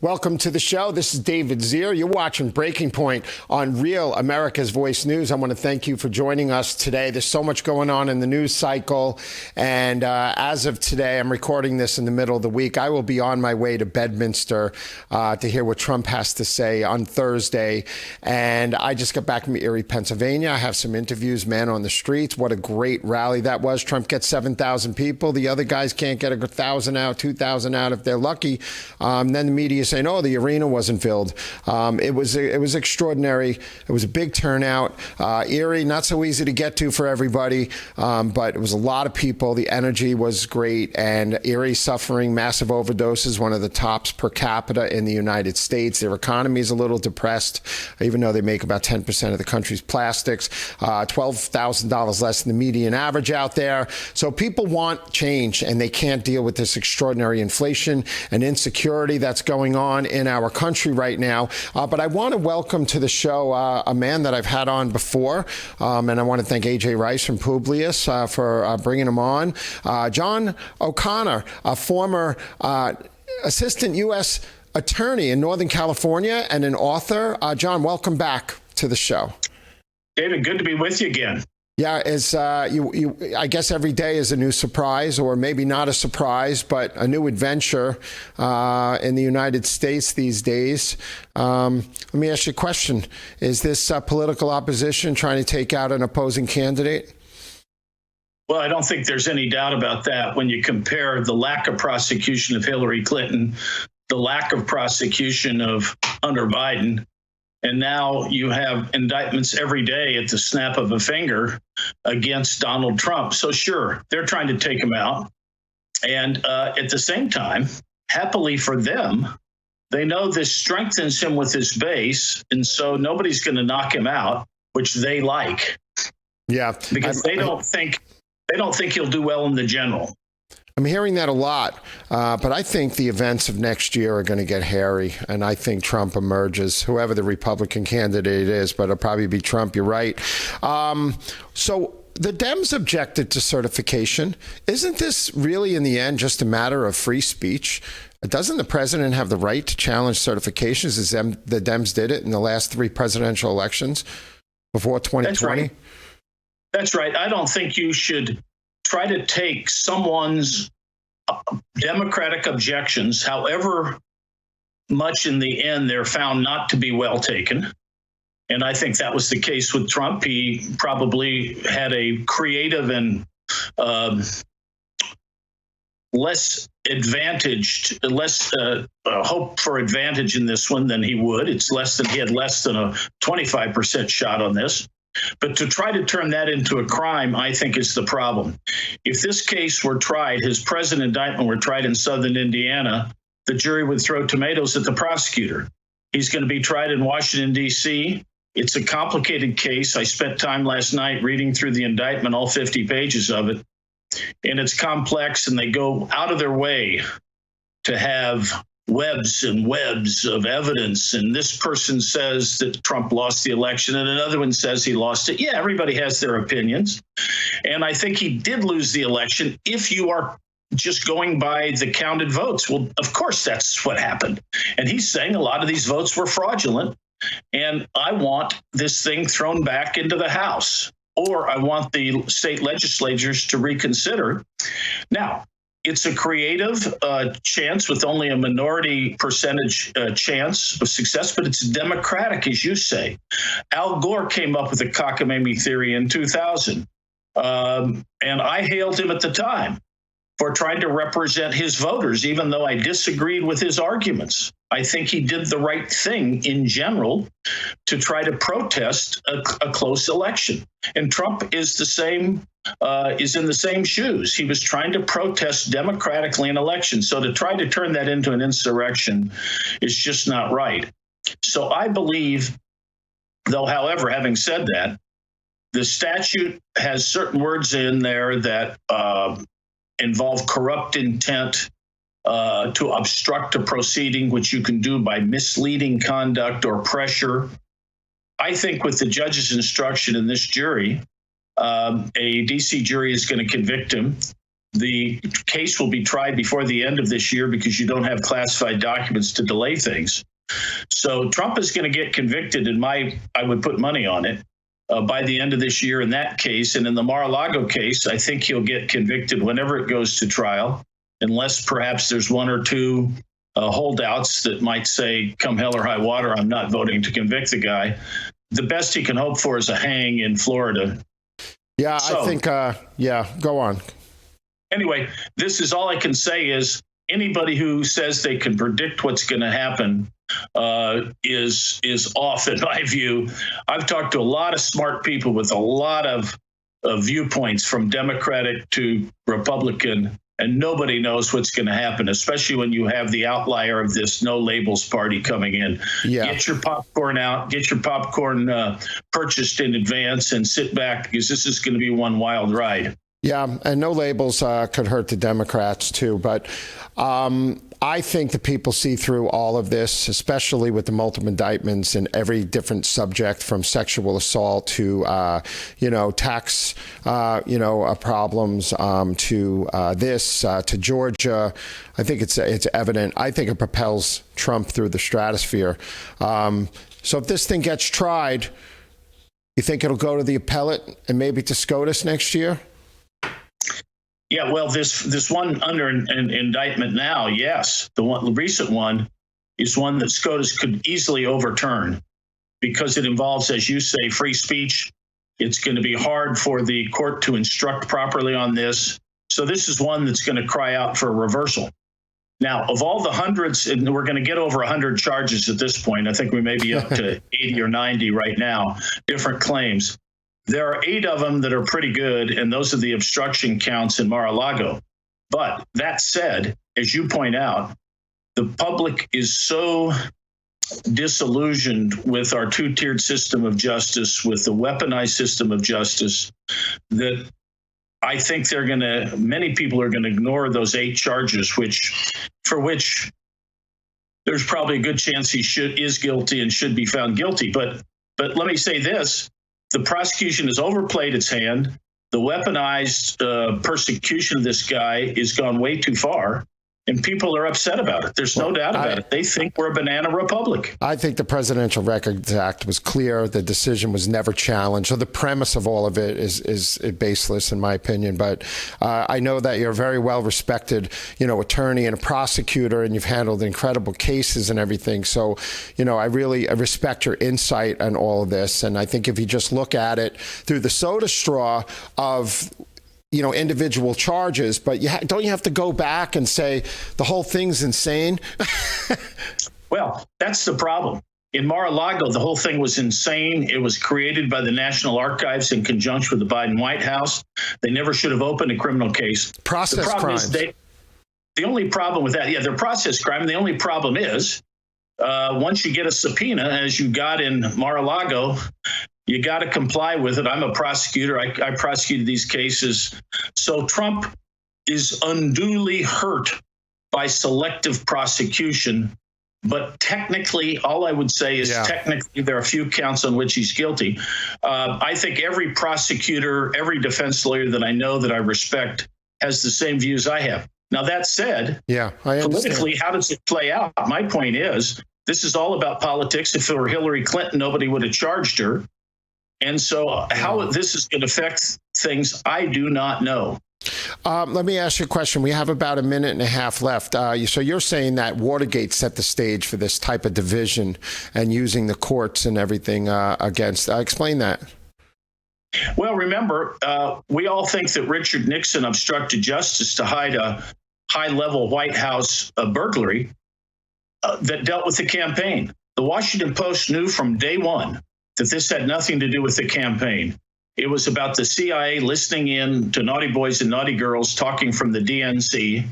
Welcome to the show. This is David Zier. You're watching Breaking Point on Real America's Voice News. I want to thank you for joining us today. There's so much going on in the news cycle. And as of today, I'm recording this in the middle of the week. I will be on my way to Bedminster to hear what Trump has to say on Thursday. And I just got back from Erie, Pennsylvania. I have some interviews, man on the streets. What a great rally that was. Trump gets 7,000 people. The other guys can't get 1,000 out, 2,000 out if they're lucky. Then the media saying, "Oh, the arena wasn't filled." It was extraordinary. It was a big turnout. Erie, not so easy to get to for everybody, but it was a lot of people. The energy was great, and Erie suffering massive overdoses, one of the tops per capita in the United States. Their economy is a little depressed, even though they make about 10% of the country's plastics. $12,000 less than the median average out there. So people want change, and they can't deal with this extraordinary inflation and insecurity that's going on in our country right now. But I want to welcome to the show a man that I've had on before, and I want to thank AJ Rice from Publius for bringing him on. John O'Connor, a former assistant U.S. attorney in Northern California and an author. John, welcome back to the show. David, good to be with you again. Yeah, I guess every day is a new surprise, or maybe not a surprise, but a new adventure in the United States these days. Let me ask you a question. Is this political opposition trying to take out an opposing candidate? Well, I don't think there's any doubt about that when you compare the lack of prosecution of Hillary Clinton, the lack of prosecution of Hunter Biden, and now you have indictments every day at the snap of a finger against Donald Trump. So sure, they're trying to take him out. And at the same time, happily for them, they know this strengthens him with his base. And so nobody's going to knock him out, which they like. Yeah. Because they don't think he'll do well in the general. I'm hearing that a lot, but I think the events of next year are going to get hairy, and I think Trump emerges, whoever the Republican candidate is, but it'll probably be Trump. You're right. So the Dems objected to certification. Isn't this really, in the end, just a matter of free speech? Doesn't the president have the right to challenge certifications as the Dems did it in the last 3 presidential elections before 2020? That's right. I don't think you should try to take someone's democratic objections, however much in the end they're found not to be well taken. And I think that was the case with Trump. He probably had a creative and less hope for advantage in this one than he would. He had less than a 25% shot on this. But to try to turn that into a crime, I think, is the problem. If this case were tried, his present indictment were tried in southern Indiana, the jury would throw tomatoes at the prosecutor. He's going to be tried in Washington, D.C. It's a complicated case. I spent time last night reading through the indictment, all 50 pages of it. And it's complex, and they go out of their way to have webs and webs of evidence. And this person says that Trump lost the election, and another one says he lost it. Yeah, everybody has their opinions. And I think he did lose the election if you are just going by the counted votes. Well, of course, that's what happened. And he's saying a lot of these votes were fraudulent. And I want this thing thrown back into the House, or I want the state legislatures to reconsider. Now, it's a creative chance with only a minority percentage chance of success, but it's democratic, as you say. Al Gore came up with the cockamamie theory in 2000, and I hailed him at the time for trying to represent his voters, even though I disagreed with his arguments. I think he did the right thing in general to try to protest a close election. And Trump is in the same shoes. He was trying to protest democratically an election. So to try to turn that into an insurrection is just not right. So I believe, though, however, having said that, the statute has certain words in there that involve corrupt intent to obstruct a proceeding, which you can do by misleading conduct or pressure. I think with the judge's instruction in this jury, a D.C. jury is going to convict him. the case will be tried before the end of this year because you don't have classified documents to delay things. So Trump is going to get convicted I would put money on it, by the end of this year in that case. And in the Mar-a-Lago case, I think he'll get convicted whenever it goes to trial, unless perhaps there's one or two holdouts that might say, come hell or high water, I'm not voting to convict the guy. The best he can hope for is a hang in Florida. Yeah, so, I think, go on. Anyway, this is all I can say is anybody who says they can predict what's going to happen is off, in my view. I've talked to a lot of smart people with a lot of viewpoints from Democratic to Republican, and nobody knows what's going to happen, especially when you have the outlier of this no labels party coming in. Yeah. Get your popcorn out, get your popcorn purchased in advance, and sit back because this is going to be one wild ride. Yeah, and no labels could hurt the Democrats, too. But I think the people see through all of this, especially with the multiple indictments in every different subject, from sexual assault to, tax, problems, to this, to Georgia. I think it's evident. I think it propels Trump through the stratosphere. So if this thing gets tried, you think it'll go to the appellate and maybe to SCOTUS next year? Yeah, well, this one under an indictment now, yes. The recent one is one that SCOTUS could easily overturn because it involves, as you say, free speech. It's going to be hard for the court to instruct properly on this. So this is one that's going to cry out for a reversal. Now, of all the hundreds, and we're going to get over 100 charges at this point. I think we may be up to 80 or 90 right now, different claims. There are 8 of them that are pretty good, and those are the obstruction counts in Mar-a-Lago. But that said, as you point out, the public is so disillusioned with our two-tiered system of justice, with the weaponized system of justice, that I think many people are going to ignore those 8 charges, for which there's probably a good chance he is guilty and should be found guilty. But let me say this. The prosecution has overplayed its hand. The weaponized persecution of this guy has gone way too far, and people are upset about it. There's no doubt about it. They think we're a banana republic. I think the Presidential Records Act was clear. The decision was never challenged. So the premise of all of it is baseless, in my opinion. But I know that you're a very well-respected, attorney and a prosecutor, and you've handled incredible cases and everything. So, I respect your insight on all of this. And I think if you just look at it through the soda straw of individual charges, but don't you have to go back and say the whole thing's insane? Well, that's the problem. In Mar-a-Lago, the whole thing was insane. It was created by the National Archives in conjunction with the Biden White House. They never should have opened a criminal case. Process crimes. The only problem with that, they're process crime. The only problem is once you get a subpoena, as you got in Mar-a-Lago, you got to comply with it. I'm a prosecutor. I prosecuted these cases. So Trump is unduly hurt by selective prosecution. But technically, all I would say is technically there are a few counts on which he's guilty. I think every prosecutor, every defense lawyer that I know that I respect has the same views I have. Now, that said, politically, how does it play out? My point is, this is all about politics. If it were Hillary Clinton, nobody would have charged her. And so how this is going to affect things, I do not know. Let me ask you a question. We have about a minute and a half left. So you're saying that Watergate set the stage for this type of division and using the courts and everything against. Explain that. Well, remember, we all think that Richard Nixon obstructed justice to hide a high-level White House burglary that dealt with the campaign. The Washington Post knew from day one that this had nothing to do with the campaign. It was about the CIA listening in to naughty boys and naughty girls talking from the DNC.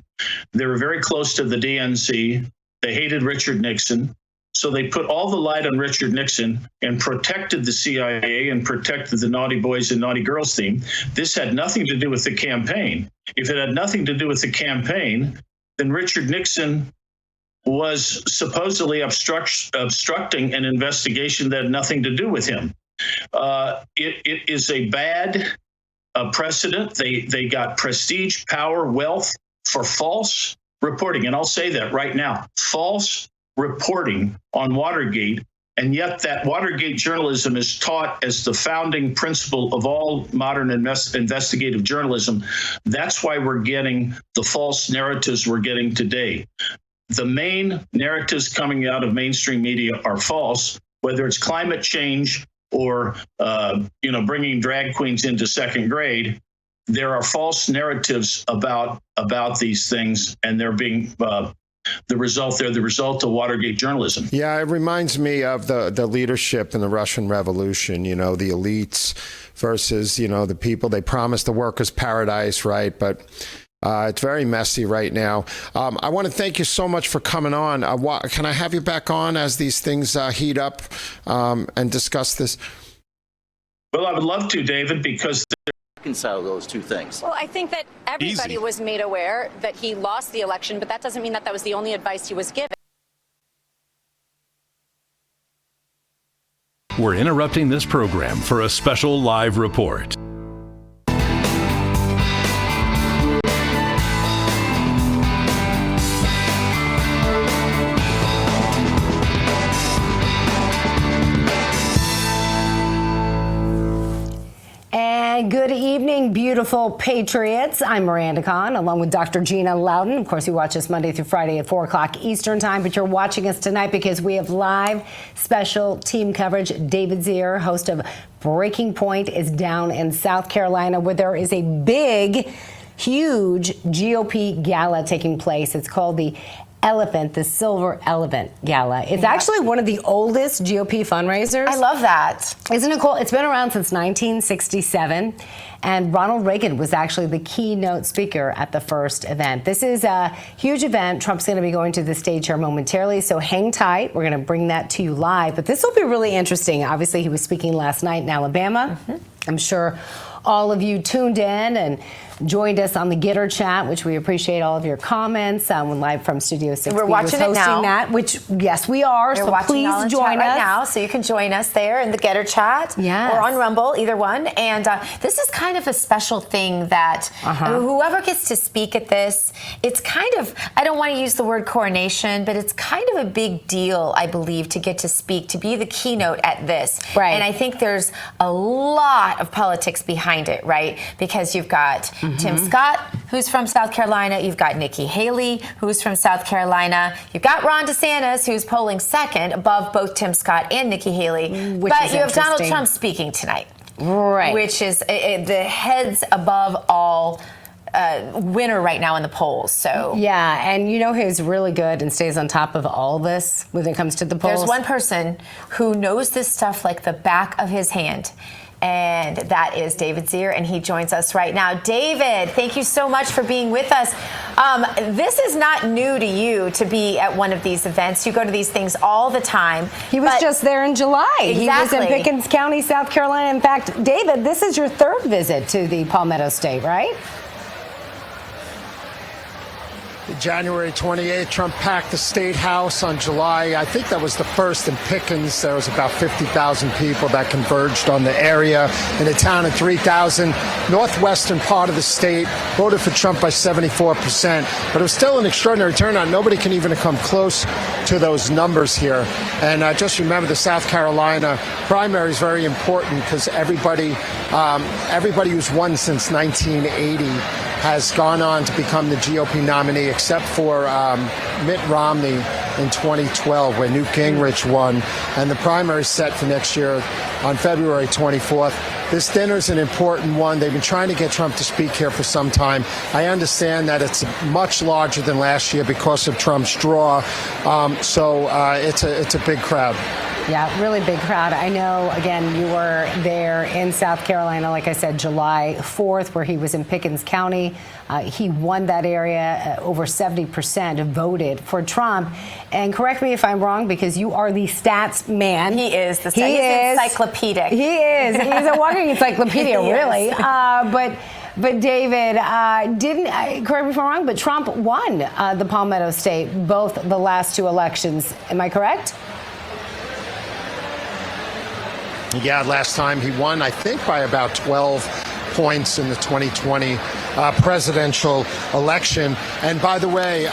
They were very close to the DNC. They hated Richard Nixon. So they put all the light on Richard Nixon and protected the CIA and protected the naughty boys and naughty girls theme. This had nothing to do with the campaign. If it had nothing to do with the campaign, then Richard Nixon was supposedly obstructing an investigation that had nothing to do with him. It is a bad precedent. They got prestige, power, wealth for false reporting. And I'll say that right now, false reporting on Watergate. And yet that Watergate journalism is taught as the founding principle of all modern investigative journalism. That's why we're getting the false narratives we're getting today. The main narratives coming out of mainstream media are false, whether it's climate change or bringing drag queens into second grade. There are false narratives about these things, and they're being the result of Watergate journalism. Yeah, it reminds me of the leadership in the Russian Revolution, the elites versus, the people. They promised the workers' paradise, right? But it's very messy right now. I want to thank you so much for coming on. Can I have you back on as these things heat up and discuss this? Well, I would love to, David, because reconcile those two things. Well, I think that everybody was made aware that he lost the election, but that doesn't mean that was the only advice he was given. We're interrupting this program for a special live report. Good evening, beautiful patriots. I'm Miranda Kahn, along with Dr. Gina Loudon. Of course, you watch us Monday through Friday at 4 o'clock Eastern Time, but you're watching us tonight because we have live special team coverage. David Zier, host of Breaking Point, is down in South Carolina, where there is a big, huge GOP gala taking place. It's called the Silver Elephant Gala. It's actually one of the oldest GOP fundraisers. I love that. Isn't it cool? It's been around since 1967, and Ronald Reagan was actually the keynote speaker at the first event. This is a huge event. Trump's going to be going to the stage here momentarily, so hang tight. We're going to bring that to you live, but this will be really interesting. Obviously, he was speaking last night in Alabama. I'm sure all of you tuned in and joined us on the Gitter chat, which we appreciate all of your comments. Live from Studio 6. We're watching it now. That, which, yes, we are. We're so please join us right now, so you can join us there in the Gitter chat or on Rumble, either one. And this is kind of a special thing that whoever gets to speak at this, it's kind of, I don't want to use the word coronation, but it's kind of a big deal, I believe, to get to speak, to be the keynote at this. Right. And I think there's a lot of politics behind it, right? Because you've got Tim Scott, who's from South Carolina. You've got Nikki Haley, who's from South Carolina. You've got Ron DeSantis, who's polling second above both Tim Scott and Nikki Haley. But you have Donald Trump speaking tonight. Right. Which is the heads above all winner right now in the polls. So yeah, and who's really good and stays on top of all this when it comes to the polls? There's one person who knows this stuff like the back of his hand. And that is David Zier, and he joins us right now. David, thank you so much for being with us. This is not new to you to be at one of these events. You go to these things all the time. He was just there in July. Exactly. He was in Pickens County, South Carolina. In fact, David, this is your third visit to the Palmetto State, right? January 28th, Trump packed the State House on July. I think that was the first in Pickens. There was about 50,000 people that converged on the area. In a town of 3,000, northwestern part of the state voted for Trump by 74%. But it was still an extraordinary turnout. Nobody can even come close to those numbers here. And just remember, the South Carolina primary is very important because everybody who's won since 1980 has gone on to become the GOP nominee, except for Mitt Romney in 2012, where Newt Gingrich won. And the primary is set for next year on February 24th. This dinner is an important one. They've been trying to get Trump to speak here for some time. I understand that it's much larger than last year because of Trump's draw. So it's a big crowd. Yeah, really big crowd. I know, again, you were there in South Carolina, like I said, July 4th, where he was in Pickens County. He won that area. Over 70% voted for Trump. And correct me if I'm wrong, because you are the stats man. He is. He's encyclopedic. He is. He's a walking encyclopedia, really. But David, correct me if I'm wrong, but Trump won the Palmetto State, both the last two elections. Am I correct? Yeah, last time he won, I think, by about 12 points in the 2020 presidential election. And by the way,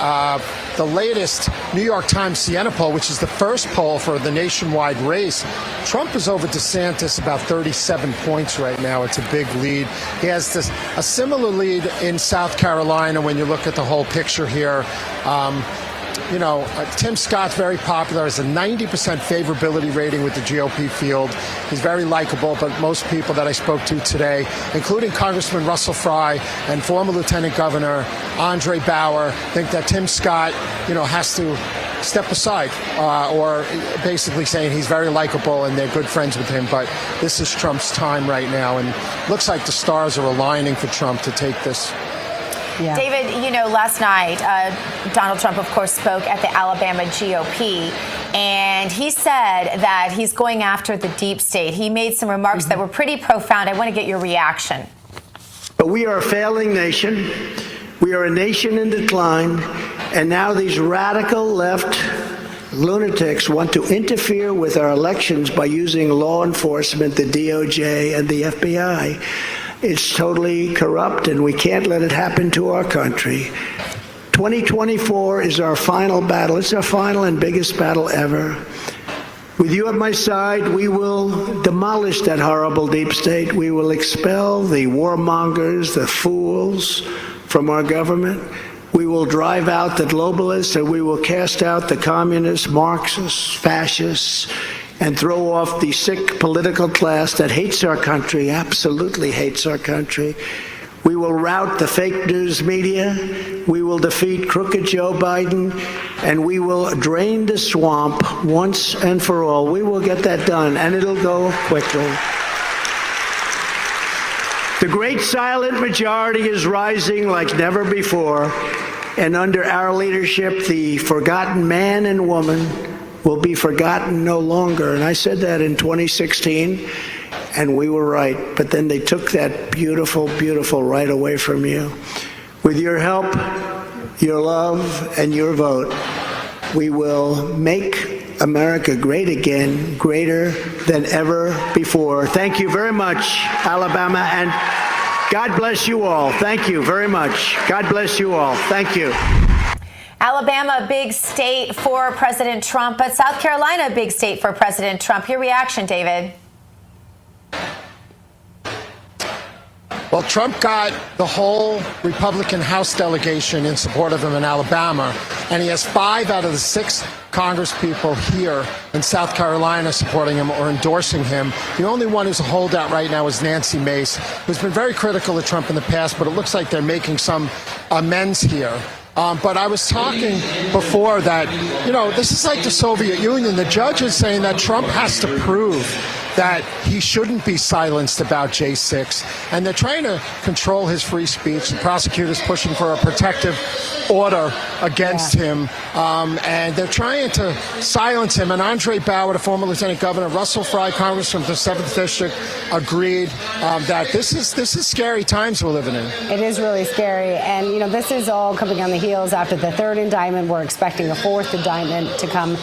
the latest New York Times Siena poll, which is the first poll for the nationwide race, Trump is over DeSantis about 37 points right now. It's a big lead. He has a similar lead in South Carolina when you look at the whole picture here. Tim Scott's very popular. Has a 90% favorability rating with the GOP field. He's very likable, but most people that I spoke to today, including Congressman Russell Fry and former Lieutenant Governor Andre Bauer, think that Tim Scott, has to step aside, or basically saying he's very likable and they're good friends with him. But this is Trump's time right now, and looks like the stars are aligning for Trump to take this. Yeah. David, last night, Donald Trump, of course, spoke at the Alabama GOP, and he said that he's going after the deep state. He made some remarks that were pretty profound. I want to get your reaction. But we are a failing nation. We are a nation in decline, and now these radical left lunatics want to interfere with our elections by using law enforcement, the DOJ, and the FBI. It's totally corrupt, and we can't let it happen to our country. 2024 is our final battle. It's our final and biggest battle ever. With you at my side, we will demolish that horrible deep state. We will expel the warmongers, the fools from our government. We will drive out the globalists, and we will cast out the communists, Marxists, fascists, and throw off the sick political class that hates our country, absolutely hates our country. We will rout the fake news media. We will defeat crooked Joe Biden, and we will drain the swamp once and for all. We will get that done, and it'll go quickly. The great silent majority is rising like never before, and under our leadership, the forgotten man and woman will be forgotten no longer. And I said that in 2016, and we were right. But then they took that beautiful, beautiful right away from you. With your help, your love, and your vote, we will make America great again, greater than ever before. Thank you very much, Alabama, and God bless you all. Thank you very much. God bless you all. Thank you. Alabama, a big state for President Trump, but South Carolina, a big state for President Trump. Your reaction, David? Well, Trump got the whole Republican House delegation in support of him in Alabama, and he has 5 out of the 6 congresspeople here in South Carolina supporting him or endorsing him. The only one who's a holdout right now is Nancy Mace, who's been very critical of Trump in the past, but it looks like they're making some amends here. But I was talking before that, this is like the Soviet Union. The judge is saying that Trump has to prove that he shouldn't be silenced about J6. And they're trying to control his free speech. The prosecutor's pushing for a protective order against him. And they're trying to silence him. And Andre Bauer, the former lieutenant governor, Russell Fry, congressman from the 7th District, agreed that this is scary times we're living in. It is really scary. And, this is all coming on the heels after the 3rd indictment. We're expecting a 4th indictment to come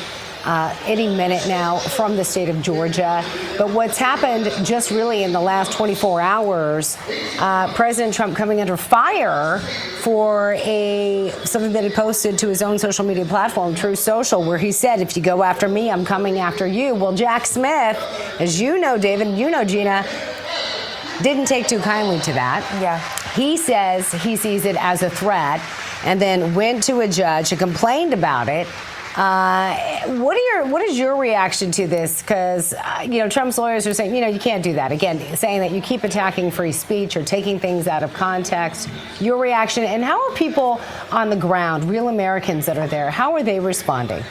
any minute now from the state of Georgia. But what's happened just really in the last 24 hours, President Trump coming under fire for something that he posted to his own social media platform, Truth Social, where he said, if you go after me, I'm coming after you. Well, Jack Smith, as you know, David, you know, Gina, didn't take too kindly to that. Yeah. He says he sees it as a threat and then went to a judge and complained about it. What is your reaction to this? Because, Trump's lawyers are saying, you can't do that. Again, saying that you keep attacking free speech or taking things out of context. Your reaction, and how are people on the ground, real Americans that are there, how are they responding?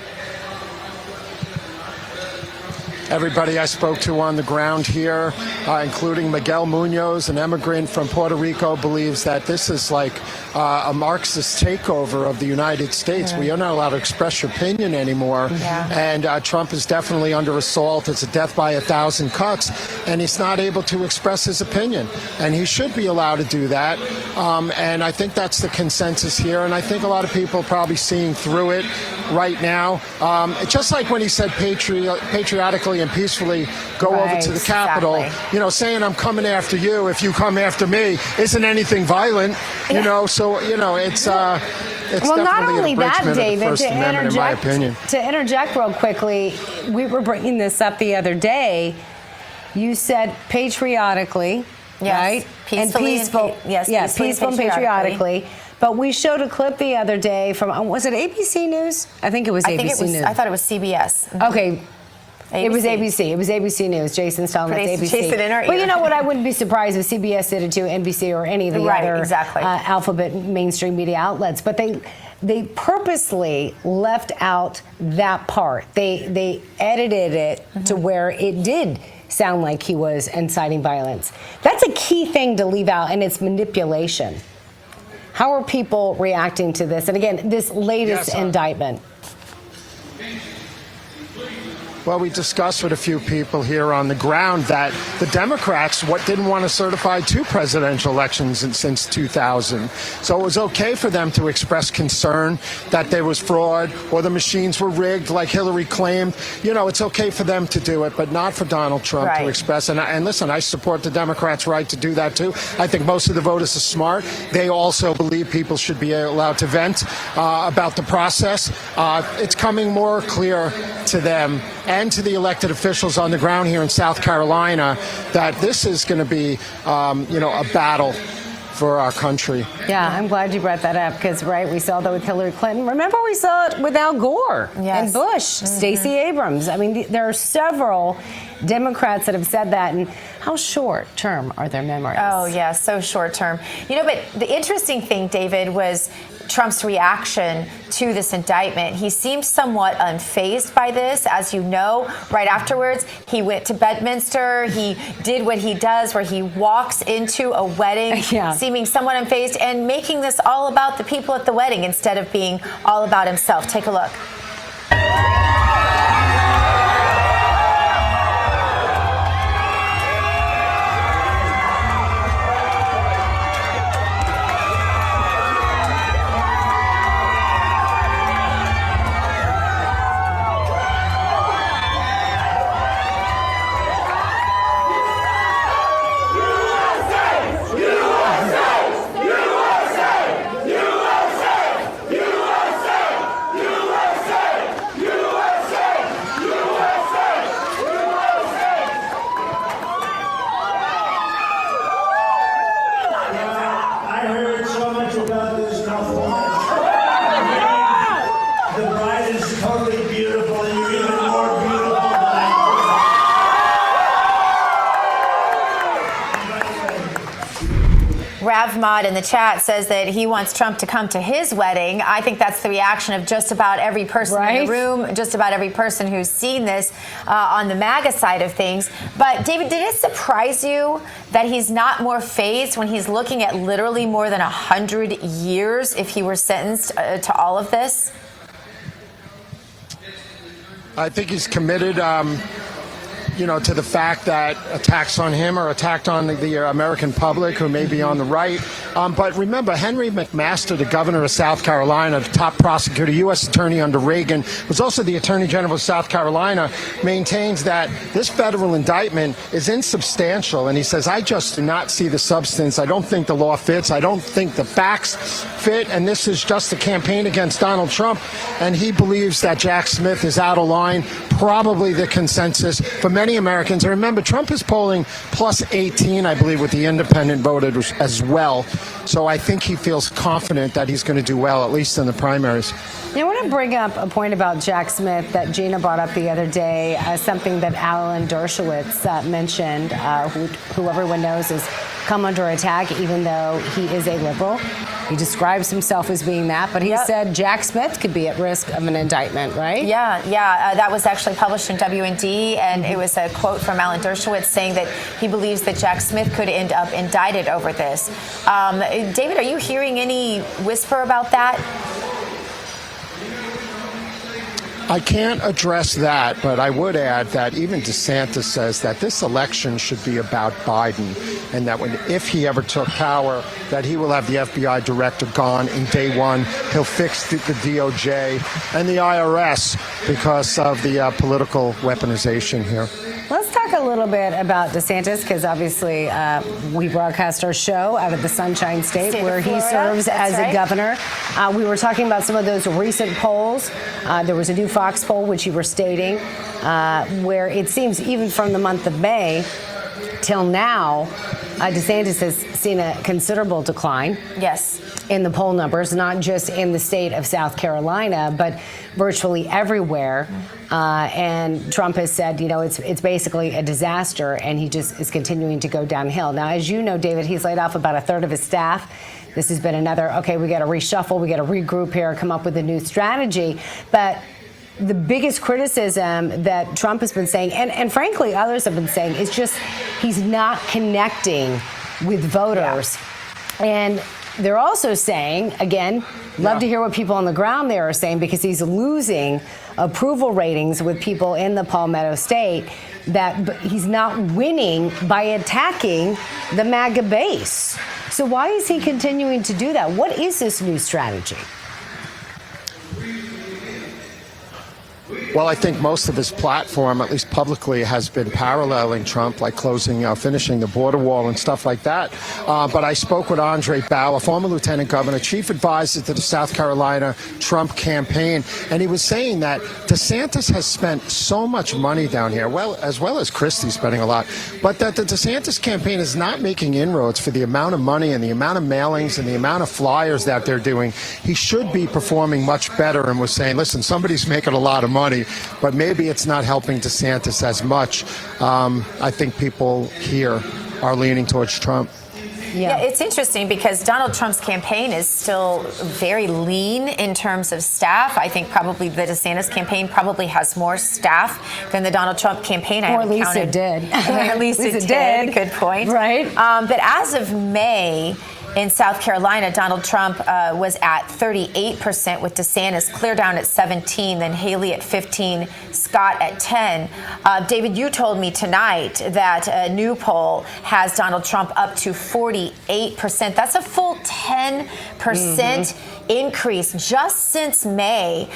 Everybody I spoke to on the ground here, including Miguel Munoz, an immigrant from Puerto Rico, believes that this is like a Marxist takeover of the United States. Yeah. We are not allowed to express your opinion anymore. Yeah. And Trump is definitely under assault. It's a death by 1,000 cuts. and he's not able to express his opinion. And he should be allowed to do that. And I think that's the consensus here. And I think a lot of people are probably seeing through it right now. Just like when he said patriotically and peacefully go over to the Capitol, you know, saying I'm coming after you if you come after me isn't anything violent, you know. So, you know, it's well, not only that, David, to interject real quickly, we were bringing this up the other day. You said patriotically, right? Peacefully and peaceful and patriotically. But we showed a clip the other day from, was it ABC News? I think it was ABC News. I thought it was CBS. Okay. ABC. It was ABC. It was ABC News. Jason's telling us ABC. Jason in our ear. Well, you know what? I wouldn't be surprised if CBS did it too, NBC or any of the other alphabet mainstream media outlets. But they purposely left out that part. They edited it to where it did sound like he was inciting violence. That's a key thing to leave out, and it's manipulation. How are people reacting to this? And again, this latest indictment. Well, we discussed with a few people here on the ground that the Democrats didn't want to certify 2 presidential elections since 2000. So it was okay for them to express concern that there was fraud or the machines were rigged like Hillary claimed. You know, it's okay for them to do it, but not for Donald Trump to express. And listen, I support the Democrats' right to do that, too. I think most of the voters are smart. They also believe people should be allowed to vent about the process. It's coming more clear to them and to the elected officials on the ground here in South Carolina that this is going to be, you know, a battle for our country. Yeah, I'm glad you brought that up because, we saw that with Hillary Clinton. Remember, we saw it with Al Gore and Bush, Stacey Abrams. I mean, there are several Democrats that have said that. And how short term are their memories? Oh, yeah, so short term. You know, but the interesting thing, David, was Trump's reaction to this indictment. He seemed somewhat unfazed by this. As you know, right afterwards, he went to Bedminster. He did what he does, where he walks into a wedding, seeming somewhat unfazed and making this all about the people at the wedding instead of being all about himself. Take a look. Mod in the chat says that he wants Trump to come to his wedding. I think that's the reaction of just about every person in the room, just about every person who's seen this on the MAGA side of things. But David, did it surprise you that he's not more fazed when he's looking at literally more than 100 years if he were sentenced to all of this? I think he's committed, you know, to the fact that attacks on him are attacked on the American public who may be on the right. But remember, Henry McMaster, the governor of South Carolina, the top prosecutor, U.S. attorney under Reagan, was also the attorney general of South Carolina, maintains that this federal indictment is insubstantial. And he says, I just do not see the substance. I don't think the law fits. I don't think the facts fit. And this is just a campaign against Donald Trump. And he believes that Jack Smith is out of line, probably the consensus for many Americans. And remember, Trump is polling plus 18, I believe, with the independent voters as well. So I think he feels confident that he's going to do well, at least in the primaries. I want to bring up a point about Jack Smith that Gina brought up the other day, something that Alan Dershowitz mentioned, who everyone knows has come under attack, even though he is a liberal. He describes himself as being that, but he said Jack Smith could be at risk of an indictment, right? Yeah. That was actually published in WND, and it was a quote from Alan Dershowitz saying that he believes that Jack Smith could end up indicted over this. David, are you hearing any whisper about that? I can't address that, but I would add that even DeSantis says that this election should be about Biden, and that if he ever took power, that he will have the FBI director gone in day one. He'll fix the DOJ and the IRS because of the political weaponization here. Let's talk a little bit about DeSantis, because obviously we broadcast our show out of the Sunshine State where he serves as a governor. We were talking about some of those recent polls. There was a new Fox poll, which you were stating, where it seems even from the month of May till now, DeSantis has seen a considerable decline. Yes. In the poll numbers, not just in the state of South Carolina, but virtually everywhere. And Trump has said, it's basically a disaster, and he just is continuing to go downhill. Now, as you know, David, he's laid off about a third of his staff. This has been another, okay, we got to reshuffle, we got to regroup here, come up with a new strategy. But the biggest criticism that Trump has been saying, and frankly others have been saying, is just he's not connecting with voters. Yeah. And they're also saying, again, love to hear what people on the ground there are saying, because he's losing approval ratings with people in the Palmetto State, that he's not winning by attacking the MAGA base. So why is he continuing to do that? What is this new strategy? Well, I think most of his platform, at least publicly, has been paralleling Trump, like finishing the border wall and stuff like that. But I spoke with Andre Bauer, former lieutenant governor, chief advisor to the South Carolina Trump campaign, and he was saying that DeSantis has spent so much money down here, as well as Christie spending a lot, but that the DeSantis campaign is not making inroads for the amount of money and the amount of mailings and the amount of flyers that they're doing. He should be performing much better, and was saying, listen, somebody's making a lot of money, but maybe it's not helping DeSantis as much. I think people here are leaning towards Trump. Yeah, it's interesting because Donald Trump's campaign is still very lean in terms of staff. I think probably the DeSantis campaign probably has more staff than the Donald Trump campaign. Or at least it did. At least it did. Good point. Right. But as of May, in South Carolina, Donald Trump was at 38%, with DeSantis clear down at 17%, then Haley at 15%, Scott at 10%. David, you told me tonight that a new poll has Donald Trump up to 48%. That's a full 10% increase just since May.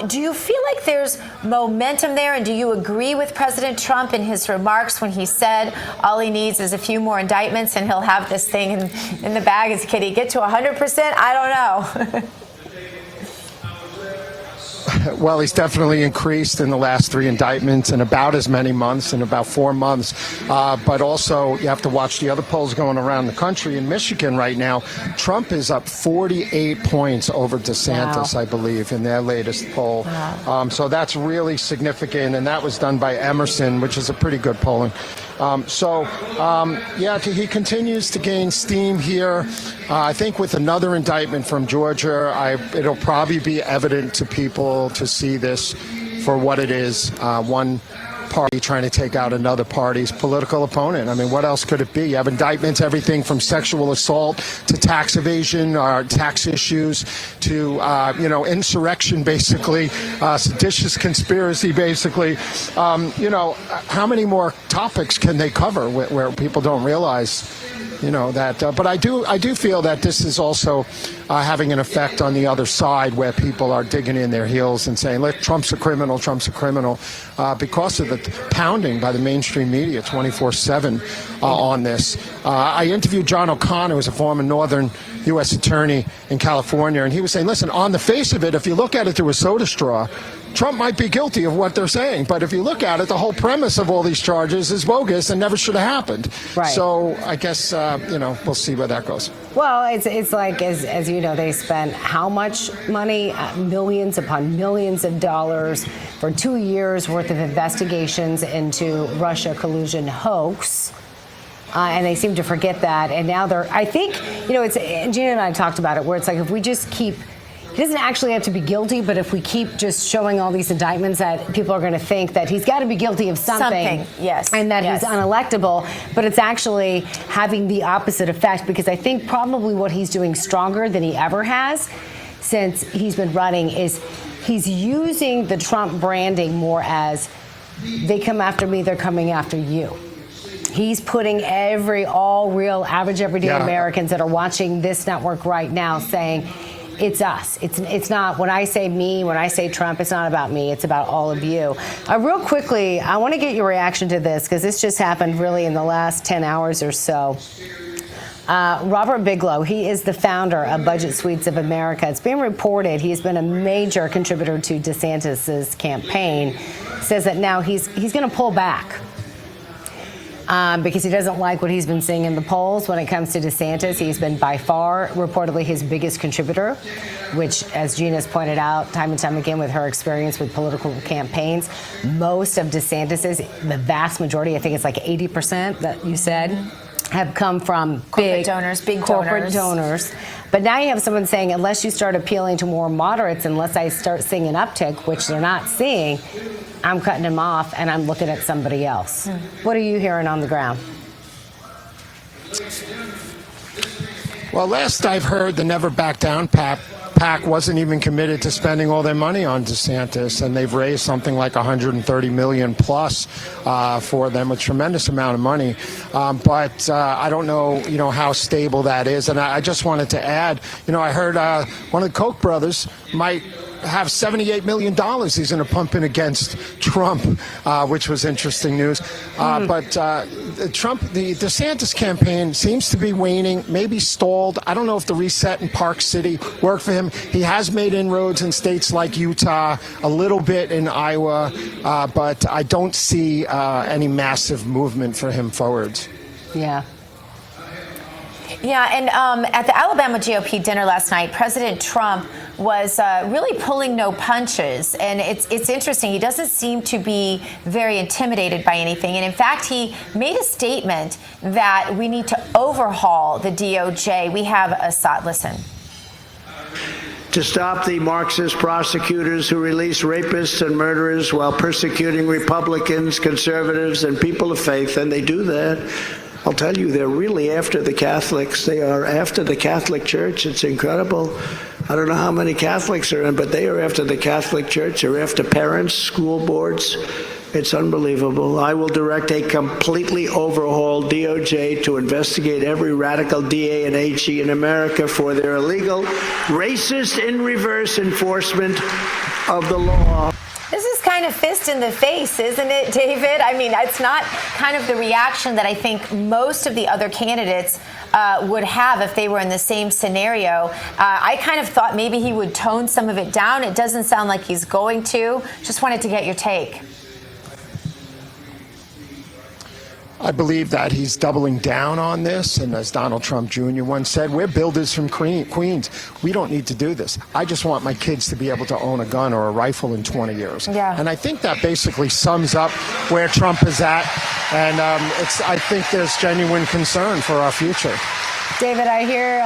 Do you feel like there's momentum there, and do you agree with President Trump in his remarks when he said all he needs is a few more indictments and he'll have this thing in the bag? Can he get to 100%? I don't know. Well, he's definitely increased in the last 3 indictments in about as many months, in about 4 months. But also, you have to watch the other polls going around the country. In Michigan right now, Trump is up 48 points over DeSantis, I believe, in their latest poll. Wow. So that's really significant, and that was done by Emerson, which is a pretty good polling. He continues to gain steam here. I think with another indictment from Georgia, it'll probably be evident to people to see this for what it is. One party trying to take out another party's political opponent. I mean, what else could it be? You have indictments, everything from sexual assault to tax evasion, tax issues, to, insurrection, basically, seditious conspiracy, basically. How many more topics can they cover where people don't realize, that. But I do feel that this is also having an effect on the other side, where people are digging in their heels and saying, look, Trump's a criminal, because of the pounding by the mainstream media 24/7 on this. I interviewed John O'Connor, who's a former northern U.S. attorney in California, and he was saying, listen, on the face of it, if you look at it through a soda straw, Trump might be guilty of what they're saying. But if you look at it, the whole premise of all these charges is bogus and never should have happened. Right. So I guess, we'll see where that goes. Well, it's like, as you know, they spent how much money? Millions upon millions of dollars for 2 years worth of investigations into Russia collusion hoax. And they seem to forget that. And now I think, and Gina and I talked about it, where it's like, if we just keep, he doesn't actually have to be guilty, but if we keep just showing all these indictments, that people are going to think that he's got to be guilty of something. Yes. And that he's unelectable. But it's actually having the opposite effect, because I think probably what he's doing stronger than he ever has since he's been running is he's using the Trump branding more as they come after me, they're coming after you. He's putting all real, average, everyday Americans that are watching this network right now saying, it's us. It's not, when I say me, when I say Trump, it's not about me. It's about all of you. Real quickly, I want to get your reaction to this because this just happened really in the last 10 hours or so. Robert Bigelow, he is the founder of Budget Suites of America. It's being reported he's been a major contributor to DeSantis's campaign. Says that now he's going to pull back. Because he doesn't like what he's been seeing in the polls when it comes to DeSantis. He's been by far reportedly his biggest contributor, which, as Gina's pointed out time and time again with her experience with political campaigns, most of DeSantis's, the vast majority, I think it's like 80% that you said, have come from big corporate donors. But now you have someone saying, unless you start appealing to more moderates, unless I start seeing an uptick, which they're not seeing, I'm cutting him off and I'm looking at somebody else. What are you hearing on the ground? Well, last I've heard, the Never Back Down PAC wasn't even committed to spending all their money on DeSantis, and they've raised something like $130 million plus for them, a tremendous amount of money. But I don't know, how stable that is. And I just wanted to add, I heard one of the Koch brothers might have $78 million he's going to pump in against Trump, which was interesting news. But the DeSantis campaign seems to be waning, maybe stalled. I don't know if the reset in Park City worked for him. He has made inroads in states like Utah, a little bit in Iowa, but I don't see any massive movement for him forwards. Yeah. Yeah, and at the Alabama GOP dinner last night, President Trump was really pulling no punches. And it's interesting. He doesn't seem to be very intimidated by anything. And in fact, he made a statement that we need to overhaul the DOJ. We have Assad. Listen. To stop the Marxist prosecutors who release rapists and murderers while persecuting Republicans, conservatives, and people of faith. And they do that. I'll tell you, they're really after the Catholics. They are after the Catholic Church. It's incredible. I don't know how many Catholics are in, but they are after the Catholic Church. They're after parents, school boards. It's unbelievable. I will direct a completely overhauled DOJ to investigate every radical DA and AG in America for their illegal, racist, in reverse enforcement of the law. This is kind of fist in the face, isn't it, David? I mean, it's not kind of the reaction that I think most of the other candidates would have if they were in the same scenario. I kind of thought maybe he would tone some of it down. It doesn't sound like he's going to. Just wanted to get your take. I believe that he's doubling down on this, and as Donald Trump Jr. once said, we're builders from Queens. We don't need to do this. I just want my kids to be able to own a gun or a rifle in 20 years. Yeah. And I think that basically sums up where Trump is at, and I think there's genuine concern for our future. David, I hear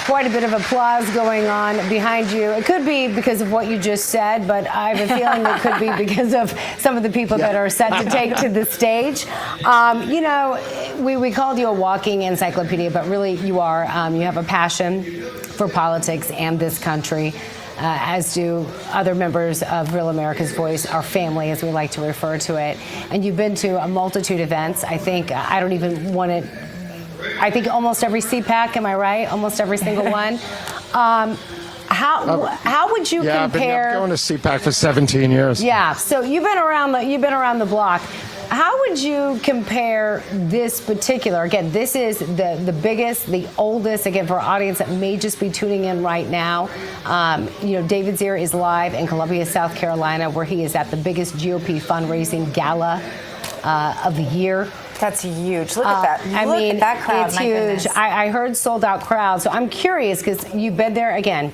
quite a bit of applause going on behind you. It could be because of what you just said, but I have a feeling it could be because of some of the people that are set to take to the stage. We called you a walking encyclopedia, but really you are. You have a passion for politics and this country, as do other members of Real America's Voice, our family, as we like to refer to it. And you've been to a multitude of events. I think I think almost every CPAC, am I right? Almost every single one. How would you compare? I've been going to CPAC for 17 years. Yeah, so you've been around the block. How would you compare this particular? Again, this is the biggest, the oldest. Again, for our audience that may just be tuning in right now, David Zier is live in Columbia, South Carolina, where he is at the biggest GOP fundraising gala of the year. That's huge. Look at that. Look at that crowd. It's huge. I heard sold out crowds. So I'm curious because you've been there, again,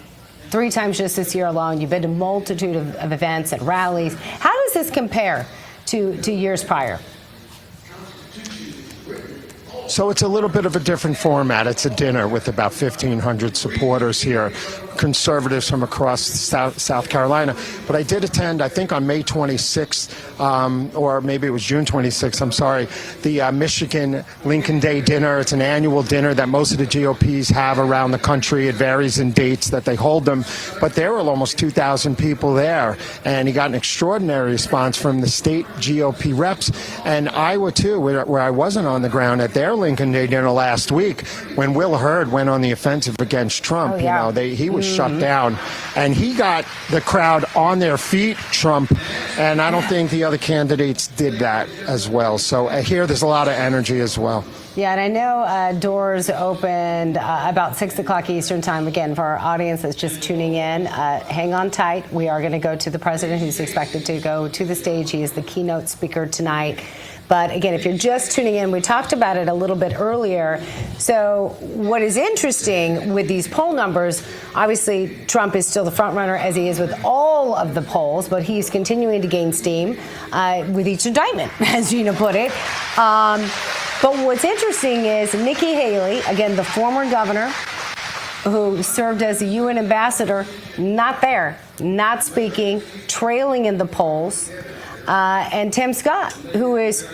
3 times just this year alone. You've been to a multitude of events and rallies. How does this compare to years prior? So it's a little bit of a different format. It's a dinner with about 1,500 supporters here. conservatives from across South Carolina. But I did attend, I think on May 26th, or maybe it was June 26th, I'm sorry, the Michigan Lincoln Day dinner. It's an annual dinner that most of the GOPs have around the country. It varies in dates that they hold them. But there were almost 2,000 people there. And he got an extraordinary response from the state GOP reps. And Iowa, too, where I wasn't on the ground at their Lincoln Day dinner last week, when Will Hurd went on the offensive against Trump, he was shut down. And he got the crowd on their feet, Trump. And I don't think the other candidates did that as well. So here there's a lot of energy as well. Yeah, and I know doors opened about 6 o'clock Eastern time. Again, for our audience that's just tuning in, hang on tight. We are going to go to the president, who's expected to go to the stage. He is the keynote speaker tonight. But again, if you're just tuning in, we talked about it a little bit earlier. So what is interesting with these poll numbers, obviously Trump is still the front runner, as he is with all of the polls, but he's continuing to gain steam with each indictment, as Gina put it. But what's interesting is Nikki Haley, again, the former governor who served as a UN ambassador, not there, not speaking, trailing in the polls. And Tim Scott, who is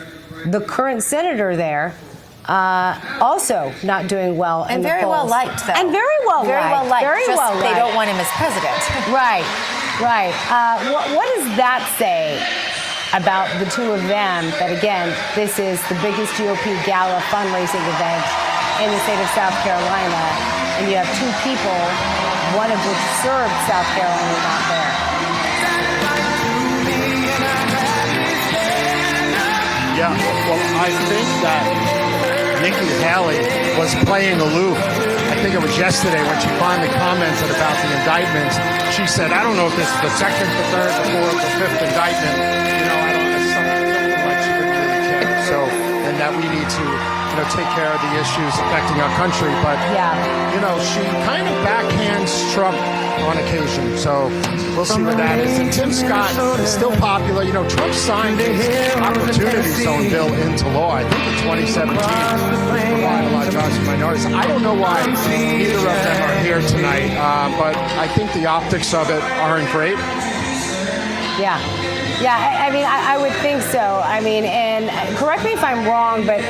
the current senator there, also not doing well in the polls. And very well liked, though. And very well liked. Very well liked. They don't want him as president. Right. What does that say about the two of them? That, again, this is the biggest GOP gala fundraising event in the state of South Carolina, and you have two people, one of which served South Carolina, not there. Yeah, well, I think that Nikki Haley was playing aloof. I think it was yesterday when she finally commented about the indictments. She said, I don't know if this is the second, the third, the fourth, the fifth indictment. You know, I don't know, something like she didn't really care. So, and that we need to, take care of the issues affecting our country. But, she kind of backhands Trump on occasion. So we'll see what that is. And Tim Scott is still popular. Trump signed his Opportunity Zone bill into law, I think in 2017, to provide a lot of jobs for minorities. I don't know why either of them are here tonight, but I think the optics of it aren't great. Yeah, I would think so. And correct me if I'm wrong, but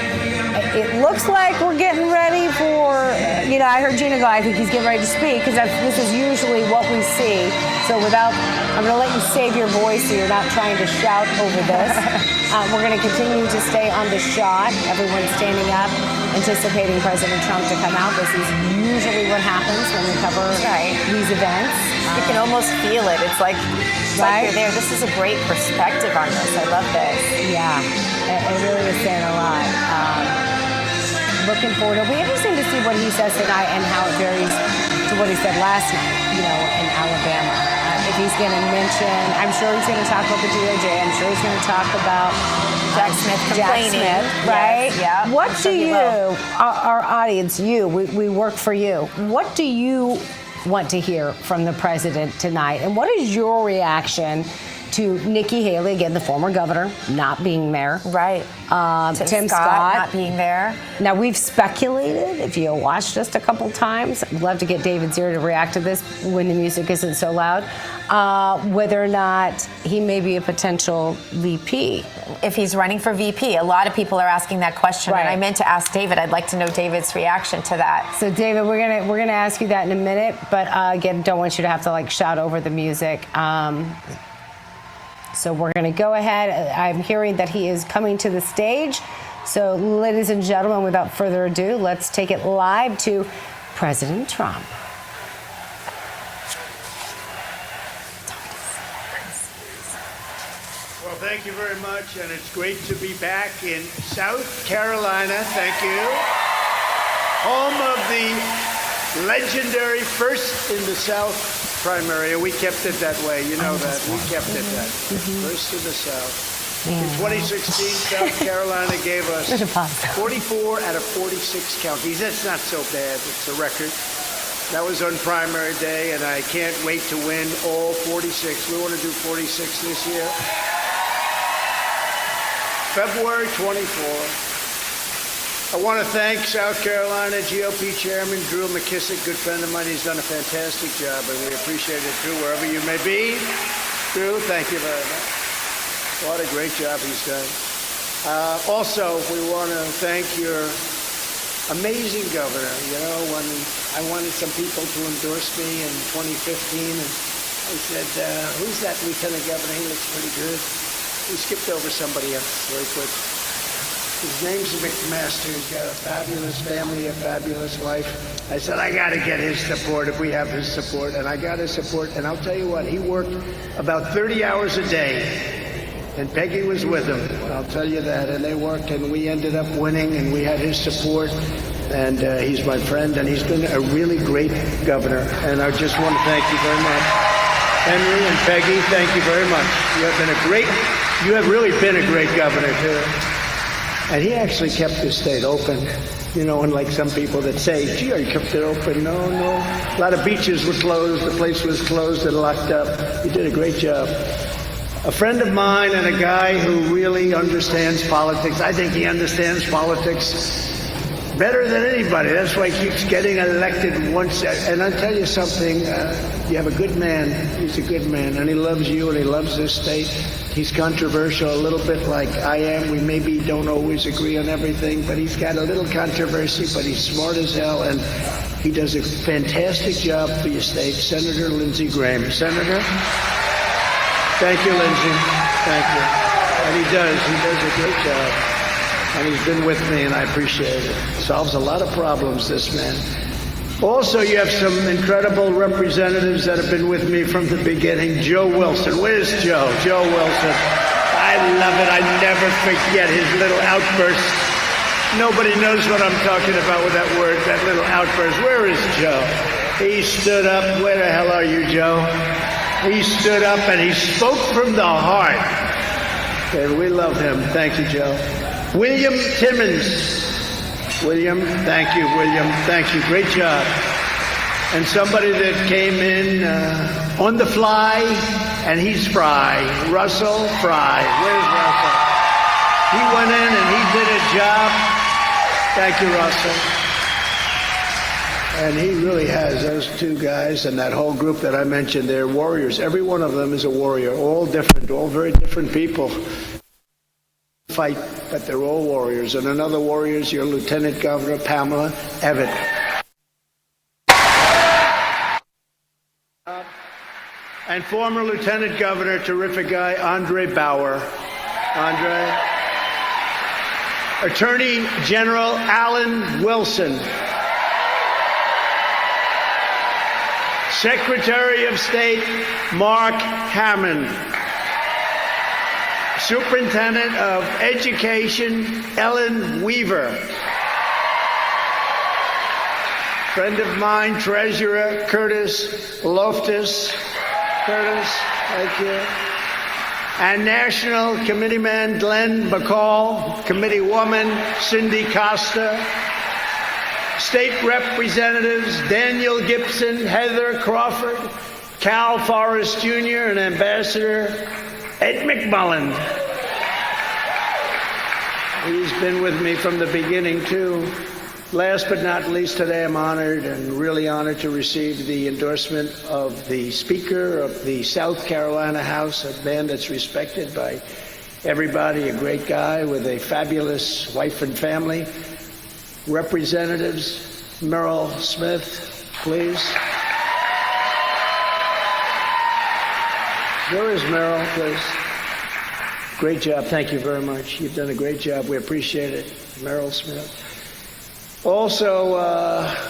it looks like we're getting ready for, I heard Gina go, I think he's getting ready to speak, because this is usually what we see. So I'm going to let you save your voice so you're not trying to shout over this. We're going to continue to stay on the shot. Everyone's standing up, anticipating President Trump to come out. This is usually what happens when we cover these events. You can almost feel it. It's like you're there. This is a great perspective on this. I love this. Yeah, it really is saying a lot. Looking forward. It'll be interesting to see what he says tonight and how it varies to what he said last night, in Alabama. If he's going to mention, I'm sure he's going to talk about the DOJ. I'm sure he's going to talk about Jack Smith complaining. Jack Smith, right? Yes, yeah. What do you, our audience, we work for you. What do you want to hear from the president tonight? And what is your reaction to Nikki Haley, again, the former governor, not being there? Right. Tim Scott not being there. Now, we've speculated, if you watched us a couple times, I'd love to get David Zier to react to this when the music isn't so loud, whether or not he may be a potential VP. If he's running for VP, a lot of people are asking that question, and I meant to ask David. I'd like to know David's reaction to that. So, David, we're gonna ask you that in a minute, but again, don't want you to have to shout over the music. So we're going to go ahead. I'm hearing that he is coming to the stage. So, ladies and gentlemen, without further ado, let's take it live to President Trump. Well, thank you very much, and it's great to be back in South Carolina. Thank you. Home of the legendary First in the South primary. We kept it that way. You know that. We kept it that way. First in the South. In 2016, South Carolina gave us 44 out of 46 counties. That's not so bad. It's a record. That was on primary day, and I can't wait to win all 46. We want to do 46 this year. February 24. I want to thank South Carolina GOP Chairman Drew McKissick, good friend of mine. He's done a fantastic job, and we appreciate it, Drew, wherever you may be. Drew, thank you very much. What a great job he's done. Also, we want to thank your amazing governor. You know, when I wanted some people to endorse me in 2015, and I said, who's that lieutenant governor? He looks pretty good. We skipped over somebody else very quick. His name's McMaster. He's got a fabulous family, a fabulous wife. I said, I got to get his support if we have his support. And I got his support. And I'll tell you what, he worked about 30 hours a day. And Peggy was with him. I'll tell you that. And they worked, and we ended up winning, and we had his support. And he's my friend, and he's been a really great governor. And I just want to thank you very much. Henry and Peggy, thank you very much. You have really been a great governor, too. And he actually kept the state open, you know, unlike some people that say, gee, I kept it open. No. A lot of beaches were closed. The place was closed and locked up. You did a great job. A friend of mine and a guy who really understands politics. I think he understands politics better than anybody. That's why he keeps getting elected once. And I'll tell you something, you have a good man. He's a good man, and he loves you, and he loves this state. He's controversial, a little bit like I am. We maybe don't always agree on everything, but he's got a little controversy, but he's smart as hell, and he does a fantastic job for your state. Senator Lindsey Graham. Senator? Thank you, Lindsey. Thank you. And he does a great job. And he's been with me, and I appreciate it. Solves a lot of problems, this man. Also, you have some incredible representatives that have been with me from the beginning. Joe Wilson. Where's Joe? Joe Wilson. I love it. I never forget his little outburst. Nobody knows what I'm talking about with that word, that little outburst. Where is Joe? He stood up. Where the hell are you, Joe? He stood up and he spoke from the heart. And we love him. Thank you, Joe. William Timmons. William, thank you, William. Thank you. Great job. And somebody that came in on the fly, and he's Fry. Russell Fry. Where's Russell? He went in and he did a job. Thank you, Russell. And he really has, those two guys and that whole group that I mentioned, they're warriors. Every one of them is a warrior, all different, all very different people. Fight, but they're all warriors. And another warrior is your Lieutenant Governor, Pamela Evatt. And former Lieutenant Governor, terrific guy, Andre Bauer. Andre. Attorney General Alan Wilson. Secretary of State Mark Hammond. Superintendent of Education Ellen Weaver. Friend of mine, Treasurer Curtis Loftus. Curtis, thank you. And National Committeeman Glenn Bacall, Committeewoman Cindy Costa. State Representatives Daniel Gibson, Heather Crawford, Cal Forrest Jr., and Ambassador Ed McMullen. He's been with me from the beginning, too. Last but not least, today I'm honored and really honored to receive the endorsement of the Speaker of the South Carolina House, a man that's respected by everybody, a great guy with a fabulous wife and family. Representatives, Merrill Smith, please. Where is Merrill, please? Great job. Thank you very much. You've done a great job. We appreciate it. Merrill Smith. Also,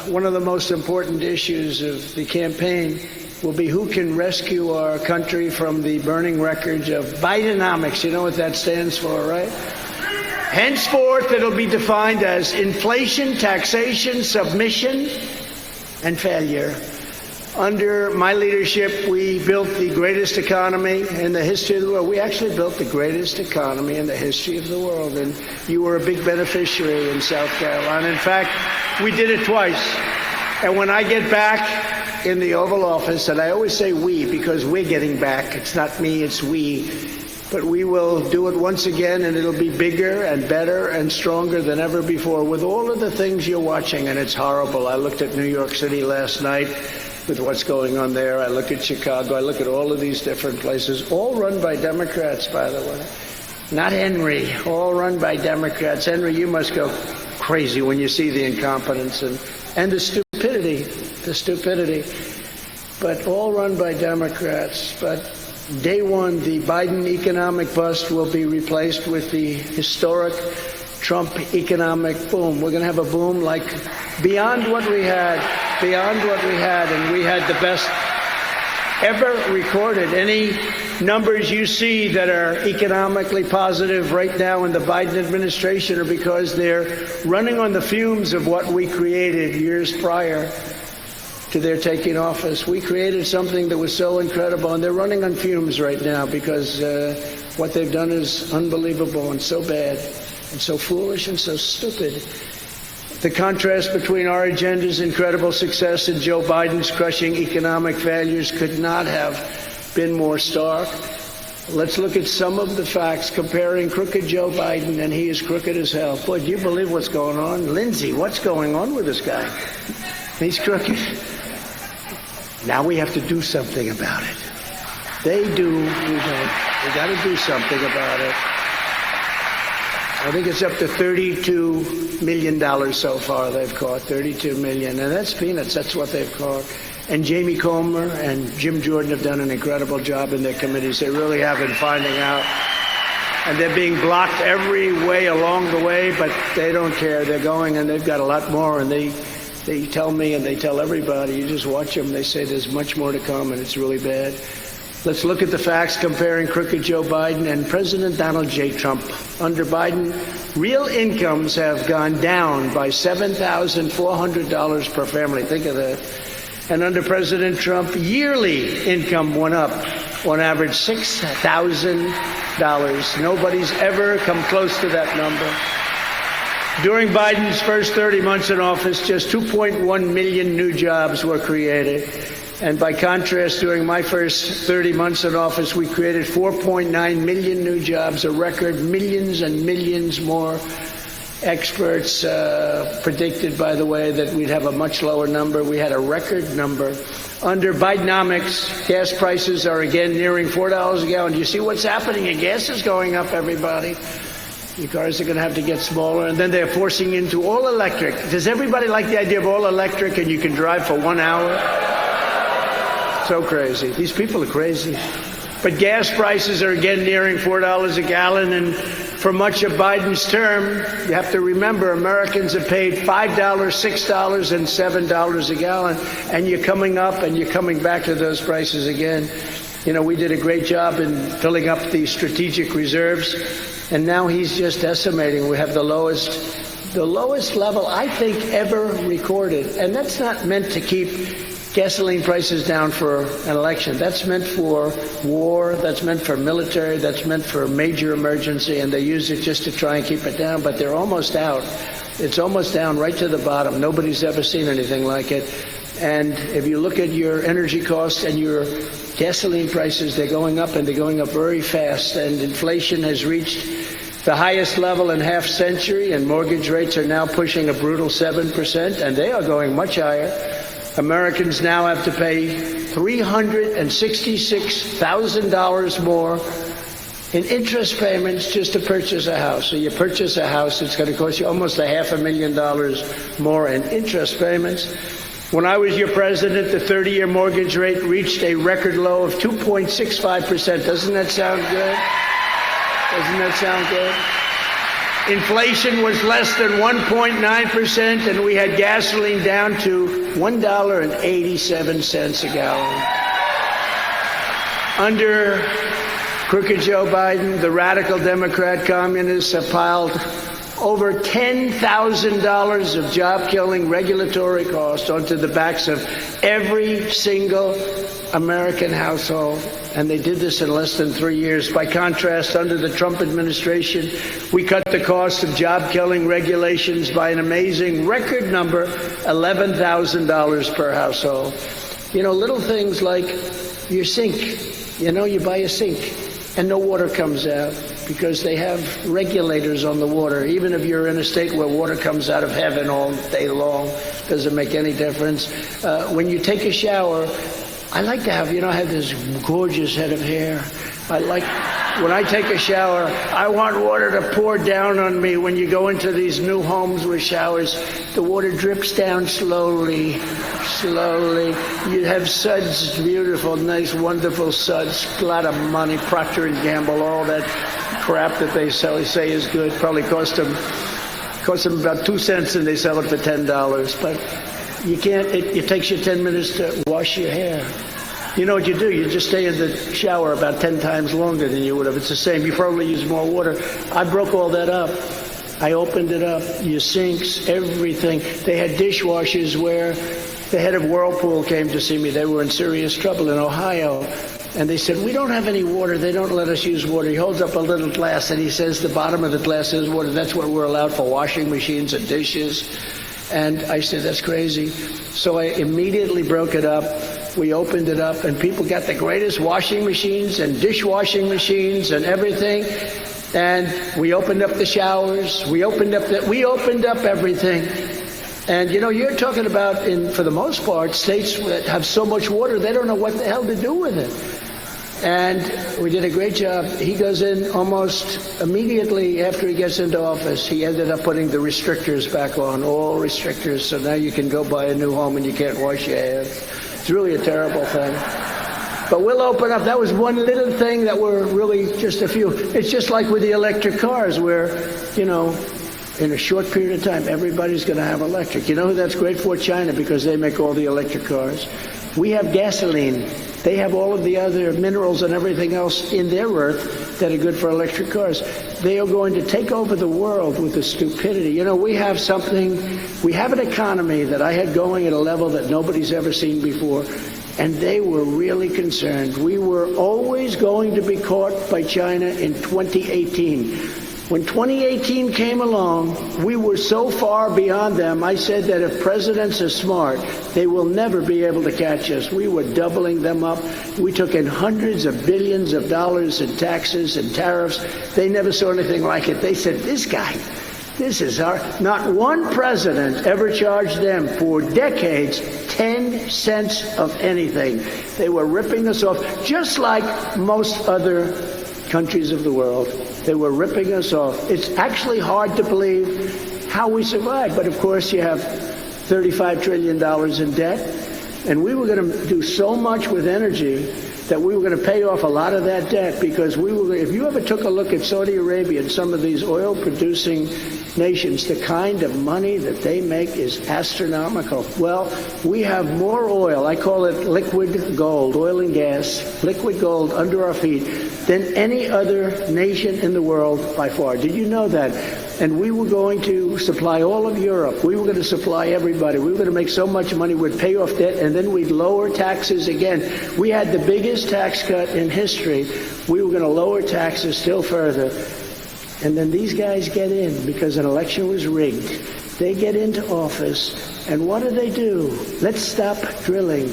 one of the most important issues of the campaign will be who can rescue our country from the burning wreckage of Bidenomics. You know what that stands for, right? Henceforth, it'll be defined as inflation, taxation, submission, and failure. Under my leadership, we built the greatest economy in the history of the world. We actually built the greatest economy in the history of the world, and you were a big beneficiary in South Carolina. In fact, we did it twice. And when I get back in the Oval Office, and I always say we because we're getting back, it's not me, it's we, But we will do it once again, and it'll be bigger and better and stronger than ever before with all of the things you're watching, and it's horrible. I looked at New York City last night with what's going on there. I look at Chicago. I look at all of these different places, all run by Democrats, by the way. Not Henry, all run by Democrats. Henry, you must go crazy when you see the incompetence and the stupidity. But all run by Democrats. But day one, the Biden economic bust will be replaced with the historic Trump economic boom. We're going to have a boom like beyond what we had, and we had the best ever recorded. Any numbers you see that are economically positive right now in the Biden administration are because they're running on the fumes of what we created years prior to their taking office. We created something that was so incredible, and they're running on fumes right now because what they've done is unbelievable and so bad and so foolish and so stupid. The contrast between our agenda's incredible success and Joe Biden's crushing economic failures could not have been more stark. Let's look at some of the facts comparing crooked Joe Biden, and he is crooked as hell. Boy, do you believe what's going on? Lindsay, what's going on with this guy? He's crooked. Now we have to do something about it. They do, we don't. We got to do something about it. I think it's up to $32 million so far they've caught, $32 million. And that's peanuts. That's what they've caught. And Jamie Comer and Jim Jordan have done an incredible job in their committees. They really have in finding out. And they're being blocked every way along the way, but they don't care. They're going, and they've got a lot more. And they tell me and they tell everybody, you just watch them, they say there's much more to come, and it's really bad. Let's look at the facts comparing crooked Joe Biden and President Donald J. Trump. Under Biden, real incomes have gone down by $7,400 per family. Think of that. And under President Trump, yearly income went up on average $6,000. Nobody's ever come close to that number. During Biden's first 30 months in office, just 2.1 million new jobs were created. And by contrast, during my first 30 months in office, we created 4.9 million new jobs, a record, millions and millions more. Experts predicted, by the way, that we'd have a much lower number. We had a record number. Under Bidenomics, gas prices are again nearing $4 a gallon. Do you see what's happening? And gas is going up, everybody. Your cars are going to have to get smaller, and then they're forcing into all electric. Does everybody like the idea of all electric and you can drive for 1 hour? So crazy. These people are crazy. But gas prices are again nearing $4 a gallon, and for much of Biden's term, you have to remember, Americans have paid $5, $6, and $7 a gallon, and you're coming up and you're coming back to those prices again. You know, we did a great job in filling up the strategic reserves, and now he's just decimating. We have the lowest level, I think, ever recorded. And that's not meant to keep gasoline prices down for an election. That's meant for war. That's meant for military. That's meant for major emergency. And they use it just to try and keep it down. But they're almost out. It's almost down right to the bottom. Nobody's ever seen anything like it. And if you look at your energy costs and your gasoline prices, they're going up, and they're going up very fast. And inflation has reached the highest level in half century, and mortgage rates are now pushing a brutal 7%, and they are going much higher. Americans now have to pay $366,000 more in interest payments just to purchase a house. So you purchase a house, it's going to cost you almost $500,000 more in interest payments. When I was your president, the 30-year mortgage rate reached a record low of 2.65%. Doesn't that sound good? Doesn't that sound good? Inflation was less than 1.9%, and we had gasoline down to $1.87 a gallon. Under crooked Joe Biden, the radical Democrat communists have piled over $10,000 of job-killing regulatory costs onto the backs of every single American household. And they did this in less than 3 years. By contrast, under the Trump administration, we cut the cost of job-killing regulations by an amazing record number, $11,000 per household. You know, little things like your sink. You know, you buy a sink, and no water comes out because they have regulators on the water. Even if you're in a state where water comes out of heaven all day long, doesn't make any difference. When you take a shower, I like to have, I have this gorgeous head of hair. When I take a shower, I want water to pour down on me. When you go into these new homes with showers, the water drips down slowly. You have suds, beautiful, nice, wonderful suds, a lot of money, Procter & Gamble, all that crap that they say is good. Probably cost them about 2 cents and they sell it for $10. But you can't, it takes you 10 minutes to wash your hair. You know what you do? You just stay in the shower about 10 times longer than you would have. It's the same. You probably use more water. I broke all that up. I opened it up. Your sinks, everything. They had dishwashers where the head of Whirlpool came to see me. They were in serious trouble in Ohio. And they said, we don't have any water. They don't let us use water. He holds up a little glass and he says the bottom of the glass is water. That's what we're allowed for washing machines and dishes. And I said, that's crazy. So I immediately broke it up. We opened it up, and people got the greatest washing machines and dishwashing machines and everything. And we opened up the showers. We opened up everything. And you're talking about, for the most part, states that have so much water they don't know what the hell to do with it. And we did a great job. He goes in almost immediately after he gets into office. He ended up putting the restrictors back on, all restrictors. So now you can go buy a new home and you can't wash your hands. It's really a terrible thing. But we'll open up. That was one little thing that were really just a few. It's just like with the electric cars where, in a short period of time, everybody's going to have electric. You know who that's great for? China, because they make all the electric cars. We have gasoline. They have all of the other minerals and everything else in their earth that are good for electric cars. They are going to take over the world with the stupidity. We have an economy that I had going at a level that nobody's ever seen before, and they were really concerned. We were always going to be caught by China in 2018. When 2018 came along, we were so far beyond them. I said that if presidents are smart, they will never be able to catch us. We were doubling them up. We took in hundreds of billions of dollars in taxes and tariffs. They never saw anything like it. They said, not one president ever charged them for decades 10 cents of anything. They were ripping us off, just like most other countries of the world. They were ripping us off. It's actually hard to believe how we survived. But of course, you have $35 trillion in debt. And we were going to do so much with energy that we were going to pay off a lot of that debt, because if you ever took a look at Saudi Arabia and some of these oil-producing nations, the kind of money that they make is astronomical. Well, we have more oil. I call it liquid gold, oil and gas, liquid gold under our feet than any other nation in the world by far. Did you know that? And we were going to supply all of Europe. We were going to supply everybody. We were going to make so much money, we'd pay off debt, and then we'd lower taxes again. We had the biggest tax cut in history. We were going to lower taxes still further. And then these guys get in because an election was rigged. They get into office, and what do? Let's stop drilling.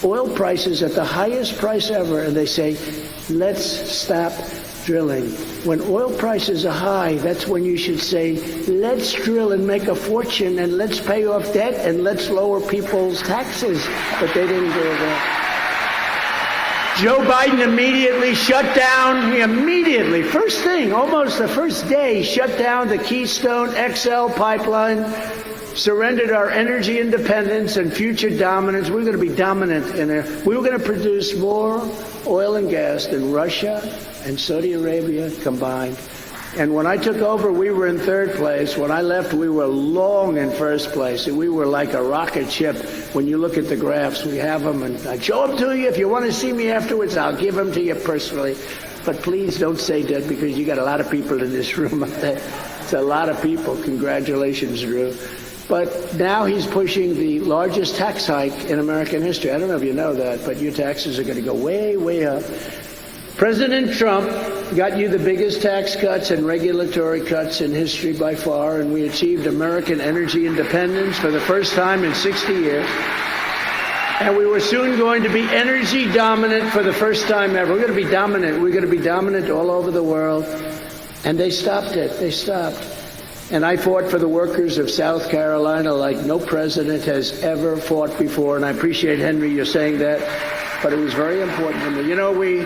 Oil prices at the highest price ever, and they say, let's stop drilling. When oil prices are high, that's when you should say, let's drill and make a fortune, and let's pay off debt, and let's lower people's taxes. But they didn't do that. Joe Biden immediately shut down, first thing, almost the first day, shut down the Keystone XL pipeline, surrendered our energy independence and future dominance. We were going to be dominant in there. We were going to produce more oil and gas than Russia and Saudi Arabia combined. And when I took over, we were in third place. When I left, we were long in first place. We were like a rocket ship. When you look at the graphs, we have them, and I show them to you. If you want to see me afterwards, I'll give them to you personally. But please don't say that, because you got a lot of people in this room. It's a lot of people. Congratulations, Drew. But now he's pushing the largest tax hike in American history. I don't know if you know that, but your taxes are going to go way, way up. President Trump got you the biggest tax cuts and regulatory cuts in history by far, and we achieved American energy independence for the first time in 60 years. And we were soon going to be energy dominant for the first time ever. We're going to be dominant. We're going to be dominant all over the world. And they stopped it. They stopped. And I fought for the workers of South Carolina like no president has ever fought before. And I appreciate, Henry, you're saying that. But it was very important to me. You know, we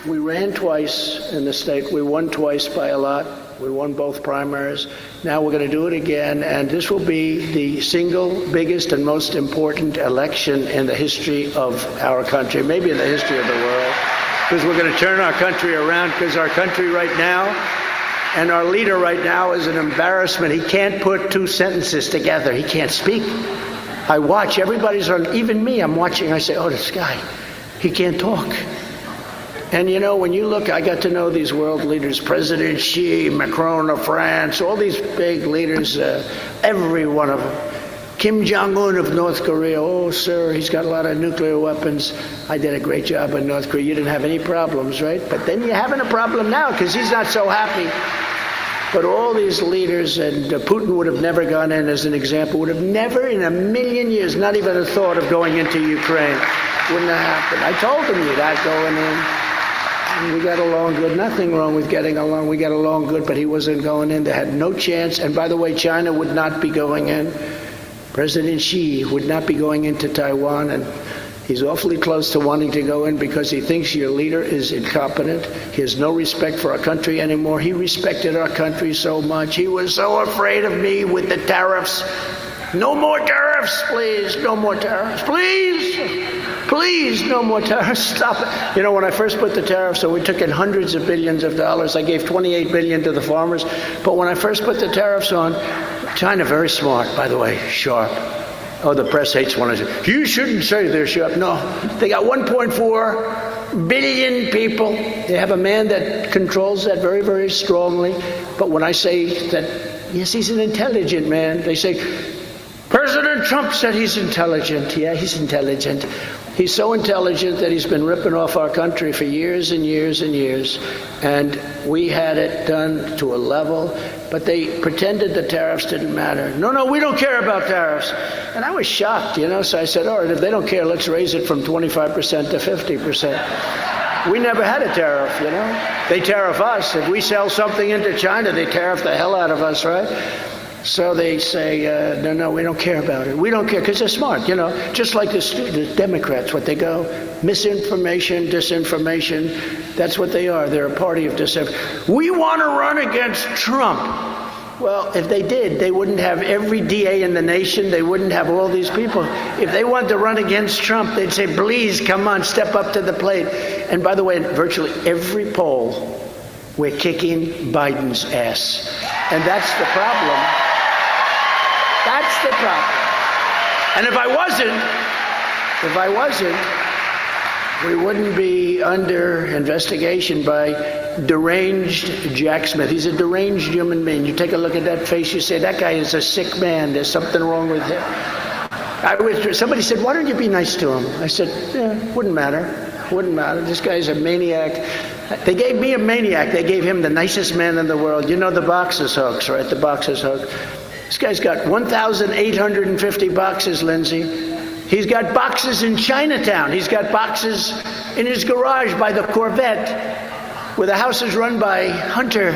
ran twice in the state. We won twice by a lot. We won both primaries. Now we're going to do it again, and this will be the single biggest and most important election in the history of our country, maybe in the history of the world, because we're going to turn our country around, because our country right now and our leader right now is an embarrassment. He can't put two sentences together. He can't speak. I watch. Everybody's on, even me, I'm watching. I say, oh, this guy, he can't talk. And, you know, when you look, I got to know these world leaders, President Xi, Macron of France, all these big leaders, every one of them. Kim Jong-un of North Korea, oh, sir, he's got a lot of nuclear weapons. I did a great job in North Korea. You didn't have any problems, right? But then you're having a problem now because he's not so happy. But all these leaders, and Putin would have never gone in as an example, would have never in a million years, not even a thought of going into Ukraine. Wouldn't have happened. I told him you're not going in. And we got along good. Nothing wrong with getting along. We got along good, but he wasn't going in. They had no chance. And by the way, China would not be going in. President Xi would not be going into Taiwan. And he's awfully close to wanting to go in because he thinks your leader is incompetent. He has no respect for our country anymore. He respected our country so much. He was so afraid of me with the tariffs. No more tariffs, please. No more tariffs, please. Please, no more tariffs. Stop it. You know, when I first put the tariffs on, we took in hundreds of billions of dollars. I gave $28 billion to the farmers. But when I first put the tariffs on, China, very smart, by the way, sharp. Oh, the press hates when I say, you shouldn't say they're sharp. No, they got 1.4 billion people. They have a man that controls that very, very strongly. But when I say that, yes, he's an intelligent man, they say, President Trump said he's intelligent. Yeah, he's intelligent. He's so intelligent that he's been ripping off our country for years and years and years. And we had it done to a level, but they pretended the tariffs didn't matter. No, we don't care about tariffs. And I was shocked, you know, so I said, all right, if they don't care, let's raise it from 25% to 50%. We never had a tariff, you know. They tariff us. If we sell something into China, they tariff the hell out of us, right? So they say, no, we don't care about it. We don't care because they're smart, you know, just like the Democrats, what they go, misinformation, disinformation, that's what they are. They're a party of disinformation. We want to run against Trump. Well, if they did, they wouldn't have every DA in the nation. They wouldn't have all these people. If they wanted to run against Trump, they'd say, please, come on, step up to the plate. And by the way, in virtually every poll, we're kicking Biden's ass. And that's the problem. That's the problem. And if I wasn't, we wouldn't be under investigation by deranged Jack Smith. He's a deranged human being. You take a look at that face, you say, that guy is a sick man. There's something wrong with him. Somebody said, why don't you be nice to him? I said, wouldn't matter. Wouldn't matter. This guy's a maniac. They gave me a maniac. They gave him the nicest man in the world. You know the boxer's hooks, right? The boxer's hook. This guy's got 1,850 boxes, Lindsay. He's got boxes in Chinatown. He's got boxes in his garage by the Corvette, where the house is run by Hunter.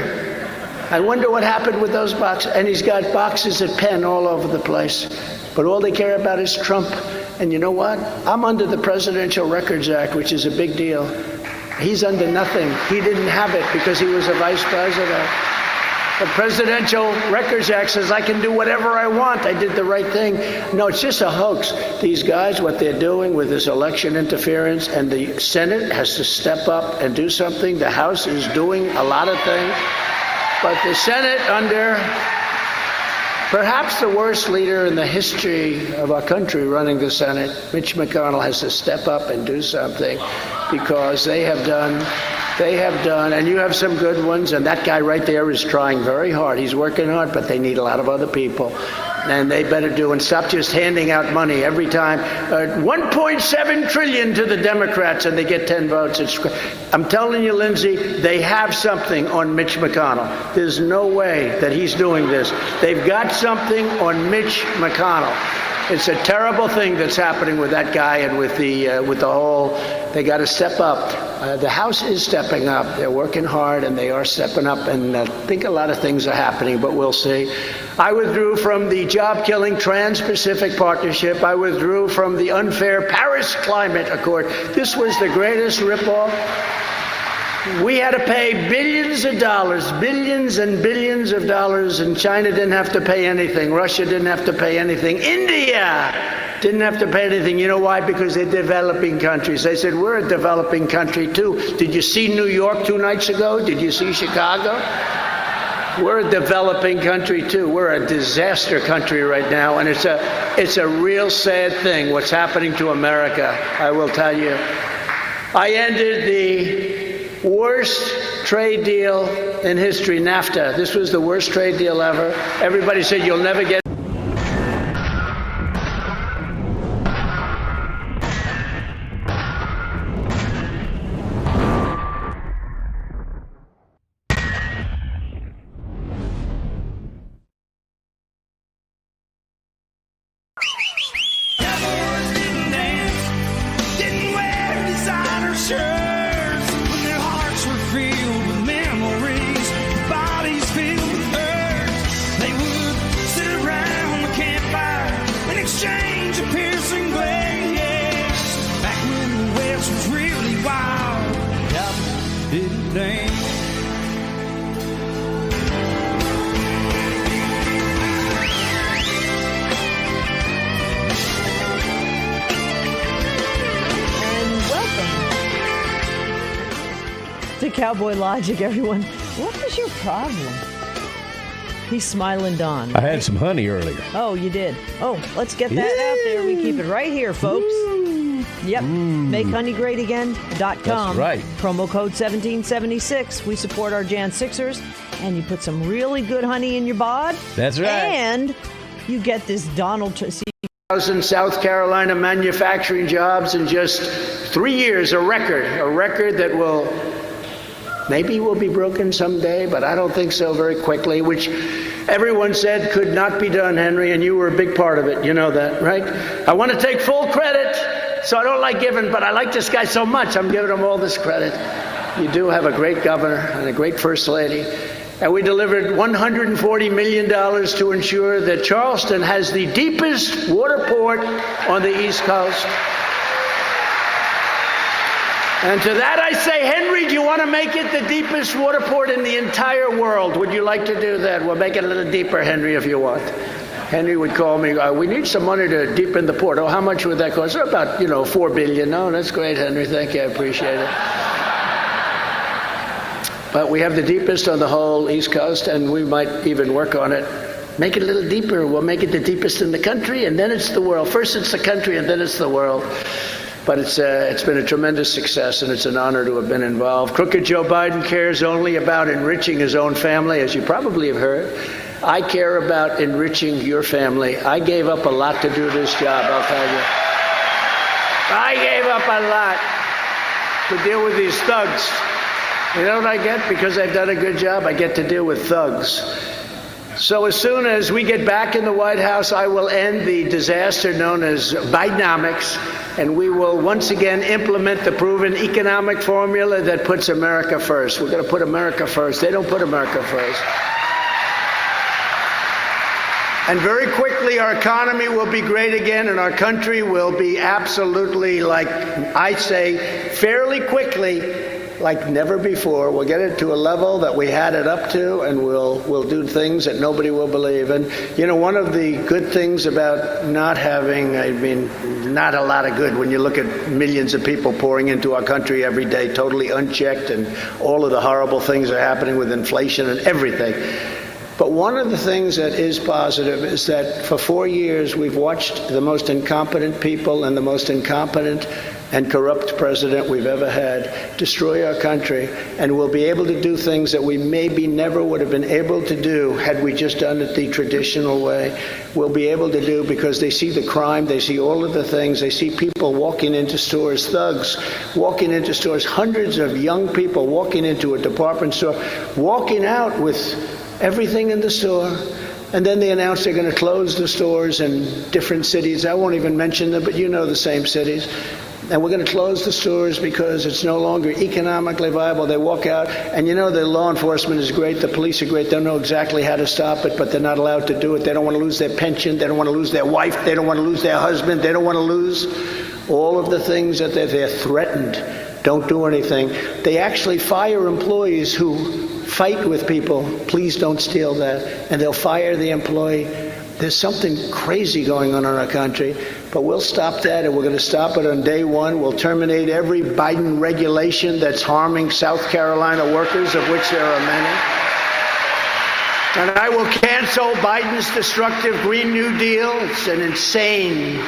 I wonder what happened with those boxes. And he's got boxes at Penn all over the place. But all they care about is Trump. And you know what? I'm under the Presidential Records Act, which is a big deal. He's under nothing. He didn't have it because he was a vice president. The Presidential Records Act says I can do whatever I want. I did the right thing. No, it's just a hoax. These guys, what they're doing with this election interference, and the Senate has to step up and do something. The House is doing a lot of things. But the Senate, under perhaps the worst leader in the history of our country running the Senate, Mitch McConnell, has to step up and do something because they have done, and you have some good ones, and that guy right there is trying very hard. He's working hard, but they need a lot of other people. And they better do, and stop just handing out money every time. 1.7 trillion to the Democrats, and they get 10 votes. I'm telling you, Lindsay, they have something on Mitch McConnell. There's no way that he's doing this. They've got something on Mitch McConnell. It's a terrible thing that's happening with that guy and with the whole. They got to step up. The House is stepping up. They're working hard and they are stepping up. And I think a lot of things are happening, but we'll see. I withdrew from the job-killing Trans-Pacific Partnership. I withdrew from the unfair Paris Climate Accord. This was the greatest ripoff. We had to pay billions of dollars, billions and billions of dollars, and China didn't have to pay anything. Russia didn't have to pay anything. India didn't have to pay anything. You know why? Because they're developing countries. They said, we're a developing country too. Did you see New York 2 nights ago? Did you see Chicago? We're a developing country too. We're a disaster country right now, and it's a real sad thing what's happening to America, I will tell you. I ended the worst trade deal in history, NAFTA. This was the worst trade deal ever. Everybody said you'll never get. To Cowboy Logic, everyone. What was your problem? He's smiling Don. I had some honey earlier. Oh, you did? Oh, let's get that out there. We keep it right here, folks. Yep. MakeHoneyGreatAgain.com. That's right. Promo code 1776. We support our Jan Sixers, and you put some really good honey in your bod. That's right. And you get this Donald Trump. 1,000 South Carolina manufacturing jobs in just 3 years, a record that will maybe will be broken someday, but I don't think so very quickly, which everyone said could not be done, Henry, and you were a big part of it. You know that, right? I want to take full credit, so I don't like giving, but I like this guy so much, I'm giving him all this credit. You do have a great governor and a great first lady. And we delivered $140 million to ensure that Charleston has the deepest water port on the East Coast. And to that I say, Henry, do you want to make it the deepest water port in the entire world? Would you like to do that? We'll make it a little deeper, Henry, if you want. Henry would call me, we need some money to deepen the port. Oh, how much would that cost? About, $4 billion. Oh, that's great, Henry. Thank you. I appreciate it. But we have the deepest on the whole East Coast, and we might even work on it. Make it a little deeper. We'll make it the deepest in the country, and then it's the world. First it's the country, and then it's the world. But it's been a tremendous success, and it's an honor to have been involved. Crooked Joe Biden cares only about enriching his own family, as you probably have heard. I care about enriching your family. I gave up a lot to do this job, I'll tell you. I gave up a lot to deal with these thugs. You know what I get? Because I've done a good job, I get to deal with thugs. So as soon as we get back in the White House, I will end the disaster known as Bidenomics, and we will once again implement the proven economic formula that puts America first. We're going to put America first. They don't put America first. And very quickly, our economy will be great again, and our country will be absolutely, like I say, fairly quickly, like never before. We'll get it to a level that we had it up to, and we'll do things that nobody will believe. And, one of the good things about not having, not a lot of good when you look at millions of people pouring into our country every day, totally unchecked, and all of the horrible things are happening with inflation and everything. But one of the things that is positive is that for 4 years we've watched the most incompetent people and the most incompetent and corrupt president we've ever had destroy our country, and we'll be able to do things that we maybe never would have been able to do had we just done it the traditional way. We'll be able to do because they see the crime, they see all of the things, they see people walking into stores, thugs walking into stores, hundreds of young people walking into a department store, walking out with everything in the store, And then they announced they're going to close the stores in different cities. I won't even mention them, but you know the same cities. And we're going to close the stores because it's no longer economically viable. They walk out, and you know the law enforcement is great, the police are great, they know exactly how to stop it, but they're not allowed to do it. They don't want to lose their pension, they don't want to lose their wife, they don't want to lose their husband, they don't want to lose all of the things that they're threatened. Don't do anything. They actually fire employees who fight with people. Please don't steal that. And they'll fire the employee. There's something crazy going on in our country, but we'll stop that, and we're going to stop it on day one. We'll terminate every Biden regulation that's harming South Carolina workers, of which there are many. And I will cancel Biden's destructive Green New Deal. It's an insane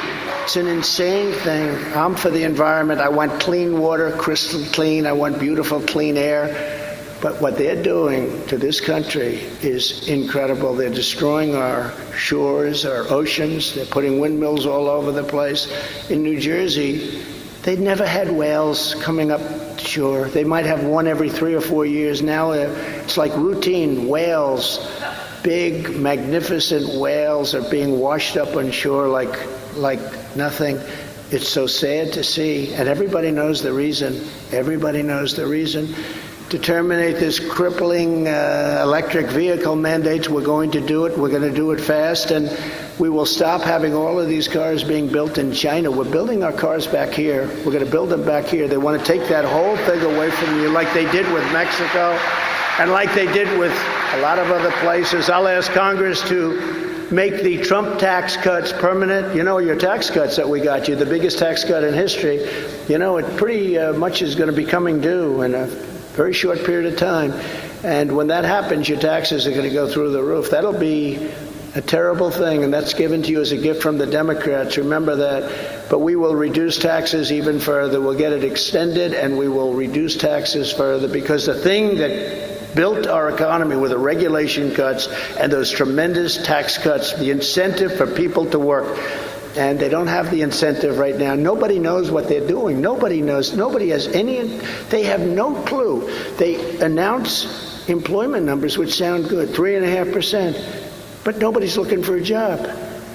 thing. I'm for the environment. I want clean water, crystal clean. I want beautiful, clean air. But what they're doing to this country is incredible. They're destroying our shores, our oceans. They're putting windmills all over the place. In New Jersey, they'd never had whales coming up shore. They might have one every 3 or 4 years. Now it's like routine. Whales, big, magnificent whales are being washed up on shore like nothing. It's so sad to see. And everybody knows the reason. Everybody knows the reason. To terminate this crippling electric vehicle mandates, we're going to do it. We're going to do it fast, and we will stop having all of these cars being built in China. We're building our cars back here. We're going to build them back here. They want to take that whole thing away from you, like they did with Mexico and like they did with a lot of other places. I'll ask Congress to make the Trump tax cuts permanent. You know, your tax cuts that we got you, the biggest tax cut in history, you know, it pretty much is going to be coming due in a very short period of time. And when that happens, your taxes are going to go through the roof. That'll be a terrible thing, and that's given to you as a gift from the Democrats. Remember that. But we will reduce taxes even further. We'll get it extended, and we will reduce taxes further, because the thing that built our economy with the regulation cuts and those tremendous tax cuts, the incentive for people to work, and they don't have the incentive right now. Nobody knows what they're doing. Nobody knows. Nobody has any, they have no clue. They announce employment numbers which sound good, 3.5%, but nobody's looking for a job.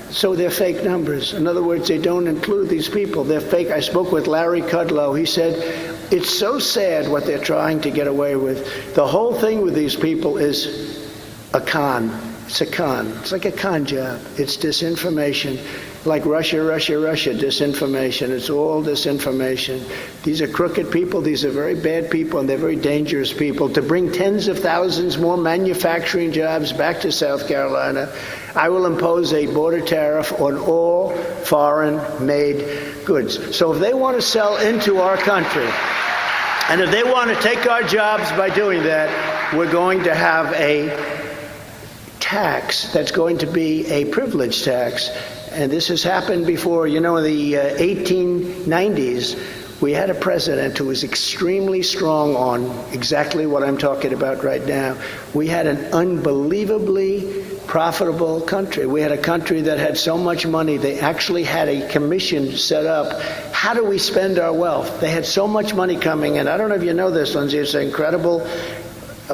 So they're fake numbers. In other words, they don't include these people. They're fake. I spoke with Larry Kudlow. He said, it's so sad what they're trying to get away with. The whole thing with these people is a con. It's a con. It's like a con job. It's disinformation. Like Russia, disinformation. It's all disinformation. These are crooked people. These are very bad people, and they're very dangerous people. To bring tens of thousands more manufacturing jobs back to South Carolina, I will impose a border tariff on all foreign-made goods. So if they want to sell into our country, and if they want to take our jobs by doing that, we're going to have a tax that's going to be a privilege tax. And this has happened before. You know, in the 1890s, we had a president who was extremely strong on exactly what I'm talking about right now. We had an unbelievably profitable country. We had a country that had so much money, they actually had a commission set up. How do we spend our wealth? They had so much money coming in. I don't know if you know this, Lindsay, it's an incredible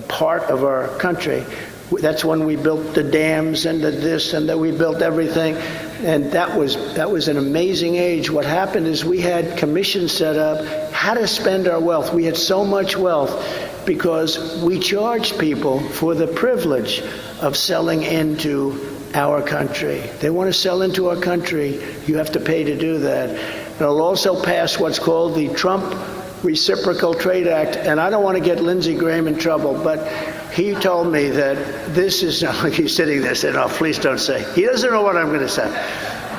part of our country. That's when we built the dams and the this and that, we built everything. And that was an amazing age. What happened is we had commissions set up how to spend our wealth. We had so much wealth because we charged people for the privilege of selling into our country. They want to sell into our country. You have to pay to do that. It'll also pass what's called the Trump Reciprocal Trade Act. And I don't want to get Lindsey Graham in trouble, but he told me that this is, he's sitting there saying, oh, please don't say. He doesn't know what I'm going to say.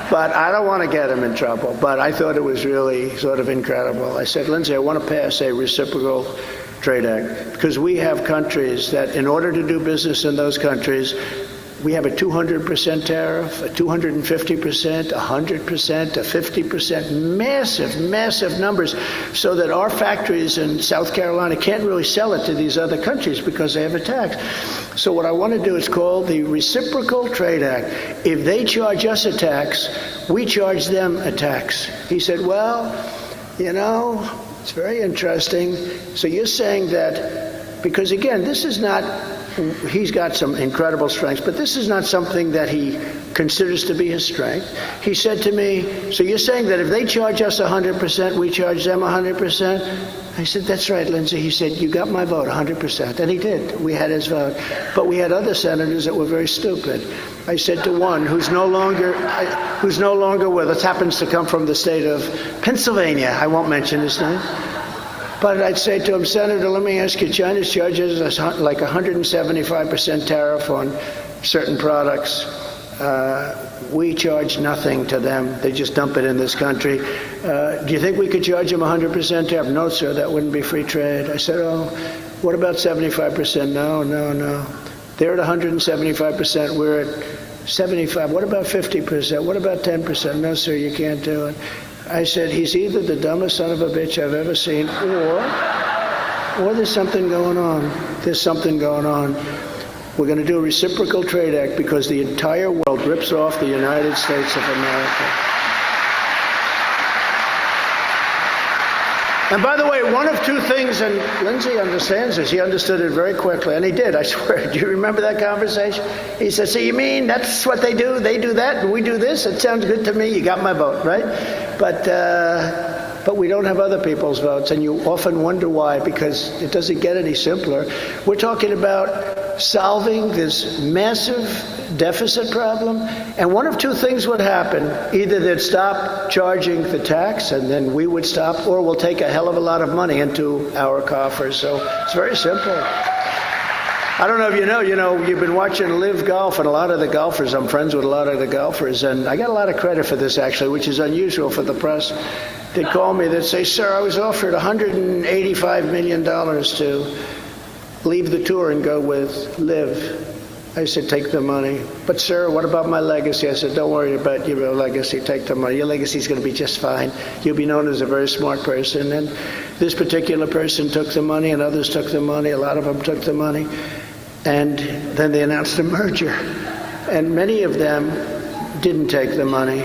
But I don't want to get him in trouble. But I thought it was really sort of incredible. I said, Lindsey, I want to pass a Reciprocal Trade Act, because we have countries that, in order to do business in those countries, we have a 200% tariff, a 250%, 100%, a 50%, massive numbers, so that our factories in South Carolina can't really sell it to these other countries because they have a tax. So what I want to do is called the Reciprocal Trade Act. If they charge us a tax, we charge them a tax. He said, well, you know, it's very interesting. So you're saying that, because again, this is not he's got some incredible strengths, but this is not something that he considers to be his strength. He said to me, so you're saying that if they charge us 100%, we charge them 100%? I said, that's right, Lindsey. He said, you got my vote 100%. And he did. We had his vote. But we had other senators that were very stupid. I said to one who's no longer with us, happens to come from the state of Pennsylvania. I won't mention his name. But I'd say to him, Senator, let me ask you, China's charges us like 175% tariff on certain products. We charge nothing to them. They just dump it in this country. Do you think we could charge them 100% tariff? No, sir, that wouldn't be free trade. I said, oh, what about 75%? No. They're at 175%. We're at 75. What about 50%? What about 10%? No, sir, you can't do it. I said, he's either the dumbest son of a bitch I've ever seen, or there's something going on. There's something going on. We're going to do a reciprocal trade act because the entire world rips off the United States of America. And by the way, one of two things, and Lindsey understands this, he understood it very quickly, and he did, I swear. Do you remember that conversation? He said, so you mean that's what they do? They do that, and we do this? It sounds good to me. You got my vote, right? But we don't have other people's votes, and you often wonder why, because it doesn't get any simpler. We're talking about solving this massive deficit problem, and one of two things would happen. Either they'd stop charging the tax, and then we would stop, or we'll take a hell of a lot of money into our coffers. So it's very simple. I don't know if you know, you've been watching Live Golf, and a lot of the golfers, I'm friends with a lot of the golfers, and I got a lot of credit for this, actually, which is unusual for the press. They'd call me, they'd say, sir, I was offered $185 million to leave the tour and go with Live. I said, take the money. But sir, what about my legacy? I said, don't worry about your legacy, take the money. Your legacy is going to be just fine. You'll be known as a very smart person. And this particular person took the money, and others took the money. A lot of them took the money. And then they announced a merger. And many of them didn't take the money.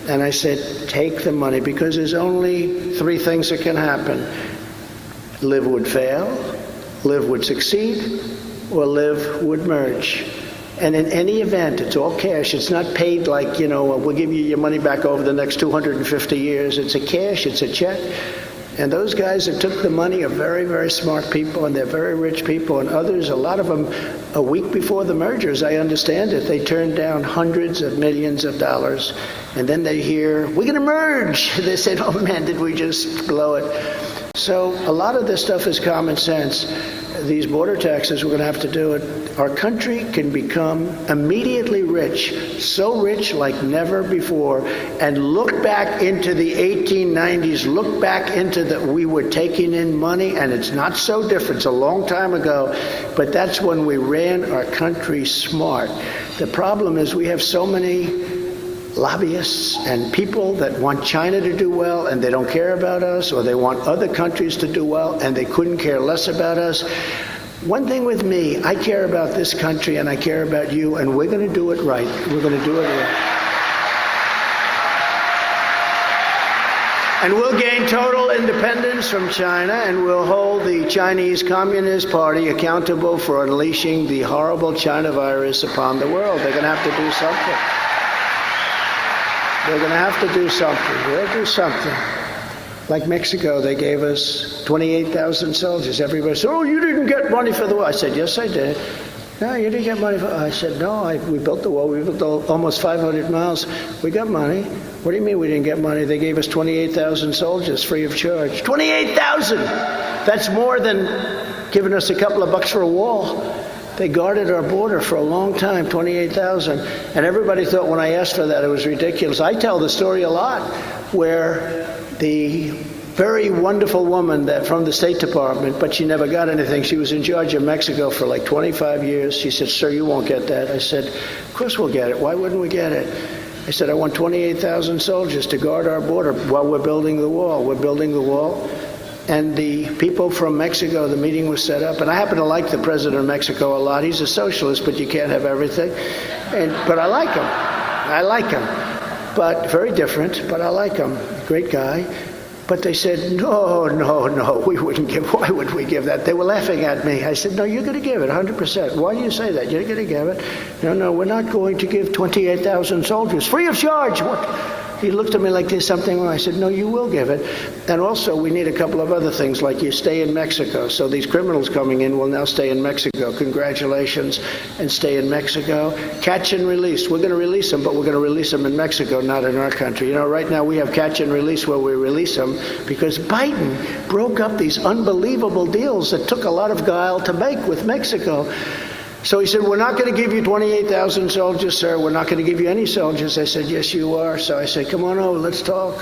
And I said, take the money, because there's only three things that can happen. Live would fail, Live would succeed, or Live would merge. And in any event, it's all cash. It's not paid like, we'll give you your money back over the next 250 years. It's a cash, it's a check. And those guys that took the money are very, very smart people, and they're very rich people. And others, a lot of them, a week before the merger, as I understand it, they turned down hundreds of millions of dollars. And then they hear, we're going to merge. They said, oh man, did we just blow it? So a lot of this stuff is common sense. These border taxes, we're going to have to do it. Our country can become immediately rich, so rich like never before, and look back into the 1890s, look back into we were taking in money, and it's not so different. It's a long time ago, but that's when we ran our country smart. The problem is we have so many lobbyists and people that want China to do well and they don't care about us, or they want other countries to do well and they couldn't care less about us. One thing with me, I care about this country and I care about you, and we're going to do it right. We're going to do it right. And we'll gain total independence from China, and we'll hold the Chinese Communist Party accountable for unleashing the horrible China virus upon the world. They're going to have to do something. They're going to have to do something. They'll do something. Like Mexico, they gave us 28,000 soldiers. Everybody said, oh, you didn't get money for the wall. I said, yes, I did. No, you didn't get money for I said, no, we built the wall. We built almost 500 miles. We got money. What do you mean we didn't get money? They gave us 28,000 soldiers free of charge. 28,000! That's more than giving us a couple of bucks for a wall. They guarded our border for a long time, 28,000. And everybody thought when I asked for that it was ridiculous. I tell the story a lot where the very wonderful woman that from the State Department, but she never got anything. She was in charge of Mexico for like 25 years. She said, sir, you won't get that. I said, of course we'll get it. Why wouldn't we get it? I said, I want 28,000 soldiers to guard our border while we're building the wall. We're building the wall. And the people from Mexico, the meeting was set up. And I happen to like the president of Mexico a lot. He's a socialist, but you can't have everything. But I like him. I like him. But very different, but I like him. Great guy. But they said, no, we wouldn't give. Why would we give that? They were laughing at me. I said, no, you're going to give it 100%. Why do you say that? You're going to give it? No, we're not going to give 28,000 soldiers free of charge. What? He looked at me like there's something wrong. I said, no, you will give it. And also, we need a couple of other things, like you stay in Mexico. So these criminals coming in will now stay in Mexico. Congratulations, and stay in Mexico. Catch and release. We're going to release them, but we're going to release them in Mexico, not in our country. You know, right now we have catch and release where we release them because Biden broke up these unbelievable deals that took a lot of guile to make with Mexico. So he said, we're not going to give you 28,000 soldiers, sir. We're not going to give you any soldiers. I said, yes, you are. So I said, come on over, let's talk.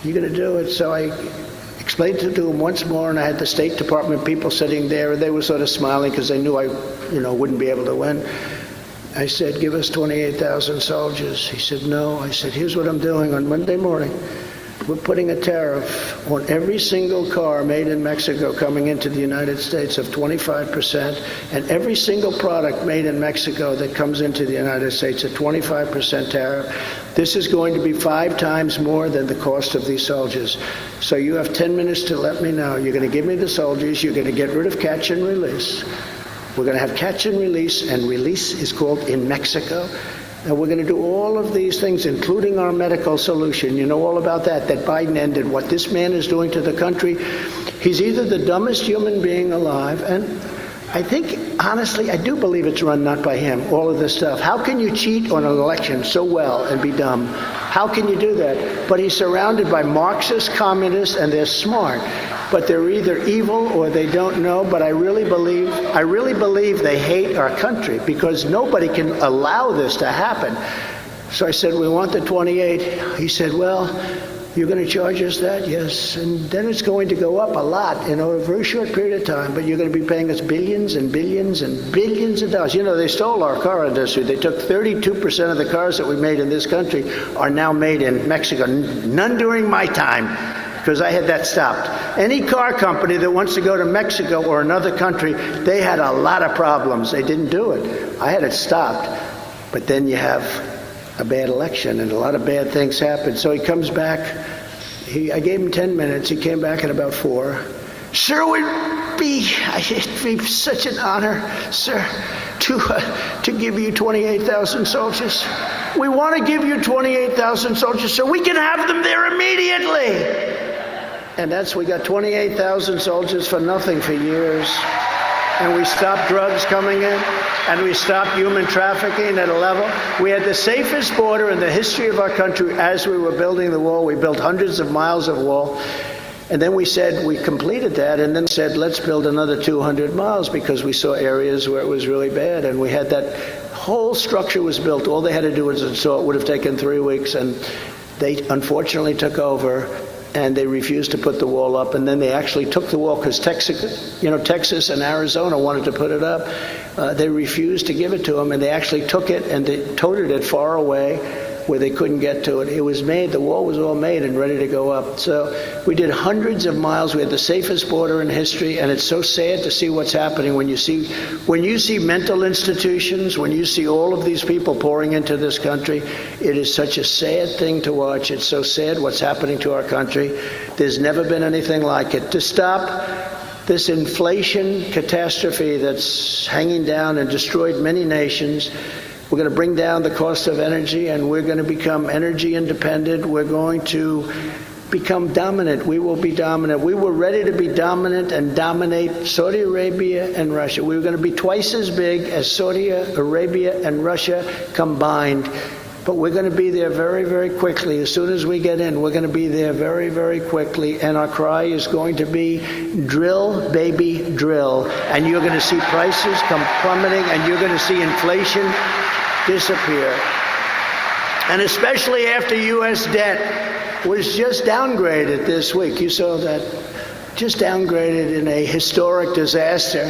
You're going to do it. So I explained it to him once more, and I had the State Department people sitting there, and they were sort of smiling because they knew I wouldn't be able to win. I said, give us 28,000 soldiers. He said, no. I said, here's what I'm doing on Monday morning. We're putting a tariff on every single car made in Mexico coming into the United States of 25%, and every single product made in Mexico that comes into the United States, a 25% tariff. This is going to be 5 times more than the cost of these soldiers. So you have 10 minutes to let me know. You're going to give me the soldiers. You're going to get rid of catch and release. We're going to have catch and release is called in Mexico. And we're going to do all of these things, including our medical solution. You know all about that Biden ended. What this man is doing to the country, he's either the dumbest human being alive, and I think, honestly, I do believe it's run not by him, all of this stuff. How can you cheat on an election so well and be dumb? How can you do that? But he's surrounded by Marxist communists, and they're smart. But they're either evil or they don't know. But I really believe they hate our country because nobody can allow this to happen. So I said, we want the 28. He said, well, you're going to charge us that? Yes. And then it's going to go up a lot in a very short period of time. But you're going to be paying us billions and billions and billions of dollars. You know, they stole our car industry. They took 32% of the cars that we made in this country are now made in Mexico. None during my time, because I had that stopped. Any car company that wants to go to Mexico or another country, they had a lot of problems. They didn't do it. I had it stopped. But then you have a bad election, and a lot of bad things happen. So he comes back. I gave him 10 minutes. He came back at about 4. Sir, it'd be such an honor, sir, to give you 28,000 soldiers. We want to give you 28,000 soldiers so we can have them there immediately. And we got 28,000 soldiers for nothing for years. And we stopped drugs coming in, and we stopped human trafficking at a level. We had the safest border in the history of our country as we were building the wall. We built hundreds of miles of wall. And then we said, we completed that, and then said, let's build another 200 miles because we saw areas where it was really bad. And we had that whole structure was built. All they had to do was install. It would have taken 3 weeks, and they unfortunately took over. And they refused to put the wall up, and then they actually took the wall because Texas and Arizona wanted to put it up. They refused to give it to them, and they actually took it and they toted it far away where they couldn't get to it. It was made, the wall was all made and ready to go up. So we did hundreds of miles. We had the safest border in history, and it's so sad to see what's happening when you see mental institutions, when you see all of these people pouring into this country. It is such a sad thing to watch. It's so sad what's happening to our country. There's never been anything like it. To stop this inflation catastrophe that's hanging down and destroyed many nations, we're going to bring down the cost of energy, and we're going to become energy independent. We're going to become dominant. We will be dominant. We were ready to be dominant and dominate Saudi Arabia and Russia. We were going to be twice as big as Saudi Arabia and Russia combined. But we're going to be there very, very quickly. As soon as we get in, we're going to be there very, very quickly. And our cry is going to be drill, baby, drill. And you're going to see prices come plummeting, and you're going to see inflation disappear. And especially after U.S. debt was just downgraded this week. You saw that. Just downgraded in a historic disaster.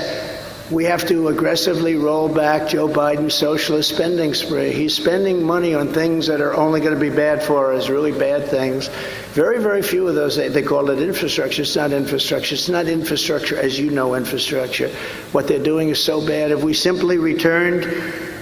We have to aggressively roll back Joe Biden's socialist spending spree. He's spending money on things that are only going to be bad for us, really bad things. Very, very few of those, they call it infrastructure. It's not infrastructure. It's not infrastructure as you know infrastructure. What they're doing is so bad. If we simply returned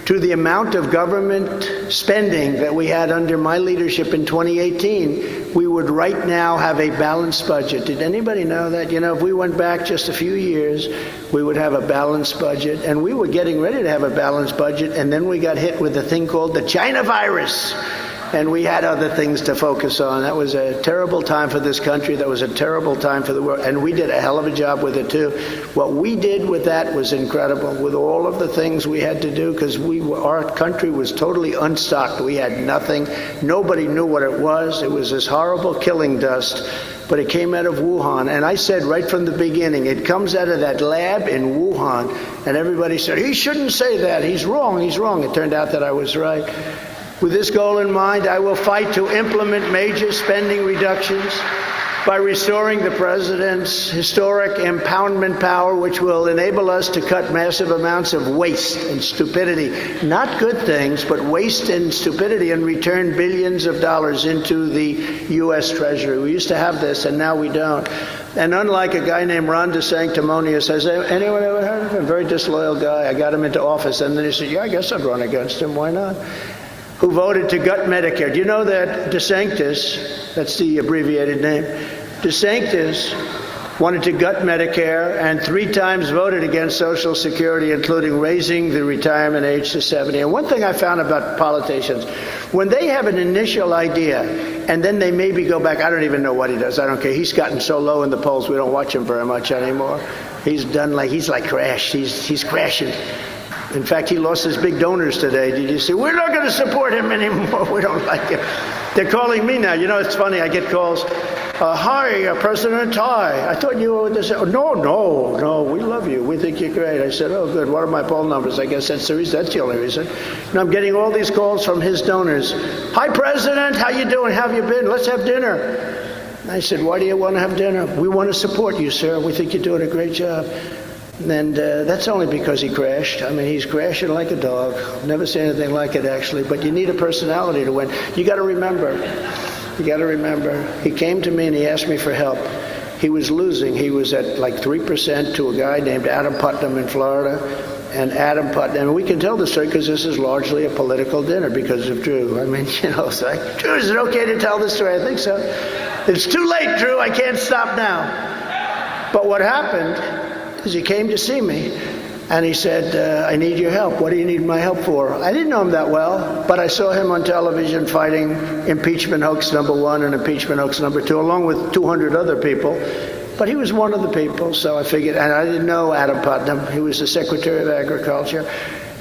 to the amount of government spending that we had under my leadership in 2018, we would right now have a balanced budget. Did anybody know that? You know, if we went back just a few years, we would have a balanced budget. And we were getting ready to have a balanced budget, and then we got hit with a thing called the China virus. And we had other things to focus on. That was a terrible time for this country. That was a terrible time for the world. And we did a hell of a job with it, too. What we did with that was incredible, with all of the things we had to do, because our country was totally unstocked. We had nothing. Nobody knew what it was. It was this horrible killing dust. But it came out of Wuhan. And I said right from the beginning, it comes out of that lab in Wuhan. And everybody said, he shouldn't say that. He's wrong. He's wrong. It turned out that I was right. With this goal in mind, I will fight to implement major spending reductions by restoring the president's historic impoundment power, which will enable us to cut massive amounts of waste and stupidity. Not good things, but waste and stupidity, and return billions of dollars into the U.S. Treasury. We used to have this, and now we don't. And unlike a guy named Ron DeSanctimonious, has anyone ever heard of him? Very disloyal guy. I got him into office, and then he said, yeah, I guess I'd run against him. Why not? Who voted to gut Medicare. Do you know that DeSantis, that's the abbreviated name, DeSantis wanted to gut Medicare and 3 times voted against Social Security, including raising the retirement age to 70. And one thing I found about politicians, when they have an initial idea and then they maybe go back, I don't even know what he does, I don't care. He's gotten so low in the polls, we don't watch him very much anymore. He's like crashed, he's crashing. In fact, he lost his big donors today. Did you see? We're not going to support him anymore. We don't like him. They're calling me now. You know, it's funny. I get calls. Hi, President Tai. I thought you were this. Oh, no. We love you. We think you're great. I said, oh, good. What are my poll numbers? I guess that's the reason. That's the only reason. And I'm getting all these calls from his donors. Hi, President. How you doing? How have you been? Let's have dinner. I said, why do you want to have dinner? We want to support you, sir. We think you're doing a great job. And that's only because he crashed. I mean, he's crashing like a dog. I've never seen anything like it, actually. But you need a personality to win. You got to remember, he came to me and he asked me for help. He was losing. He was at like 3% to a guy named Adam Putnam in Florida. And Adam Putnam, and we can tell the story because this is largely a political dinner because of Drew. I mean, you know, it's like, Drew, is it okay to tell the story? I think so. It's too late, Drew. I can't stop now. But what happened is he came to see me, and he said, I need your help. What do you need my help for? I didn't know him that well, but I saw him on television fighting impeachment hoax number 1 and impeachment hoax number 2, along with 200 other people. But he was one of the people, so I figured, and I didn't know Adam Putnam. He was the Secretary of Agriculture.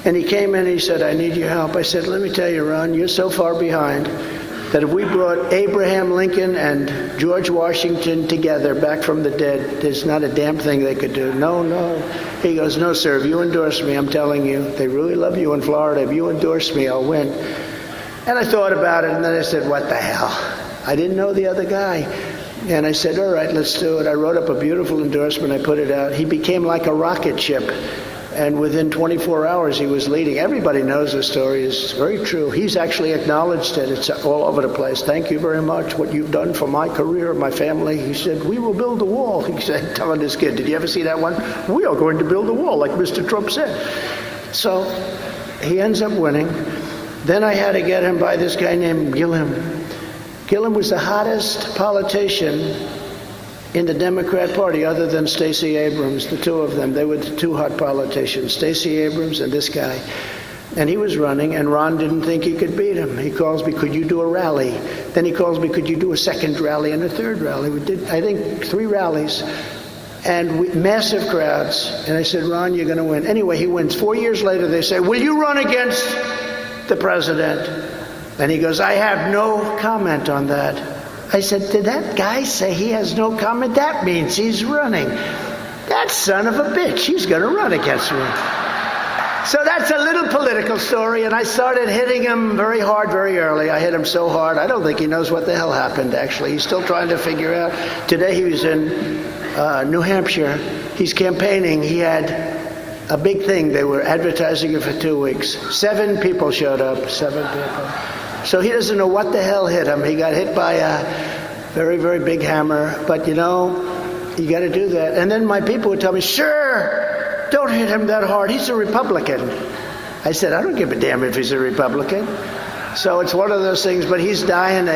And he came in and he said, I need your help. I said, let me tell you, Ron, you're so far behind that if we brought Abraham Lincoln and George Washington together back from the dead, there's not a damn thing they could do. No. He goes, no, sir, if you endorse me, I'm telling you, they really love you in Florida. If you endorse me, I'll win. And I thought about it, and then I said, what the hell? I didn't know the other guy. And I said, all right, let's do it. I wrote up a beautiful endorsement. I put it out. He became like a rocket ship. And within 24 hours, he was leading. Everybody knows the story. It's very true. He's actually acknowledged it. It's all over the place. Thank you very much, what you've done for my career, my family. He said, we will build a wall. He said, telling this kid, did you ever see that one? We are going to build a wall, like Mr. Trump said. So he ends up winning. Then I had to get him by this guy named Gillum. Gillum was the hottest politician in the Democrat Party, other than Stacey Abrams, the two of them. They were the 2 hot politicians, Stacey Abrams and this guy. And he was running, and Ron didn't think he could beat him. He calls me, could you do a rally? Then he calls me, could you do a second rally and a third rally? We did, I think, 3 rallies, and massive crowds. And I said, Ron, you're going to win. Anyway, he wins. 4 years later, they say, will you run against the president? And he goes, I have no comment on that. I said, did that guy say he has no comment? That means he's running. That son of a bitch, he's going to run against me. So that's a little political story, and I started hitting him very hard very early. I hit him so hard, I don't think he knows what the hell happened, actually. He's still trying to figure out. Today he was in New Hampshire. He's campaigning. He had a big thing. They were advertising it for 2 weeks. 7 people showed up, 7 people. So he doesn't know what the hell hit him. He got hit by a very, very big hammer. But, you know, you got to do that. And then my people would tell me, sir, don't hit him that hard. He's a Republican. I said, I don't give a damn if he's a Republican. So it's one of those things. But he's dying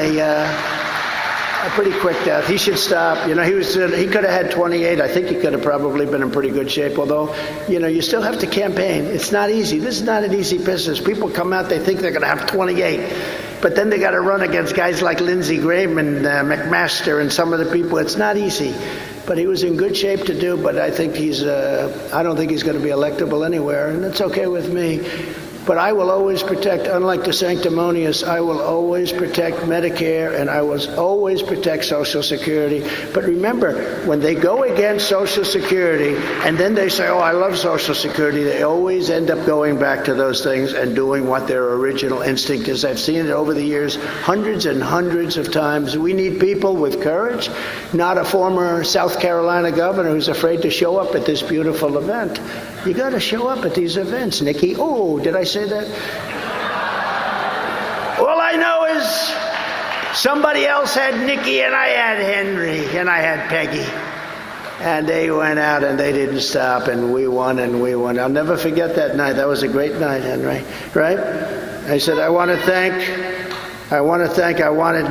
A pretty quick death. He should stop. You know, he could have had 28. I think he could have probably been in pretty good shape. Although, you know, you still have to campaign. It's not easy. This is not an easy business. People come out, they think they're going to have 28. But then they got to run against guys like Lindsey Graham and McMaster and some of the people. It's not easy. But he was in good shape to do. But I think I don't think he's going to be electable anywhere. And that's okay with me. But I will always protect, unlike the sanctimonious, I will always protect Medicare and I will always protect Social Security. But remember, when they go against Social Security and then they say, oh, I love Social Security, they always end up going back to those things and doing what their original instinct is. I've seen it over the years hundreds and hundreds of times. We need people with courage, not a former South Carolina governor who's afraid to show up at this beautiful event. You got to show up at these events, Nikki. Oh, did I say that? All I know is somebody else had Nikki and I had Henry and I had Peggy. And they went out and they didn't stop and we won and we won. I'll never forget that night. That was a great night, Henry. Right? I said, I wanted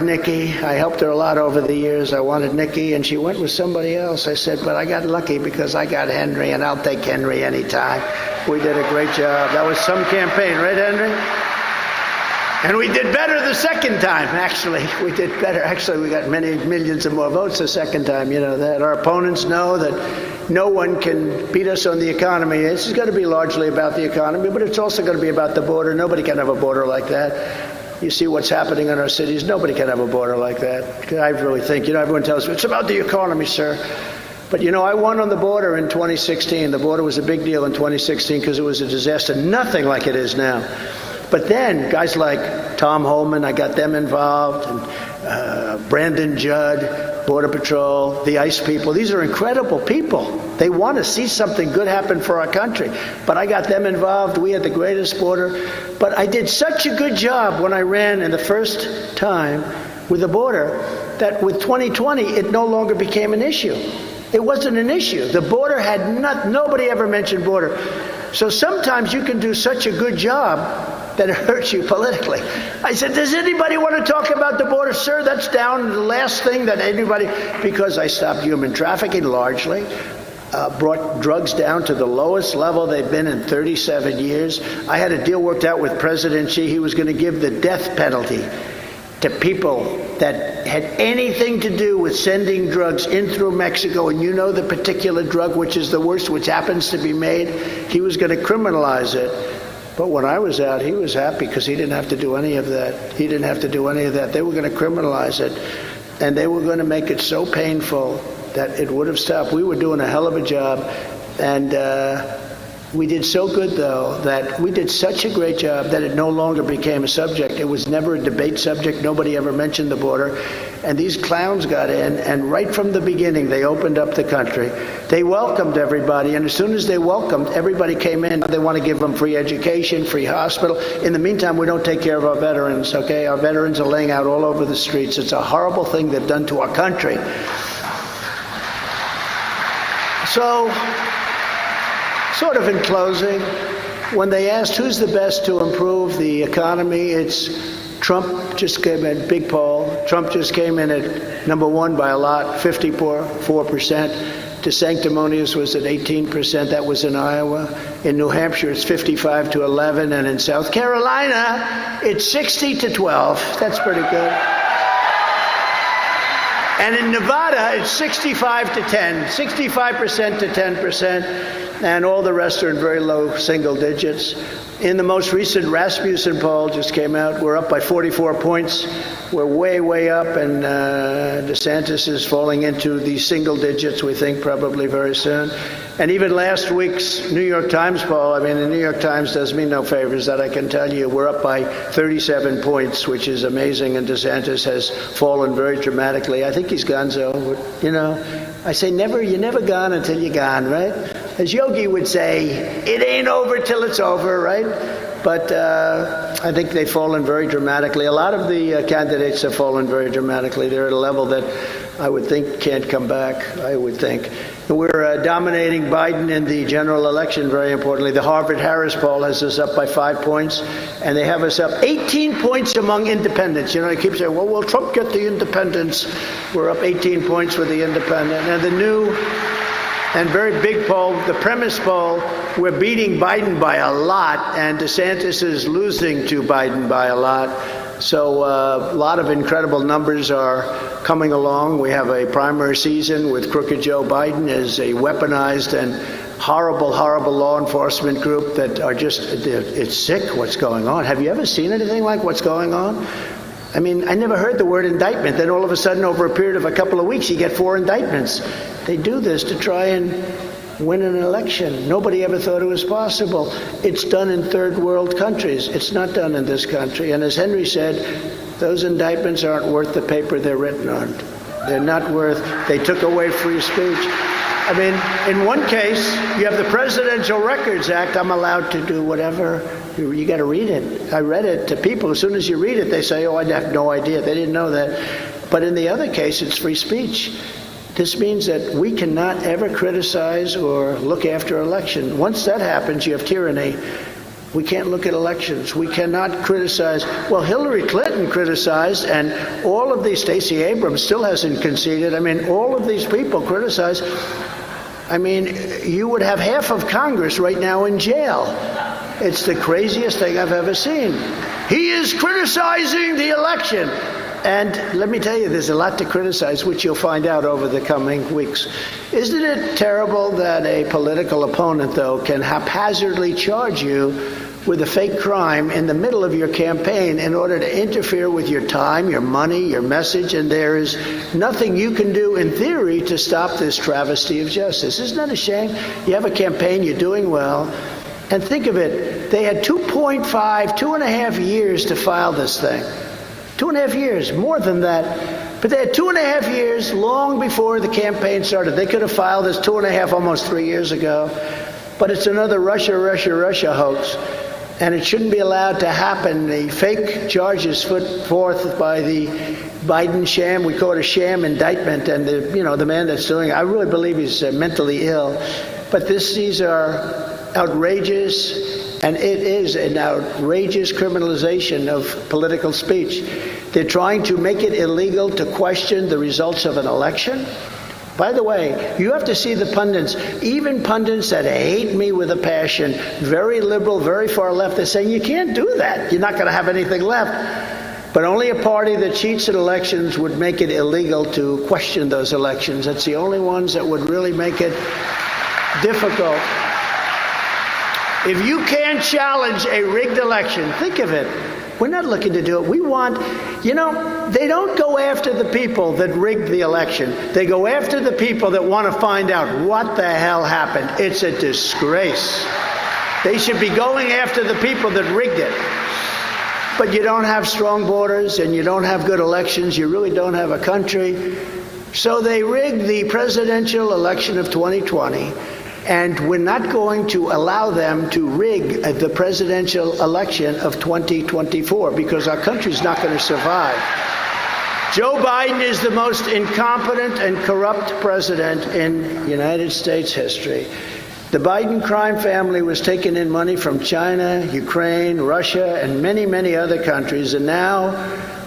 Nikki. I helped her a lot over the years. I wanted Nikki, and she went with somebody else. I said, but I got lucky because I got Henry, and I'll take Henry anytime. We did a great job. That was some campaign, right, Henry? And we did better the second time, actually. We did better. Actually, we got many millions of more votes the second time. You know that. Our opponents know that no one can beat us on the economy. This is going to be largely about the economy, but it's also going to be about the border. Nobody can have a border like that. You see what's happening in our cities. Nobody can have a border like that. I really think, you know, everyone tells me, it's about the economy, sir. But, you know, I won on the border in 2016. The border was a big deal in 2016 because it was a disaster. Nothing like it is now. But then guys like Tom Holman, I got them involved, and Brandon Judd, Border Patrol, the ICE people. These are incredible people. They want to see something good happen for our country. But I got them involved. We had the greatest border. But I did such a good job when I ran in the first time with the border that with 2020, it no longer became an issue. It wasn't an issue. The border had nobody ever mentioned border. So sometimes you can do such a good job that it hurts you politically. I said, does anybody want to talk about the border? Sir, that's down the last thing that anybody, because I stopped human trafficking largely, brought drugs down to the lowest level they've been in 37 years. I had a deal worked out with President Xi. He was going to give the death penalty to people that had anything to do with sending drugs in through Mexico, and you know the particular drug, which is the worst, which happens to be made, he was going to criminalize it. But when I was out, he was happy because he didn't have to do any of that. He didn't have to do any of that. They were going to criminalize it, and they were going to make it so painful that it would have stopped. We were doing a hell of a job, and we did so good, though, that we did such a great job that it no longer became a subject. It was never a debate subject. Nobody ever mentioned the border. And these clowns got in, and right from the beginning, they opened up the country. They welcomed everybody, and as soon as they welcomed, everybody came in. They want to give them free education, free hospital. In the meantime, we don't take care of our veterans, okay? Our veterans are laying out all over the streets. It's a horrible thing they've done to our country. So, sort of in closing, when they asked who's the best to improve the economy, it's Trump just came in, big poll. Trump just came in at number one by a lot, 54%. De Sanctimonious was at 18%. That was in Iowa. In New Hampshire, it's 55-11. And in South Carolina, it's 60-12. That's pretty good. And in Nevada, it's 65-10, 65% to 10%, and all the rest are in very low single digits. In the most recent Rasmussen poll just came out, we're up by 44 points. We're way, way up, and DeSantis is falling into the single digits, we think, probably very soon. And even last week's New York Times poll, I mean, the New York Times does me no favors, that I can tell you. We're up by 37 points, which is amazing, and DeSantis has fallen very dramatically. I think he's gonzo. You know, I say you're never gone until you're gone, right? As Yogi would say, it ain't over till it's over, right? But I think they've fallen very dramatically. A lot of the candidates have fallen very dramatically. They're at a level that I would think can't come back, I would think. We're dominating Biden in the general election, very importantly. The Harvard-Harris poll has us up by 5 points, and they have us up 18 points among independents. You know, they keep saying, well, will Trump get the independents? We're up 18 points with the independent. And the new and very big poll, the premise poll, we're beating Biden by a lot, and DeSantis is losing to Biden by a lot. So a lot of incredible numbers are coming along. We have a primary season with Crooked Joe Biden as a weaponized and horrible, horrible law enforcement group that are just, it's sick what's going on. Have you ever seen anything like what's going on? I mean, I never heard the word indictment. Then all of a sudden, over a period of a couple of weeks, you get 4 indictments. They do this to try and win an election. Nobody ever thought it was possible. It's done in third world countries. It's not done in this country. And as Henry said, those indictments aren't worth the paper they're written on. They're not worth, they took away free speech. I mean, in one case, you have the Presidential Records Act. I'm allowed to do whatever. You got to read it. I read it to people. As soon as you read it, they say, oh, I have no idea. They didn't know that. But in the other case, it's free speech. This means that we cannot ever criticize or look after election. Once that happens, you have tyranny. We can't look at elections. We cannot criticize. Well, Hillary Clinton criticized, and all of these, Stacey Abrams still hasn't conceded. I mean, all of these people criticize. I mean, you would have half of Congress right now in jail. It's the craziest thing I've ever seen. He is criticizing the election. And let me tell you, there's a lot to criticize, which you'll find out over the coming weeks. Isn't it terrible that a political opponent, though, can haphazardly charge you with a fake crime in the middle of your campaign in order to interfere with your time, your money, your message, and there is nothing you can do in theory to stop this travesty of justice? Isn't that a shame? You have a campaign, you're doing well, and think of it, they had 2.5 years to file this thing. 2.5 years, more than that. But they had 2.5 years long before the campaign started. They could have filed this 2.5, almost 3 years ago. But it's another Russia hoax. And it shouldn't be allowed to happen. The fake charges put forth by the Biden sham, we call it a sham indictment. And the man that's doing it, I really believe he's mentally ill. But these are outrageous. And it is an outrageous criminalization of political speech. They're trying to make it illegal to question the results of an election. By the way, you have to see the pundits, even pundits that hate me with a passion, very liberal, very far left, they're saying, you can't do that. You're not going to have anything left. But only a party that cheats at elections would make it illegal to question those elections. That's the only ones that would really make it difficult. If you can't challenge a rigged election, think of it. We're not looking to do it. We want, they don't go after the people that rigged the election. They go after the people that want to find out what the hell happened. It's a disgrace. They should be going after the people that rigged it. But you don't have strong borders and you don't have good elections. You really don't have a country. So they rigged the presidential election of 2020. And we're not going to allow them to rig the presidential election of 2024 because our country's not going to survive. Joe Biden is the most incompetent and corrupt president in United States history. The Biden crime family was taking in money from China, Ukraine, Russia, and many, many other countries. And now,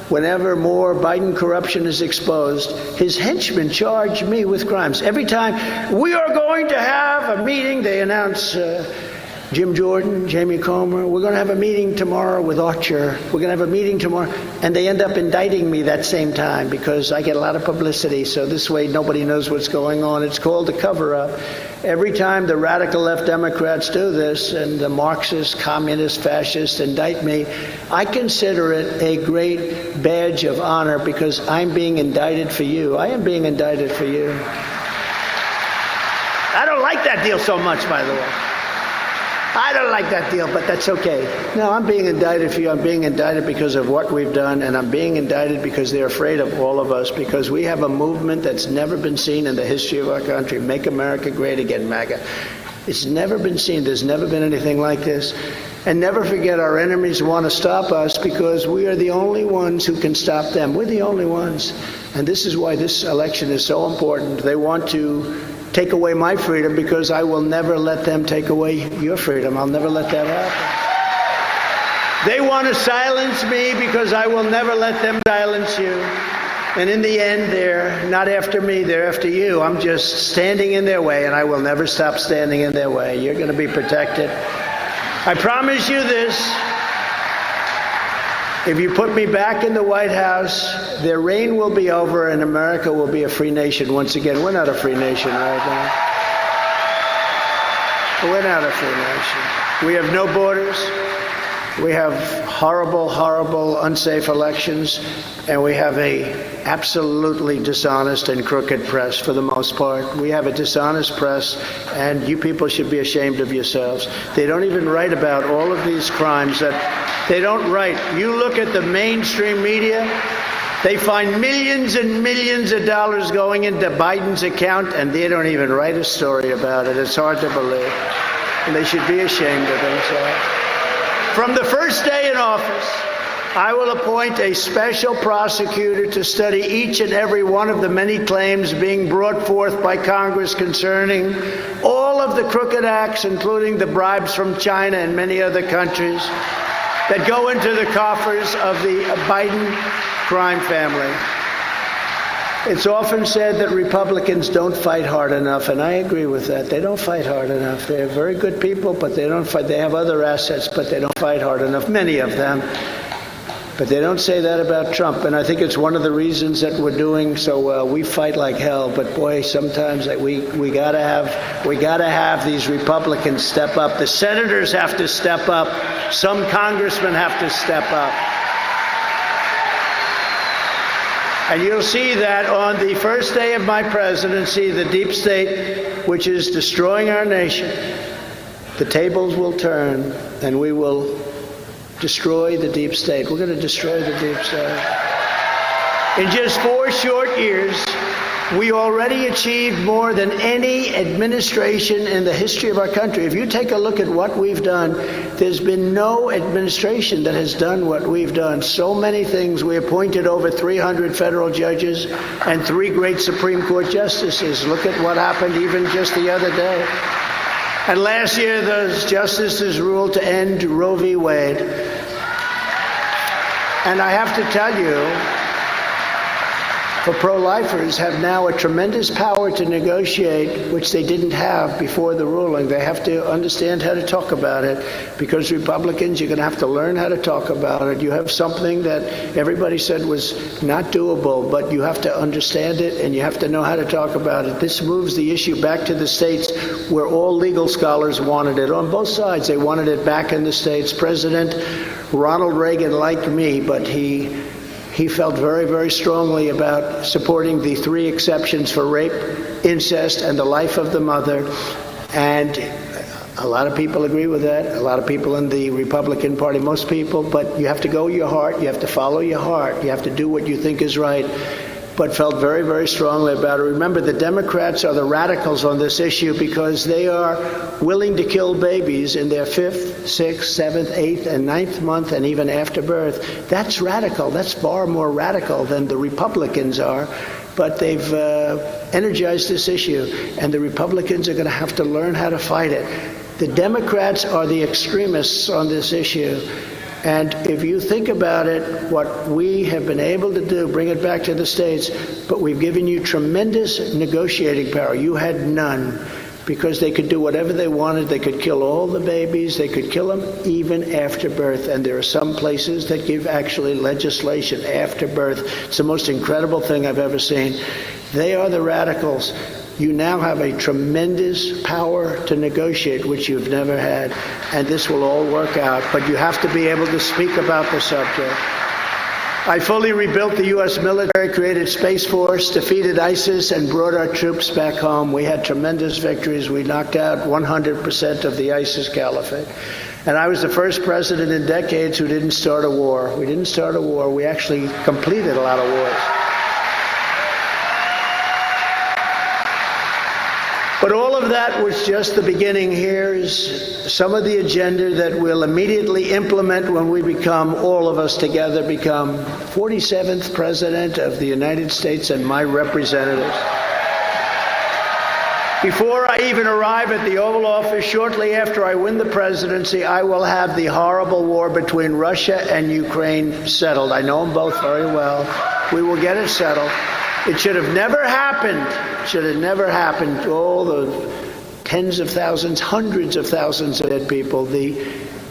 whenever more Biden corruption is exposed, his henchmen charge me with crimes. Every time we are going to have a meeting, they announce Jim Jordan, Jamie Comer, we're going to have a meeting tomorrow with Archer. We're going to have a meeting tomorrow. And they end up indicting me that same time because I get a lot of publicity. So this way nobody knows what's going on. It's called a cover-up. Every time the radical left Democrats do this and the Marxist, communist, fascists indict me, I consider it a great badge of honor because I'm being indicted for you. I am being indicted for you. I don't like that deal so much, by the way. I don't like that deal, but that's okay. No, I'm being indicted for you. I'm being indicted because of what we've done, and I'm being indicted because they're afraid of all of us, because we have a movement that's never been seen in the history of our country. Make America Great Again, MAGA. It's never been seen. There's never been anything like this. And never forget, our enemies want to stop us because we are the only ones who can stop them. We're the only ones. And this is why this election is so important. They want to take away my freedom because I will never let them take away your freedom. I'll never let that happen. They want to silence me because I will never let them silence you. And in the end, they're not after me, they're after you. I'm just standing in their way, and I will never stop standing in their way. You're going to be protected. I promise you this. If you put me back in the White House, their reign will be over and America will be a free nation once again. We're not a free nation right now. We're not a free nation. We have no borders. We have horrible, horrible, unsafe elections, and we have a absolutely dishonest and crooked press for the most part. We have a dishonest press, and you people should be ashamed of yourselves. They don't even write about all of these crimes that they don't write. You look at the mainstream media, they find millions and millions of dollars going into Biden's account, and they don't even write a story about it. It's hard to believe. And they should be ashamed of themselves. From the first day in office, I will appoint a special prosecutor to study each and every one of the many claims being brought forth by Congress concerning all of the crooked acts, including the bribes from China and many other countries that go into the coffers of the Biden crime family. It's often said that Republicans don't fight hard enough, and I agree with that. They don't fight hard enough. They're very good people, but they don't fight. They have other assets, but they don't fight hard enough, many of them. But they don't say that about Trump, and I think it's one of the reasons that we're doing so well. We fight like hell, but boy, sometimes we gotta have these Republicans step up. The senators have to step up. Some congressmen have to step up. And you'll see that on the first day of my presidency, the deep state, which is destroying our nation, the tables will turn, and we will destroy the deep state. We're going to destroy the deep state. In just 4 short years, we already achieved more than any administration in the history of our country. If you take a look at what we've done, there's been no administration that has done what we've done. So many things. We appointed over 300 federal judges and 3 great Supreme Court justices. Look at what happened even just the other day. And last year, those justices ruled to end Roe v. Wade. And I have to tell you, for pro-lifers have now a tremendous power to negotiate, which they didn't have before the ruling. They have to understand how to talk about it, because Republicans, you're going to have to learn how to talk about it. You have something that everybody said was not doable, but you have to understand it and you have to know how to talk about it. This moves the issue back to the states where all legal scholars wanted it. On both sides, they wanted it back in the states. President Ronald Reagan liked me, but he felt very, very strongly about supporting the 3 exceptions for rape, incest, and the life of the mother. And a lot of people agree with that. A lot of people in the Republican Party, most people. But you have to go your heart. You have to follow your heart. You have to do what you think is right. But felt very, very strongly about it. Remember, the Democrats are the radicals on this issue because they are willing to kill babies in their 5th, 6th, 7th, 8th, and 9th month, and even after birth. That's radical. That's far more radical than the Republicans are. But they've energized this issue, and the Republicans are going to have to learn how to fight it. The Democrats are the extremists on this issue. And if you think about it, what we have been able to do, bring it back to the states, but we've given you tremendous negotiating power. You had none, because they could do whatever they wanted. They could kill all the babies. They could kill them even after birth. And there are some places that give actually legislation after birth. It's the most incredible thing I've ever seen. They are the radicals. You now have a tremendous power to negotiate, which you've never had, and this will all work out. But you have to be able to speak about the subject. I fully rebuilt the U.S. military, created Space Force, defeated ISIS, and brought our troops back home. We had tremendous victories. We knocked out 100% of the ISIS caliphate. And I was the first president in decades who didn't start a war. We didn't start a war. We actually completed a lot of wars. But all of that was just the beginning. Here's some of the agenda that we'll immediately implement when we become, all of us together, become 47th President of the United States and my representatives. Before I even arrive at the Oval Office, shortly after I win the presidency, I will have the horrible war between Russia and Ukraine settled. I know them both very well. We will get it settled. It should have never happened. Should have never happened. All the tens of thousands, hundreds of thousands of dead people. The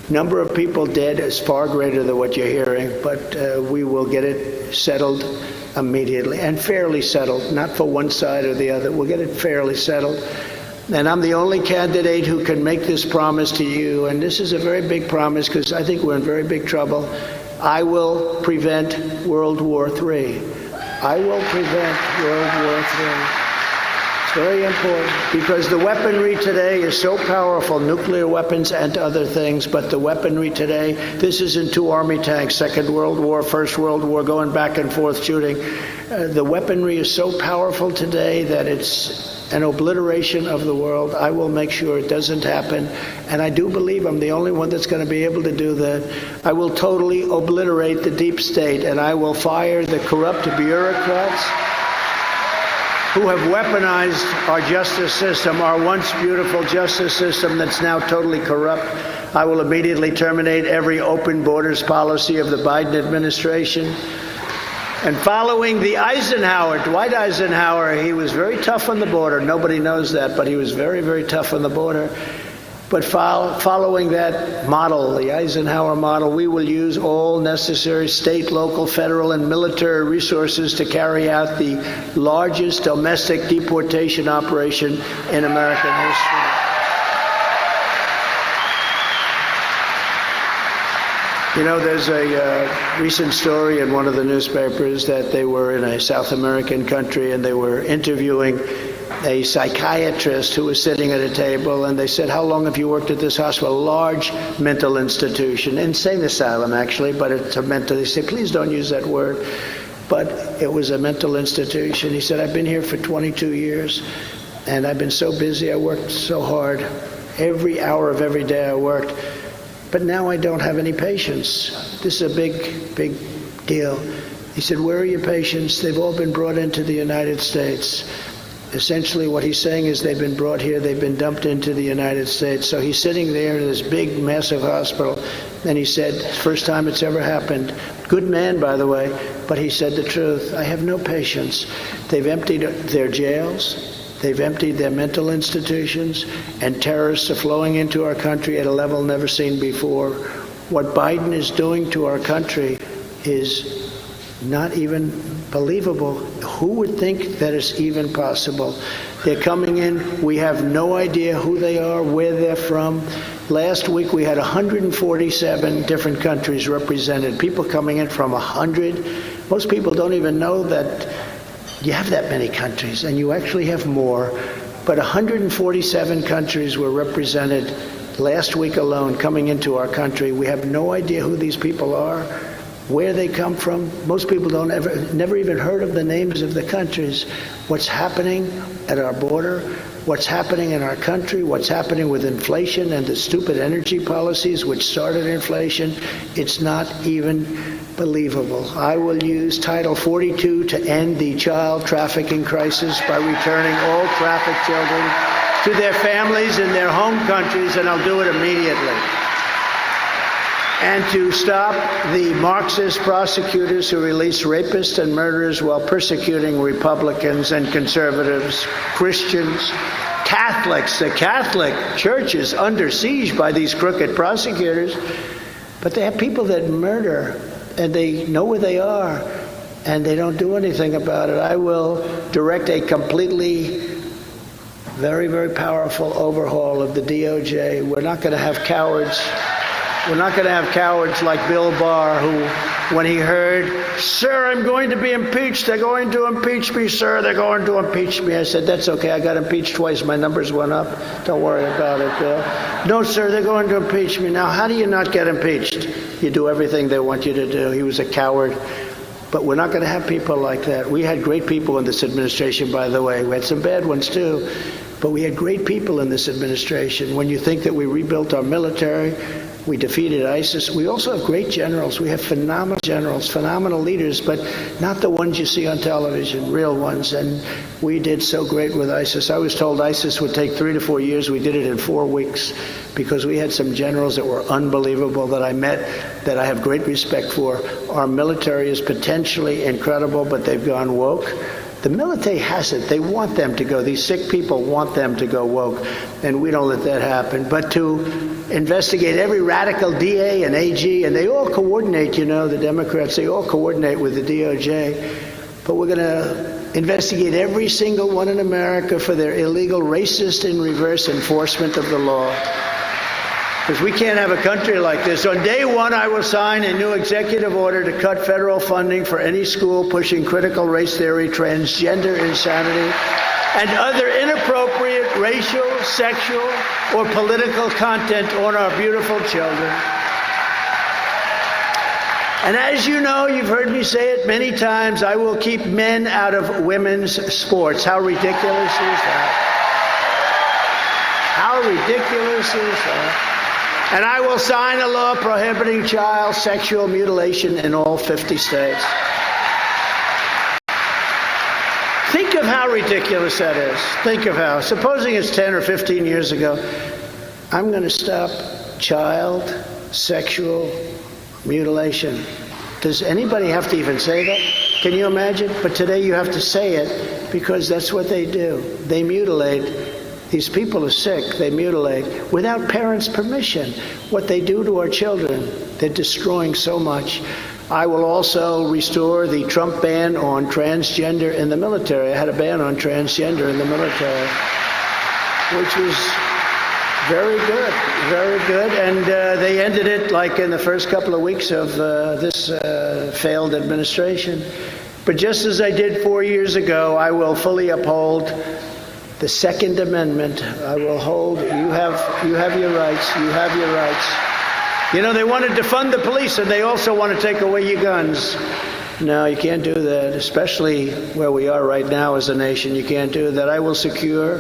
number of people dead is far greater than what you're hearing, but we will get it settled immediately and fairly settled, not for one side or the other. We'll get it fairly settled. And I'm the only candidate who can make this promise to you, and this is a very big promise because I think we're in very big trouble. I will prevent World War III. I will prevent World War III. It's very important because the weaponry today is so powerful, nuclear weapons and other things, but the weaponry today, this isn't two army tanks, Second World War, First World War, going back and forth shooting. The weaponry is so powerful today that it's an obliteration of the world. I will make sure it doesn't happen. And I do believe I'm the only one that's going to be able to do that. I will totally obliterate the deep state, and I will fire the corrupt bureaucrats who have weaponized our justice system, our once beautiful justice system that's now totally corrupt. I will immediately terminate every open borders policy of the Biden administration. And following the Eisenhower, Dwight Eisenhower, he was very tough on the border. Nobody knows that, but he was very, very tough on the border. But following that model, the Eisenhower model, we will use all necessary state, local, federal, and military resources to carry out the largest domestic deportation operation in American history. You know, there's a recent story in one of the newspapers that they were in a South American country and they were interviewing a psychiatrist who was sitting at a table, and they said, "How long have you worked at this hospital?" Large mental institution, insane asylum actually, but it's a mental, they said, "Please don't use that word." But it was a mental institution. He said, "I've been here for 22 years and I've been so busy, I worked so hard. Every hour of every day I worked. But now I don't have any patients. This is a big, big deal." He said, "Where are your patients?" "They've all been brought into the United States." Essentially what he's saying is they've been brought here, they've been dumped into the United States. So he's sitting there in this big, massive hospital, and he said, first time it's ever happened. Good man, by the way, but he said the truth. "I have no patience. They've emptied their jails. They've emptied their mental institutions, and terrorists are flowing into our country at a level never seen before. What Biden is doing to our country is not even believable. Who would think that it's even possible? They're coming in. We have no idea who they are, where they're from. Last week we had 147 different countries represented. People coming in from 100. Most people don't even know that you have that many countries, and you actually have more. But 147 countries were represented last week alone coming into our country. We have no idea who these people are, where they come from. Most people never even heard of the names of the countries. What's happening at our border, what's happening in our country, what's happening with inflation and the stupid energy policies which started inflation, it's not even believable. I will use Title 42 to end the child trafficking crisis by returning all trafficked children to their families in their home countries, and I'll do it immediately. And to stop the Marxist prosecutors who release rapists and murderers while persecuting Republicans and conservatives, Christians, Catholics. The Catholic Church is under siege by these crooked prosecutors, but they have people that murder, and they know where they are, and they don't do anything about it. I will direct a completely very, very powerful overhaul of the DOJ. We're not going to have cowards. We're not going to have cowards like Bill Barr, who, when he heard, "Sir, I'm going to be impeached. They're going to impeach me, sir. They're going to impeach me." I said, "That's okay. I got impeached twice. My numbers went up. Don't worry about it, Bill." "No, sir, they're going to impeach me." Now, how do you not get impeached? You do everything they want you to do. He was a coward. But we're not going to have people like that. We had great people in this administration, by the way. We had some bad ones, too. But we had great people in this administration. When you think that we rebuilt our military, we defeated ISIS. We also have great generals. We have phenomenal generals, phenomenal leaders, but not the ones you see on television, real ones. And we did so great with ISIS. I was told ISIS would take 3 to 4 years. We did it in 4 weeks because we had some generals that were unbelievable that I met, that I have great respect for. Our military is potentially incredible, but they've gone woke. The military has it. They want them to go. These sick people want them to go woke, and we don't let that happen. But to investigate every radical DA and AG, and they all coordinate, you know, the Democrats, they all coordinate with the DOJ. But we're going to investigate every single one in America for their illegal, racist, and reverse enforcement of the law. Because we can't have a country like this. On day one, I will sign a new executive order to cut federal funding for any school pushing critical race theory, transgender insanity, and other inappropriate racial, sexual, or political content on our beautiful children. And as you know, you've heard me say it many times, I will keep men out of women's sports. How ridiculous is that? How ridiculous is that? And I will sign a law prohibiting child sexual mutilation in all 50 states. Think of how ridiculous that is. Think of how. Supposing it's 10 or 15 years ago, I'm going to stop child sexual mutilation. Does anybody have to even say that? Can you imagine? But today you have to say it because that's what they do. They mutilate. These people are sick. They mutilate without parents' permission. What they do to our children, they're destroying so much. I will also restore the Trump ban on transgender in the military. I had a ban on transgender in the military, which was very good, very good. And they ended it like in the first couple of weeks of this failed administration. But just as I did 4 years ago, I will fully uphold the Second Amendment. I will hold, you have your rights, you have your rights. You know, they want to defund the police and they also want to take away your guns. No, you can't do that, especially where we are right now as a nation. You can't do that. I will secure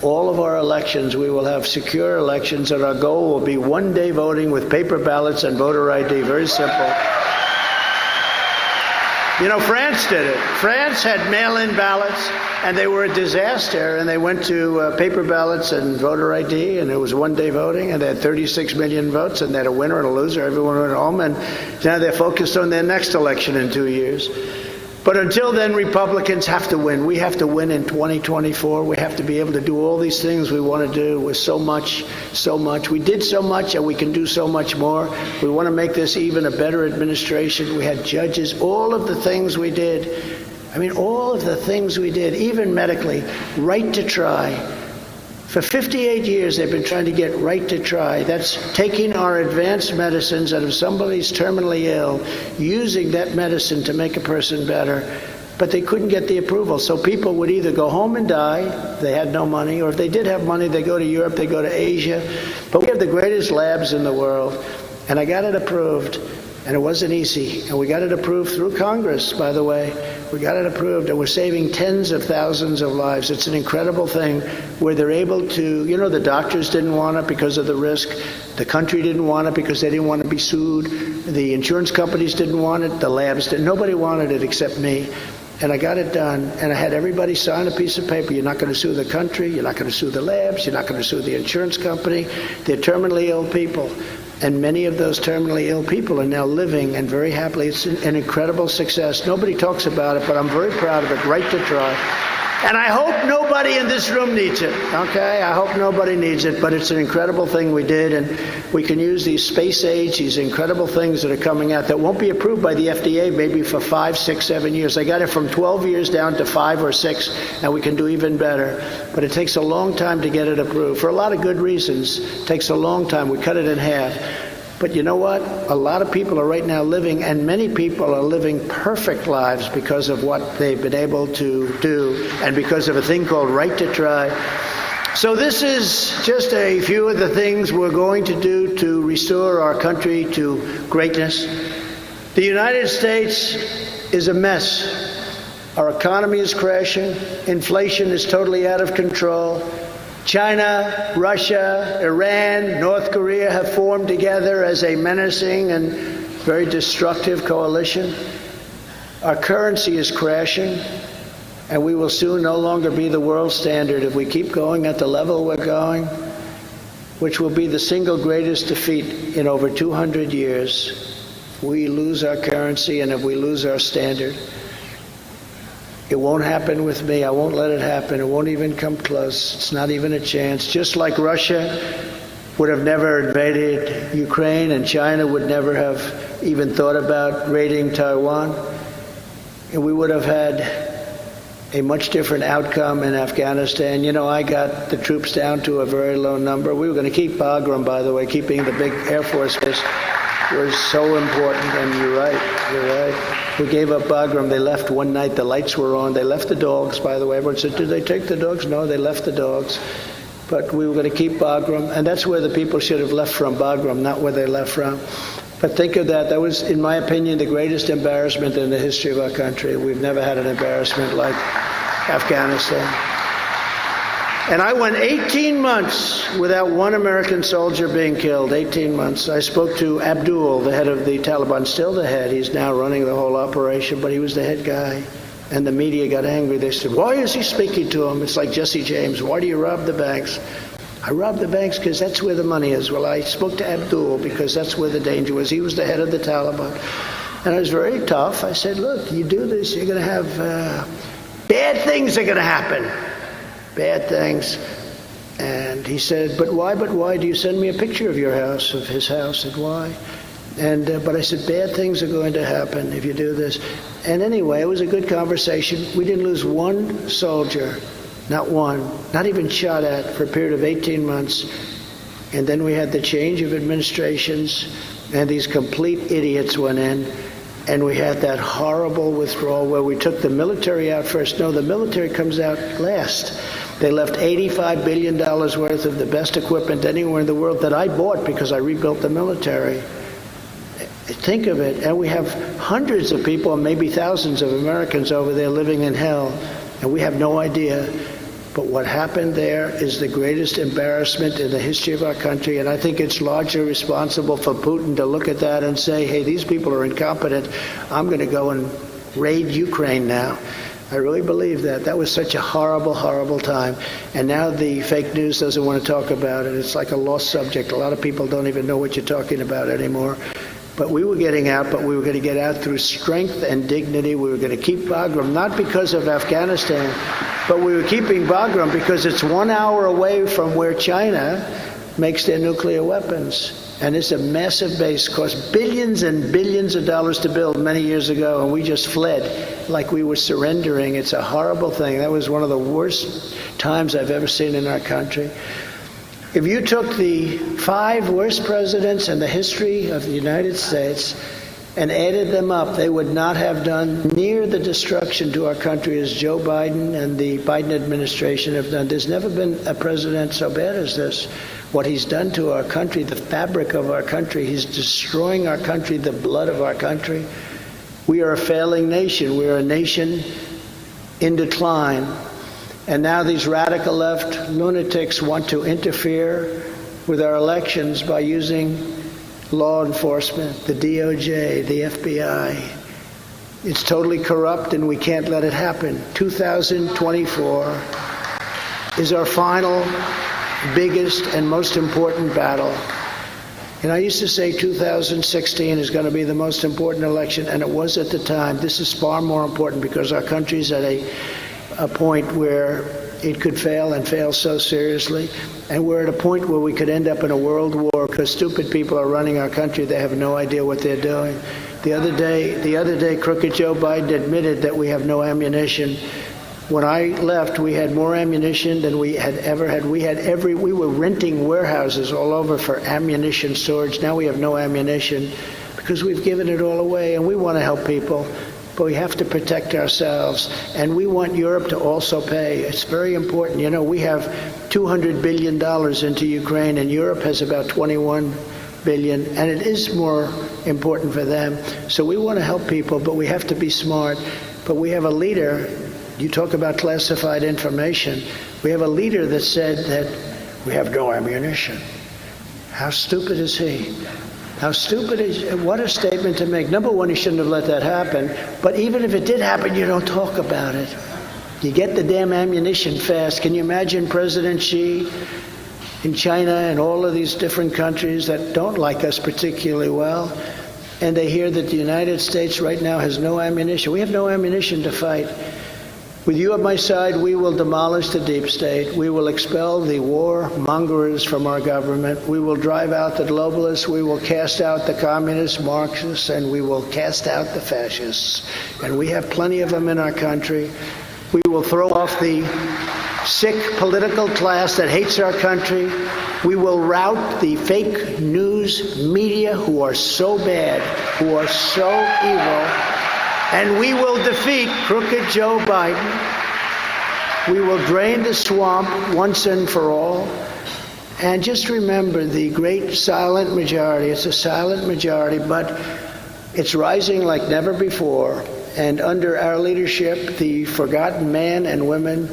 all of our elections. We will have secure elections, and our goal will be one-day voting with paper ballots and voter ID. Very simple. You know, France did it. France had mail-in ballots, and they were a disaster, and they went to paper ballots and voter ID, and it was one-day voting, and they had 36 million votes, and they had a winner and a loser. Everyone went home, and now they're focused on their next election in 2 years. But until then, Republicans have to win. We have to win in 2024. We have to be able to do all these things we want to do with so much. We did so much, and we can do so much more. We want to make this even a better administration. We had judges, all of the things we did. I mean, all of the things we did, even medically, right to try. For 58 years, they've been trying to get right to try. That's taking our advanced medicines, and if somebody's terminally ill, using that medicine to make a person better. But they couldn't get the approval. So people would either go home and die, they had no money, or if they did have money, they go to Europe, they go to Asia. But we have the greatest labs in the world, and I got it approved. And it wasn't easy. And we got it approved through Congress, by the way. We got it approved, and we're saving tens of thousands of lives. It's an incredible thing where they're able to, you know, the doctors didn't want it because of the risk. The country didn't want it because they didn't want to be sued. The insurance companies didn't want it. The labs didn't. Nobody wanted it except me. And I got it done, and I had everybody sign a piece of paper. You're not going to sue the country. You're not going to sue the labs. You're not going to sue the insurance company. They're terminally ill people. And many of those terminally ill people are now living and very happily. It's an incredible success. Nobody talks about it, but I'm very proud of it. Right to try. And I hope nobody in this room needs it, okay? I hope nobody needs it, but it's an incredible thing we did, and we can use these space age, these incredible things that are coming out that won't be approved by the FDA maybe for 5, 6, 7 years. I got it from 12 years down to 5 or 6, and we can do even better. But it takes a long time to get it approved for a lot of good reasons. It takes a long time. We cut it in half. But you know what? A lot of people are right now living, and many people are living perfect lives because of what they've been able to do and because of a thing called right to try. So this is just a few of the things we're going to do to restore our country to greatness. The United States is a mess. Our economy is crashing. Inflation is totally out of control. China, Russia, Iran, North Korea have formed together as a menacing and very destructive coalition. Our currency is crashing, and we will soon no longer be the world standard if we keep going at the level we're going, which will be the single greatest defeat in over 200 years. We lose our currency, and if we lose our standard, it won't happen with me. I won't let it happen. It won't even come close. It's not even a chance. Just like Russia would have never invaded Ukraine and China would never have even thought about raiding Taiwan, and we would have had a much different outcome in Afghanistan. You know, I got the troops down to a very low number. We were going to keep Bagram, by the way. Keeping the big Air Force base was so important, and you're right. We gave up Bagram. They left one night. The lights were on. They left the dogs, by the way. Everyone said, did they take the dogs? No, they left the dogs. But we were going to keep Bagram, and that's where the people should have left from, Bagram, not where they left from. But think of that. That was, in my opinion, the greatest embarrassment in the history of our country. We've never had an embarrassment like Afghanistan. And I went 18 months without one American soldier being killed, 18 months. I spoke to Abdul, the head of the Taliban, still the head. He's now running the whole operation, but he was the head guy. And the media got angry. They said, why is he speaking to him? It's like Jesse James. Why do you rob the banks? I robbed the banks because that's where the money is. Well, I spoke to Abdul because that's where the danger was. He was the head of the Taliban. And I was very tough. I said, look, you do this, you're going to have bad things are going to happen. Bad things. And he said, but why do you send me a picture of your house, of his house, and why? And but I said, bad things are going to happen if you do this. And anyway, it was a good conversation. We didn't lose one soldier, not one, not even shot at, for a period of 18 months. And then we had the change of administrations, and these complete idiots went in, and we had that horrible withdrawal where we took the military out first. No, the military comes out last. They left $85 billion worth of the best equipment anywhere in the world that I bought because I rebuilt the military. Think of it. And we have hundreds of people, and maybe thousands of Americans over there living in hell, and we have no idea. But what happened there is the greatest embarrassment in the history of our country, and I think it's largely responsible for Putin to look at that and say, hey, these people are incompetent. I'm going to go and raid Ukraine now. I really believe that. That was such a horrible, horrible time. And now the fake news doesn't want to talk about it. It's like a lost subject. A lot of people don't even know what you're talking about anymore. But we were getting out, but we were going to get out through strength and dignity. We were going to keep Bagram, not because of Afghanistan, but we were keeping Bagram because it's 1 hour away from where China makes their nuclear weapons. And it's a massive base, cost billions and billions of dollars to build many years ago, and we just fled like we were surrendering. It's a horrible thing. That was one of the worst times I've ever seen in our country. If you took the 5 worst presidents in the history of the United States and added them up, they would not have done near the destruction to our country as Joe Biden and the Biden administration have done. There's never been a president so bad as this. What he's done to our country, the fabric of our country, he's destroying our country, the blood of our country. We are a failing nation. We are a nation in decline. And now these radical left lunatics want to interfere with our elections by using law enforcement, the DOJ, the FBI. It's totally corrupt, and we can't let it happen. 2024 is our final, biggest, and most important battle. And I used to say 2016 is going to be the most important election, and it was at the time. This is far more important because our country's at a point where it could fail and fail so seriously. And we're at a point where we could end up in a world war because stupid people are running our country. They have no idea what they're doing. The other day, crooked Joe Biden admitted that we have no ammunition. When I left, we had more ammunition than we had ever had. We were renting warehouses all over for ammunition storage. Now we have no ammunition because we've given it all away, and we want to help people. But we have to protect ourselves, and we want Europe to also pay. It's very important. You know, we have $200 billion into Ukraine, and Europe has about $21 billion, and it is more important for them. So we want to help people, but we have to be smart. But we have a leader, you talk about classified information, we have a leader that said that we have no ammunition. How stupid is he? How stupid is, what a statement to make. Number one, he shouldn't have let that happen. But even if it did happen, you don't talk about it. You get the damn ammunition fast. Can you imagine President Xi in China and all of these different countries that don't like us particularly well, and they hear that the United States right now has no ammunition. We have no ammunition to fight. With you at my side, we will demolish the deep state. We will expel the warmongers from our government. We will drive out the globalists. We will cast out the communists, Marxists, and we will cast out the fascists. And we have plenty of them in our country. We will throw off the sick political class that hates our country. We will rout the fake news media who are so bad, who are so evil. And we will defeat crooked Joe Biden. We will drain the swamp once and for all. And just remember the great silent majority. It's a silent majority, but it's rising like never before. And under our leadership, the forgotten men and women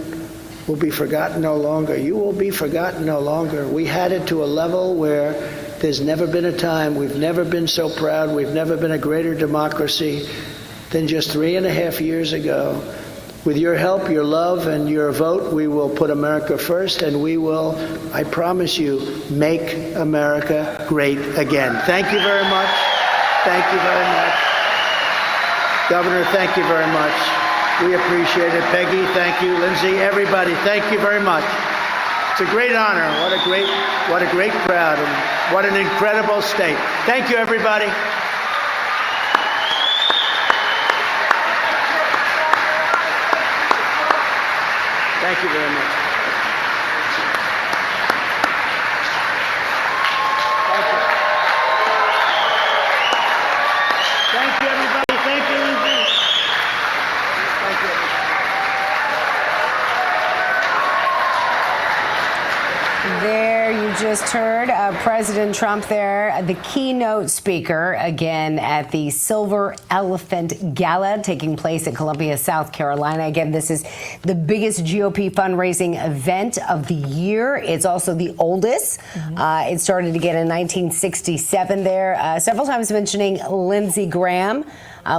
will be forgotten no longer. You will be forgotten no longer. We had it to a level where there's never been a time. We've never been so proud. We've never been a greater democracy than just 3.5 years ago. With your help, your love, and your vote, we will put America first, and we will, I promise you, make America great again. Thank you very much. Thank you very much. Governor, thank you very much. We appreciate it. Peggy, thank you. Lindsay, everybody, thank you very much. It's a great honor. What a great crowd, and what an incredible state. Thank you, everybody. Thank you very much. Thank you. Thank you, everybody. Thank you, Lindsay. Thank you. There you just heard President Trump there, the keynote speaker, again, at the Silver Elephant Gala taking place in Columbia, South Carolina. Again, this is the biggest GOP fundraising event of the year. It's also the oldest. It started again in 1967 there. Several times mentioning Lindsey Graham.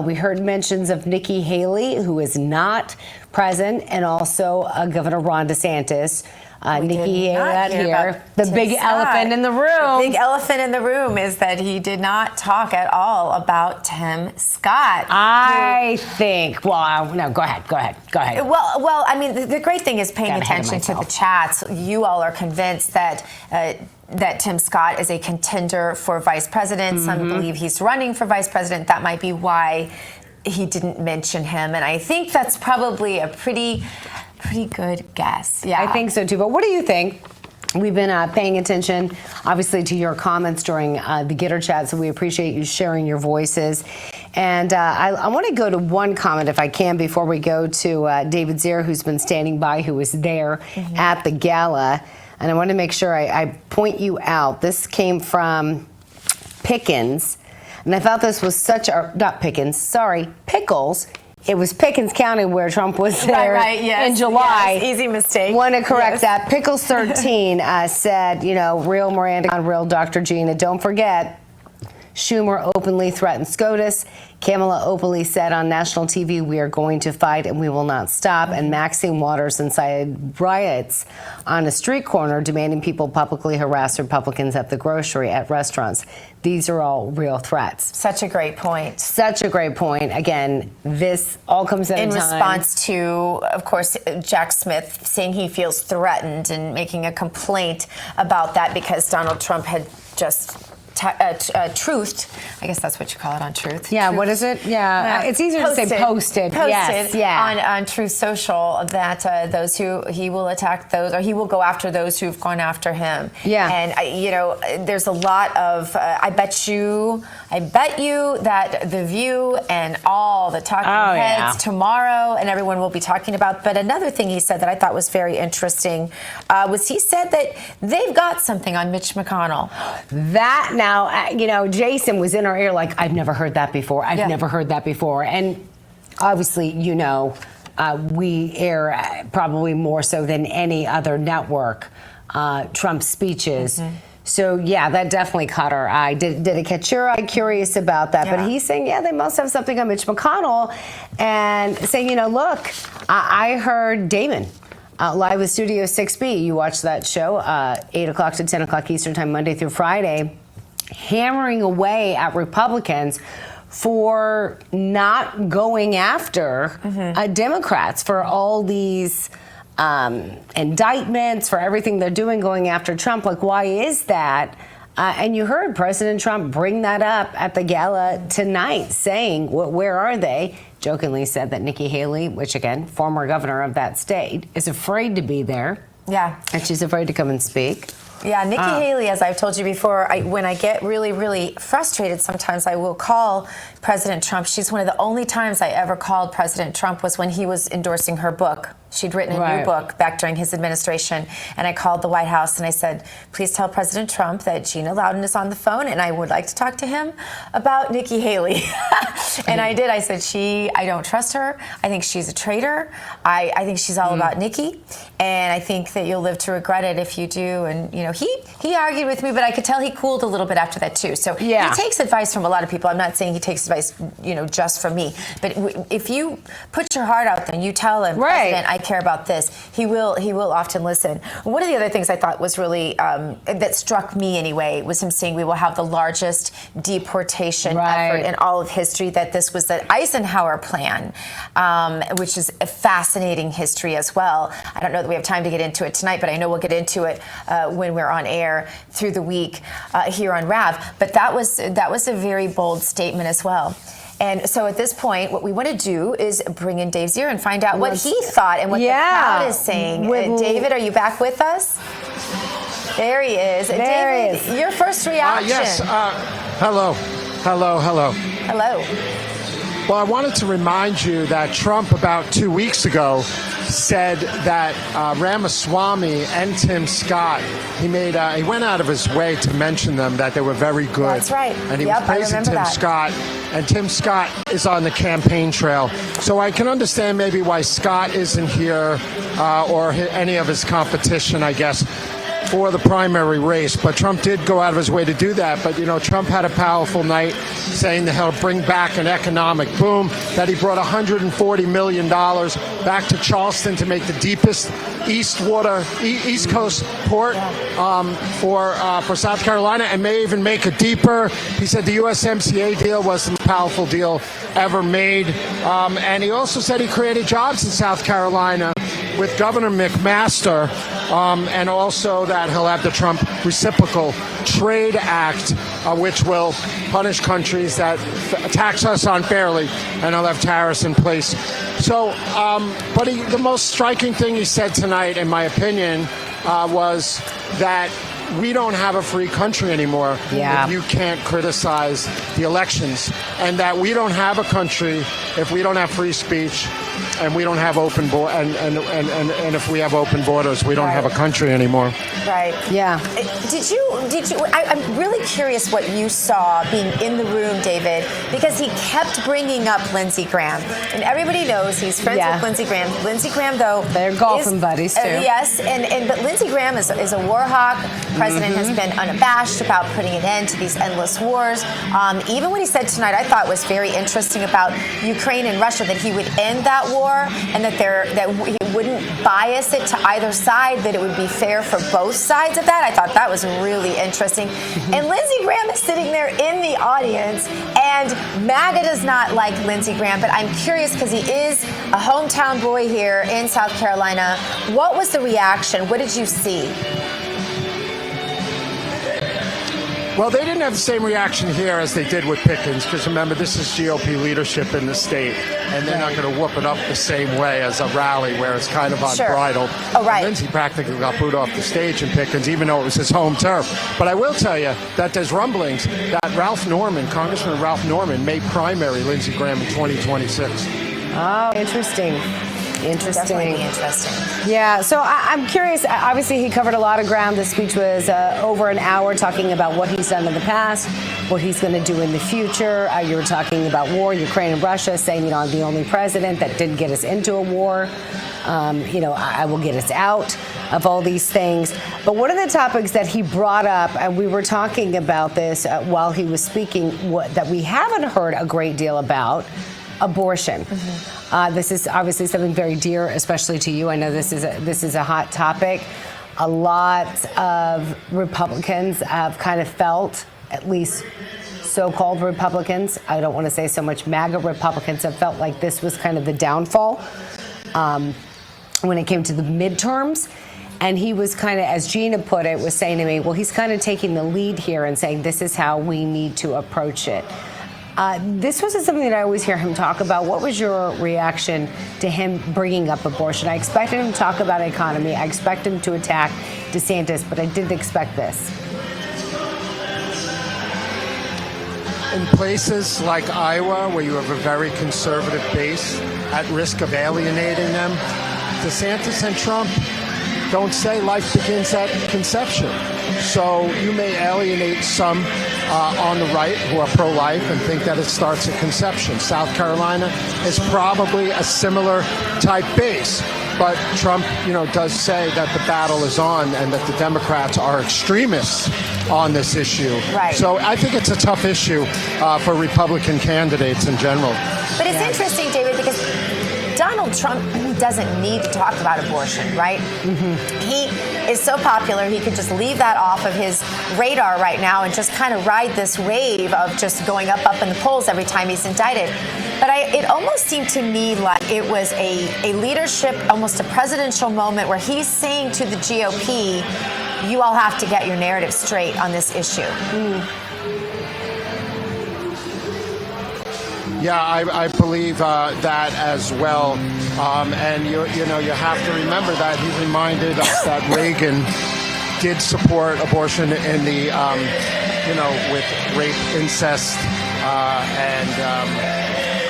We heard mentions of Nikki Haley, who is not present, and also Governor Ron DeSantis. Nikki Haley out here. The big elephant in the room. The big elephant in the room is that he did not talk at all about Tim Scott. I think, well, no, go ahead. Well, I mean, the great thing is paying attention to the chats. You all are convinced that that Tim Scott is a contender for vice president. Some believe he's running for vice president. That might be why he didn't mention him. And I think that's probably a pretty good guess. Yeah, I think so too. But what do you think? We've been paying attention, obviously, to your comments during the Getter Chat, so we appreciate you sharing your voices. And I want to go to one comment, if I can, before we go to David Zier, who's been standing by, who was there at the gala. And I want to make sure I point you out. This came from Pickens. And I thought this was such a, not Pickens, sorry, Pickles. It was Pickens County where Trump was there in July. Yes, easy mistake. Want to correct that. Pickles 13 said, you know, real Miranda, real Dr. Gina. Don't forget, Schumer openly threatened SCOTUS. Kamala openly said on national TV, we are going to fight and we will not stop. And Maxine Waters incited riots on a street corner demanding people publicly harass Republicans at the grocery, at restaurants. These are all real threats. Such a great point. Such a great point. Again, this all comes at a time. In response to, of course, Jack Smith saying he feels threatened and making a complaint about that because Donald Trump had just truthed. I guess that's what you call it on Truth. Yeah, what is it? Yeah, it's easier to say posted. Yes, yeah. On Truth Social that those who he will attack those, or he will go after those who've gone after him. Yeah. And you know, there's a lot of. I bet you that The View and all the talking heads tomorrow, and everyone will be talking about. But another thing he said that I thought was very interesting was he said that they've got something on Mitch McConnell. That now, you know, Jason was in our ear like, I've never heard that before. I've never heard that before. And obviously, we air probably more so than any other network Trump's speeches. So, yeah, that definitely caught our eye. Did it catch your eye? Curious about that. Yeah. But he's saying, they must have something on Mitch McConnell, and saying, look, I heard Damon live with Studio 6B. You watch that show, 8 o'clock to 10 o'clock Eastern Time, Monday through Friday, hammering away at Republicans for not going after Democrats for all these indictments, for everything they're doing going after Trump. Like, why is that? And you heard President Trump bring that up at the gala tonight, saying, where are they? Jokingly said that Nikki Haley, which again, former governor of that state, is afraid to be there. Yeah. And she's afraid to come and speak. Yeah, Nikki Haley, as I've told you before, when I get really, really frustrated, sometimes I will call President Trump. She's one of the only times I ever called President Trump was when he was endorsing her book. She'd written a new book back during his administration, and I called the White House and I said, please tell President Trump that Gina Loudon is on the phone and I would like to talk to him about Nikki Haley. And I did. I said, I don't trust her. I think she's a traitor. I think she's all about Nikki, and I think that you'll live to regret it if you do. And, he argued with me, but I could tell he cooled a little bit after that, too. So he takes advice from a lot of people. I'm not saying he takes advice, just from me. But if you put your heart out there and you tell him, President, I care about this, he will often listen. One of the other things I thought was really, that struck me anyway, was him saying we will have the largest deportation effort in all of history, that this was the Eisenhower plan, which is a fascinating history as well. I don't know that we have time to get into it tonight, but I know we'll get into it when we're on air through the week here on RAV. But that was a very bold statement as well. And so at this point, what we want to do is bring in Dave Zier and find out what he thought and what the crowd is saying. David, are you back with us? There he is. David, your first reaction. Yes. Hello. Well, I wanted to remind you that Trump, about 2 weeks ago, said that Ramaswamy and Tim Scott, he went out of his way to mention them, that they were very good. That's right. And he was praising Tim Scott. And Tim Scott is on the campaign trail. So I can understand maybe why Scott isn't here, or any of his competition, I guess, for the primary race. But Trump did go out of his way to do that. But, Trump had a powerful night saying that he'll bring back an economic boom, that he brought $140 million back to Charleston to make the deepest East Coast port for South Carolina, and may even make it deeper. He said the USMCA deal was the most powerful deal ever made. And he also said he created jobs in South Carolina with Governor McMaster, and also that he'll have the Trump Reciprocal Trade Act, which will punish countries that tax us unfairly, and he'll have tariffs in place. So, but the most striking thing he said tonight, in my opinion, was that we don't have a free country anymore if you can't criticize the elections, and that we don't have a country if we don't have free speech, and we don't have open and if we have open borders, we don't have a country anymore. Right. Yeah. Did you? I'm really curious what you saw being in the room, David, because he kept bringing up Lindsey Graham, and everybody knows he's friends with Lindsey Graham. Lindsey Graham, though, they're golfing buddies too. Yes, but Lindsey Graham is a war hawk. The president has been unabashed about putting an end to these endless wars. Even what he said tonight, I thought was very interesting about Ukraine and Russia, that he would end that war, and that he wouldn't bias it to either side, that it would be fair for both sides of that. I thought that was really interesting. And Lindsey Graham is sitting there in the audience, and MAGA does not like Lindsey Graham, but I'm curious because he is a hometown boy here in South Carolina. What was the reaction? What did you see? Well, they didn't have the same reaction here as they did with Pickens, because remember, this is GOP leadership in the state, and they're not going to whoop it up the same way as a rally where it's kind of unbridled. Oh, right. Lindsey practically got booed off the stage in Pickens, even though it was his home turf. But I will tell you that there's rumblings that Congressman Ralph Norman may primary Lindsey Graham in 2026. Oh, interesting. Interesting. Definitely be interesting. Yeah, so I'm curious. Obviously, he covered a lot of ground. The speech was over an hour talking about what he's done in the past, what he's going to do in the future. You were talking about war, Ukraine and Russia, saying, I'm the only president that didn't get us into a war. I will get us out of all these things. But one of the topics that he brought up, and we were talking about this while he was speaking, that we haven't heard a great deal about, abortion. Mm-hmm. This is obviously something very dear, especially to you. I know this is a hot topic. A lot of Republicans have kind of felt, at least so-called Republicans, I don't want to say so much MAGA Republicans, have felt like this was kind of the downfall when it came to the midterms. And he was kind of, as Gina put it, was saying to me, well, he's kind of taking the lead here and saying this is how we need to approach it. This wasn't something that I always hear him talk about. What was your reaction to him bringing up abortion? I expected him to talk about economy. I expected him to attack DeSantis, but I didn't expect this. In places like Iowa, where you have a very conservative base at risk of alienating them, DeSantis and Trump don't say life begins at conception. So you may alienate some on the right who are pro-life and think that it starts at conception. South Carolina is probably a similar type base. But Trump, does say that the battle is on and that the Democrats are extremists on this issue. Right. So I think it's a tough issue for Republican candidates in general. But it's interesting, David, because Donald Trump doesn't need to talk about abortion, right? Mm-hmm. He is so popular, he could just leave that off of his radar right now and just kind of ride this wave of just going up in the polls every time he's indicted. But it almost seemed to me like it was a leadership, almost a presidential moment where he's saying to the GOP, you all have to get your narrative straight on this issue. Yeah, I believe that as well. And you have to remember that he reminded us that Reagan did support abortion in the, with rape, incest, and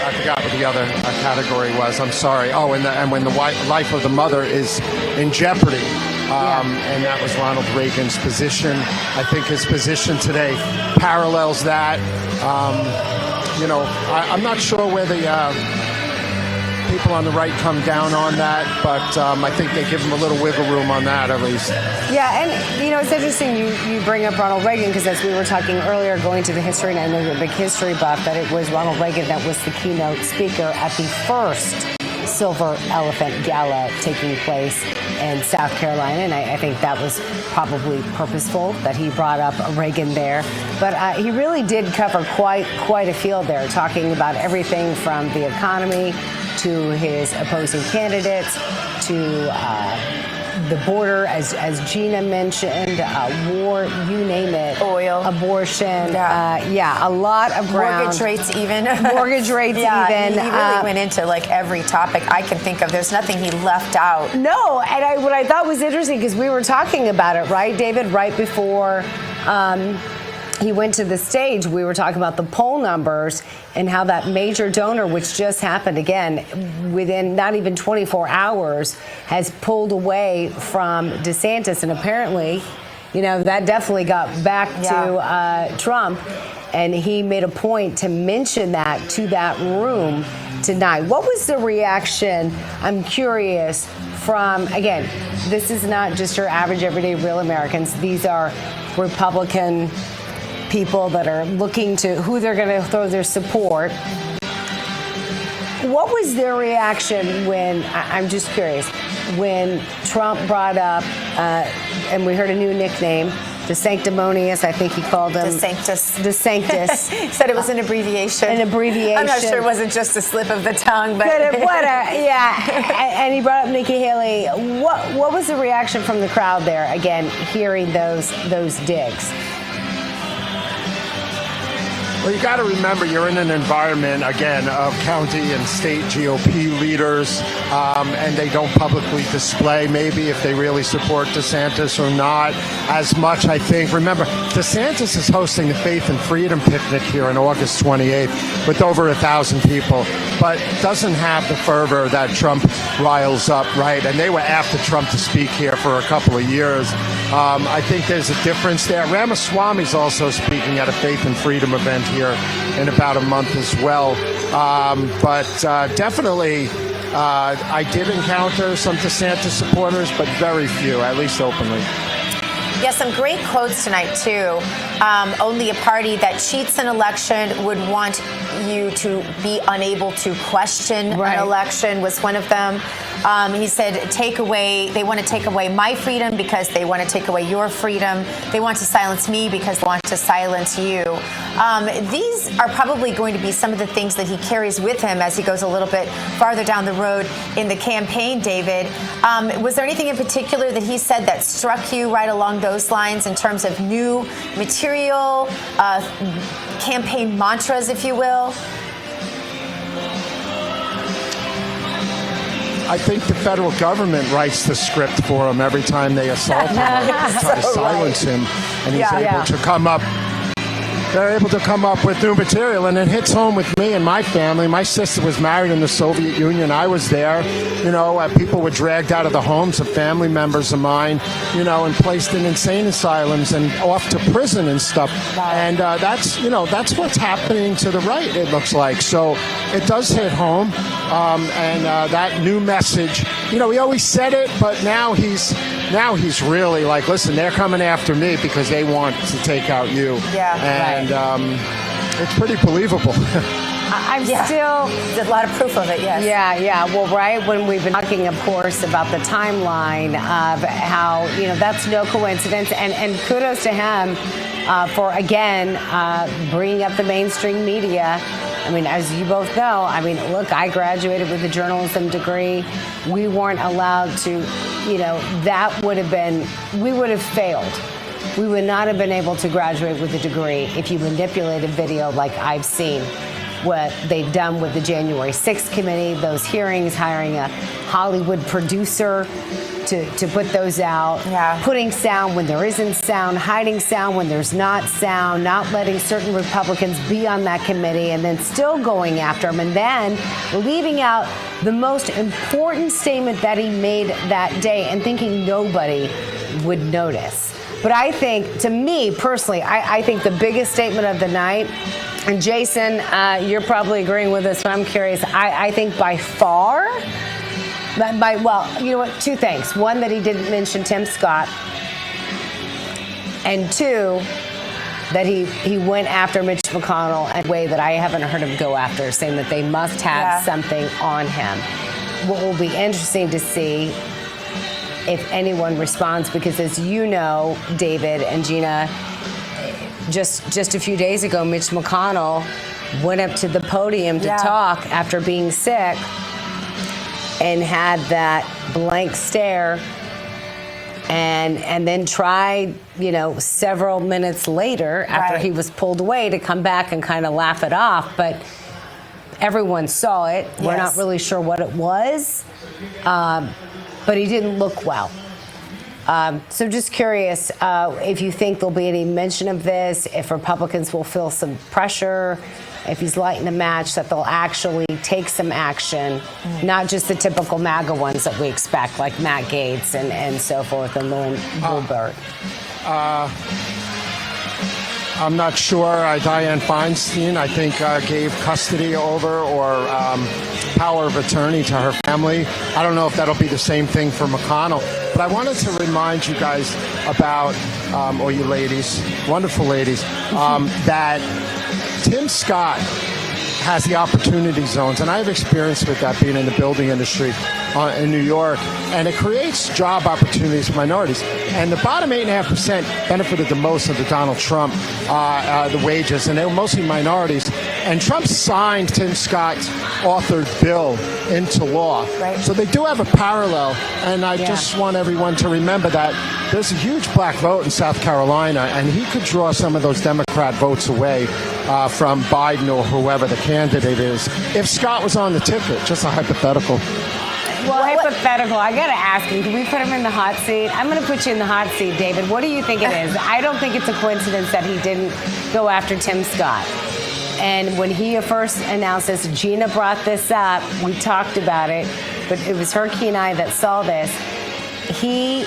I forgot what the other category was. I'm sorry. Oh, and when the life of the mother is in jeopardy. And that was Ronald Reagan's position. I think his position today parallels that. I'm not sure where the people on the right come down on that, but I think they give him a little wiggle room on that at least. Yeah, and it's interesting you bring up Ronald Reagan, because as we were talking earlier, going to the history, and I know you're a big history buff, that it was Ronald Reagan that was the keynote speaker at the first Silver Elephant Gala taking place in South Carolina, and I think that was probably purposeful that he brought up Reagan there. But he really did cover quite a field there, talking about everything from the economy to his opposing candidates to the border, as Gina mentioned, war, you name it. Oil. Abortion. A lot of ground. Mortgage rates even. Mortgage rates even. He really went into every topic I can think of. There's nothing he left out. No, and what I thought was interesting, because we were talking about it, right, David, right before he went to the stage, we were talking about the poll numbers and how that major donor, which just happened again within not even 24 hours, has pulled away from DeSantis. And apparently, that definitely got back to Trump. And he made a point to mention that to that room tonight. What was the reaction, I'm curious, from, again, this is not just your average, everyday, real Americans. These are Republican people that are looking to who they're going to throw their support. What was their reaction when, I'm just curious, when Trump brought up, and we heard a new nickname, the Sanctimonious, I think he called him. DeSanctus. He said it was an abbreviation. An abbreviation. I'm not sure it wasn't just a slip of the tongue, but. And he brought up Nikki Haley. What was the reaction from the crowd there, again, hearing those digs? Well, you got to remember, you're in an environment, again, of county and state GOP leaders, and they don't publicly display maybe if they really support DeSantis or not as much, I think. Remember, DeSantis is hosting the Faith and Freedom Picnic here on August 28th with over 1,000 people, but doesn't have the fervor that Trump riles up, right? And they were after Trump to speak here for a couple of years. I think there's a difference there. Ramaswamy's also speaking at a Faith and Freedom event here in about a month as well. But definitely, I did encounter some DeSantis supporters, but very few, at least openly. Yeah, some great quotes tonight, too. Only a party that cheats an election would want you to be unable to question an election was one of them. He said, they want to take away my freedom because they want to take away your freedom. They want to silence me because they want to silence you. These are probably going to be some of the things that he carries with him as he goes a little bit farther down the road in the campaign, David. Was there anything in particular that he said that struck you right along those lines in terms of new material, campaign mantras, if you will? I think the federal government writes the script for him every time they assault him or try to silence him, and he's able to come up. They're able to come up with new material, and it hits home with me and my family. My sister was married in the Soviet Union. I was there. You know, people were dragged out of the homes of family members of mine, you know, and placed in insane asylums and off to prison and stuff. And that's what's happening to the right, it looks like. So it does hit home. And that new message, you know, he always said it, but now he's really like, listen, they're coming after me because they want to take out you. And it's pretty believable. I'm still... There's a lot of proof of it, yes. Yeah. Well, right when we've been talking, of course, about the timeline of how, you know, that's no coincidence. And kudos to him for, again, bringing up the mainstream media. I mean, as you both know, I mean, look, I graduated with a journalism degree. We weren't allowed to, you know, that would have been, we would have failed. We would not have been able to graduate with a degree if you manipulated video like I've seen what they've done with the January 6th committee, those hearings, hiring a Hollywood producer to put those out, putting sound when there isn't sound, hiding sound when there's not sound, not letting certain Republicans be on that committee, and then still going after him, and then leaving out the most important statement that he made that day and thinking nobody would notice. But I think, to me personally, I think the biggest statement of the night, and Jason, you're probably agreeing with this, but I'm curious, I think by far, well, you know what, two things. One, that he didn't mention Tim Scott. And two, that he went after Mitch McConnell in a way that I haven't heard him go after, saying that they must have something on him. What will be interesting to see if anyone responds, because as you know, David and Gina, just a few days ago, Mitch McConnell went up to the podium to talk after being sick and had that blank stare, and then tried, you know, several minutes later after he was pulled away to come back and kind of laugh it off. But everyone saw it. We're not really sure what it was, but he didn't look well. So just curious if you think there'll be any mention of this, if Republicans will feel some pressure, if he's lighting the match, that they'll actually take some action, not just the typical MAGA ones that we expect, like Matt Gaetz and so forth, and Lauren Boebert. I'm not sure. Dianne Feinstein, I think, gave custody over or power of attorney to her family. I don't know if that'll be the same thing for McConnell. But I wanted to remind you guys about, or you ladies, wonderful ladies, that Tim Scott has the opportunity zones, and I have experience with that being in the building industry in New York, and it creates job opportunities for minorities. And the bottom 8.5% benefited the most of the Donald Trump, the wages, and they were mostly minorities. And Trump signed Tim Scott's authored bill into law. So they do have a parallel, and I just want everyone to remember that there's a huge black vote in South Carolina, and he could draw some of those Democrat votes away from Biden or whoever the candidate is. If Scott was on the ticket, just a hypothetical. Well, hypothetical. I got to ask him, can we put him in the hot seat? I'm going to put you in the hot seat, David. What do you think it is? I don't think it's a coincidence that he didn't go after Tim Scott. And when he first announced this, Gina brought this up. We talked about it, but it was her keen eye that saw this. He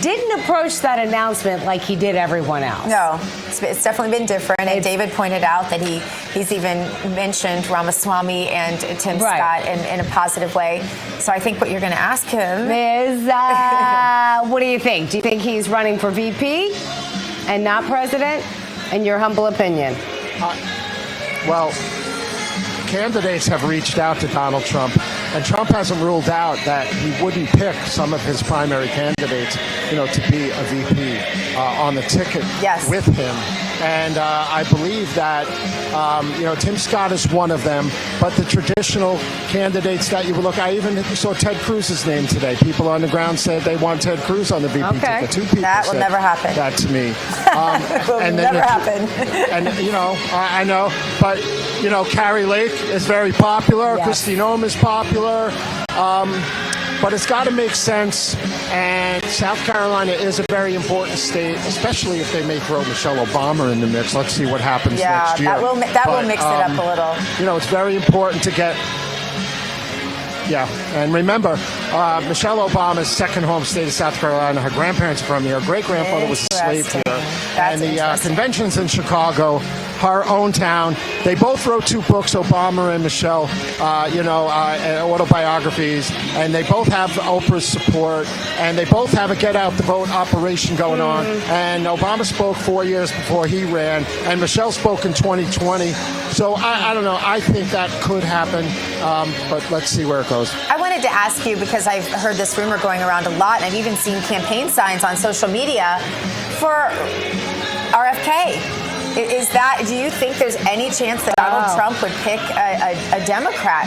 didn't approach that announcement like he did everyone else. No, it's definitely been different. And David pointed out that he's even mentioned Ramaswamy and Tim Scott in a positive way. So I think what you're going to ask him is, what do you think? Do you think he's running for VP and not president? In your humble opinion? Well, candidates have reached out to Donald Trump, and Trump hasn't ruled out that he wouldn't pick some of his primary candidates, to be a VP on the ticket with him. And I believe that, Tim Scott is one of them. But the traditional candidates that you would look, I even saw Ted Cruz's name today. People on the ground said they want Ted Cruz on the VP ticket. 2 people that will never happen. That to me. Will and never happen. And, I know. But, Carrie Lake is very popular. Yes. Kristi Noem is popular. But it's got to make sense, and South Carolina is a very important state, especially if they may throw Michelle Obama in the mix. Let's see what happens next year. That will mix it up a little. It's very important to get. Yeah, and remember, Michelle Obama's second home state is South Carolina. Her grandparents are from here. Her great-grandfather was a slave here. That's and the convention's in Chicago, her own town. They both wrote 2 books, Obama and Michelle, autobiographies, and they both have Oprah's support, and they both have a Get Out the Vote operation going on. And Obama spoke 4 years before he ran, and Michelle spoke in 2020. So I don't know. I think that could happen, but let's see where it goes. I wanted to ask you, because I've heard this rumor going around a lot, and I've even seen campaign signs on social media for RFK. Do you think there's any chance that Donald Trump would pick a Democrat?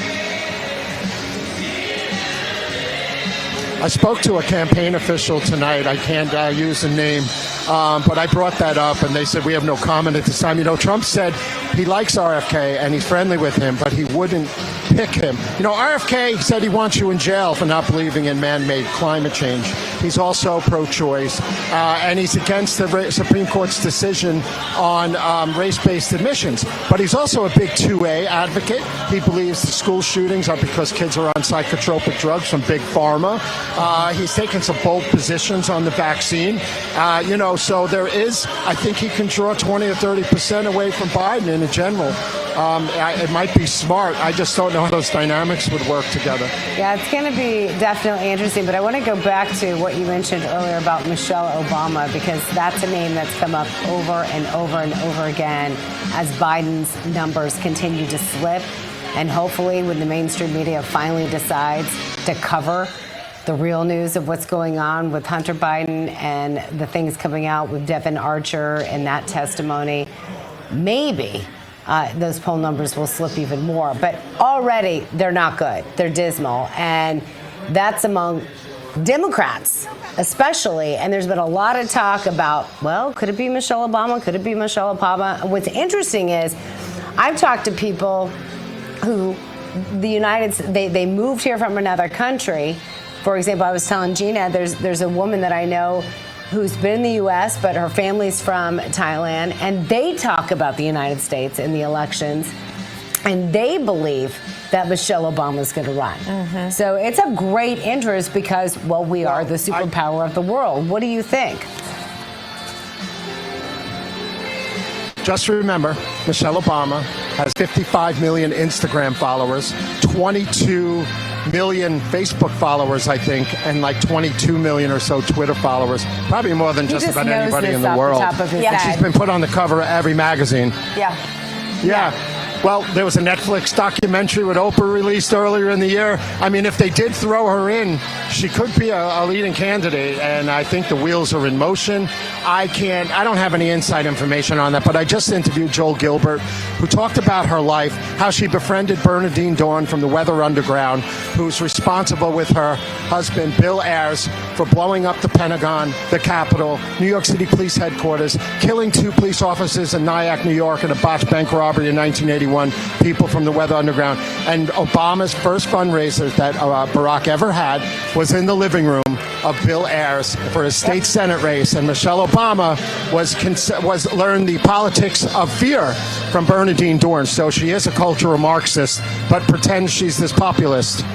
I spoke to a campaign official tonight. I can't use a name, but I brought that up, and they said we have no comment at this time. Trump said he likes RFK and he's friendly with him, but he wouldn't pick him. RFK said he wants you in jail for not believing in man-made climate change. He's also pro-choice, and he's against the Supreme Court's decision on race-based admissions. But he's also a big 2A advocate. He believes the school shootings are because kids are on psychotropic drugs from Big Pharma. He's taken some bold positions on the vaccine. So there is, I think he can draw 20 or 30% away from Biden in general. It might be smart. I just don't know how those dynamics would work together. Yeah, it's going to be definitely interesting. But I want to go back to what you mentioned earlier about Michelle Obama, because that's a name that's come up over and over and over again as Biden's numbers continue to slip. And hopefully when the mainstream media finally decides to cover the real news of what's going on with Hunter Biden and the things coming out with Devin Archer and that testimony, maybe those poll numbers will slip even more. But already they're not good. They're dismal. And that's among Democrats especially. And there's been a lot of talk about, well, could it be Michelle Obama? Could it be Michelle Obama? What's interesting is I've talked to people who they moved here from another country. For example, I was telling Gina, there's a woman that I know who's been in the U.S., but her family's from Thailand, and they talk about the United States in the elections, and they believe that Michelle Obama is going to run. So it's a great interest because, well, we are the superpower of the world. What do you think? Just remember, Michelle Obama has 55 million Instagram followers, 22 million Facebook followers, I think, and like 22 million or so Twitter followers. Probably more than just about anybody in the world. Yeah. She's been put on the cover of every magazine. Yeah. Well, there was a Netflix documentary with Oprah released earlier in the year. I mean, if they did throw her in, she could be a leading candidate, and I think the wheels are in motion. I don't have any inside information on that, but I just interviewed Joel Gilbert, who talked about her life, how she befriended Bernadine Dawn from the Weather Underground, who's responsible with her husband, Bill Ayers, for blowing up the Pentagon, the Capitol, New York City Police Headquarters, killing 2 police officers in Nyack, New York, in a botched bank robbery in 1981, people from the Weather Underground. And Obama's first fundraiser that Barack ever had was in the living room of Bill Ayers for his state Senate race. And Michelle Obama was learned the politics of fear from Bernadine Dawn. So she is a cultural Marxist, but pretends she's this populist.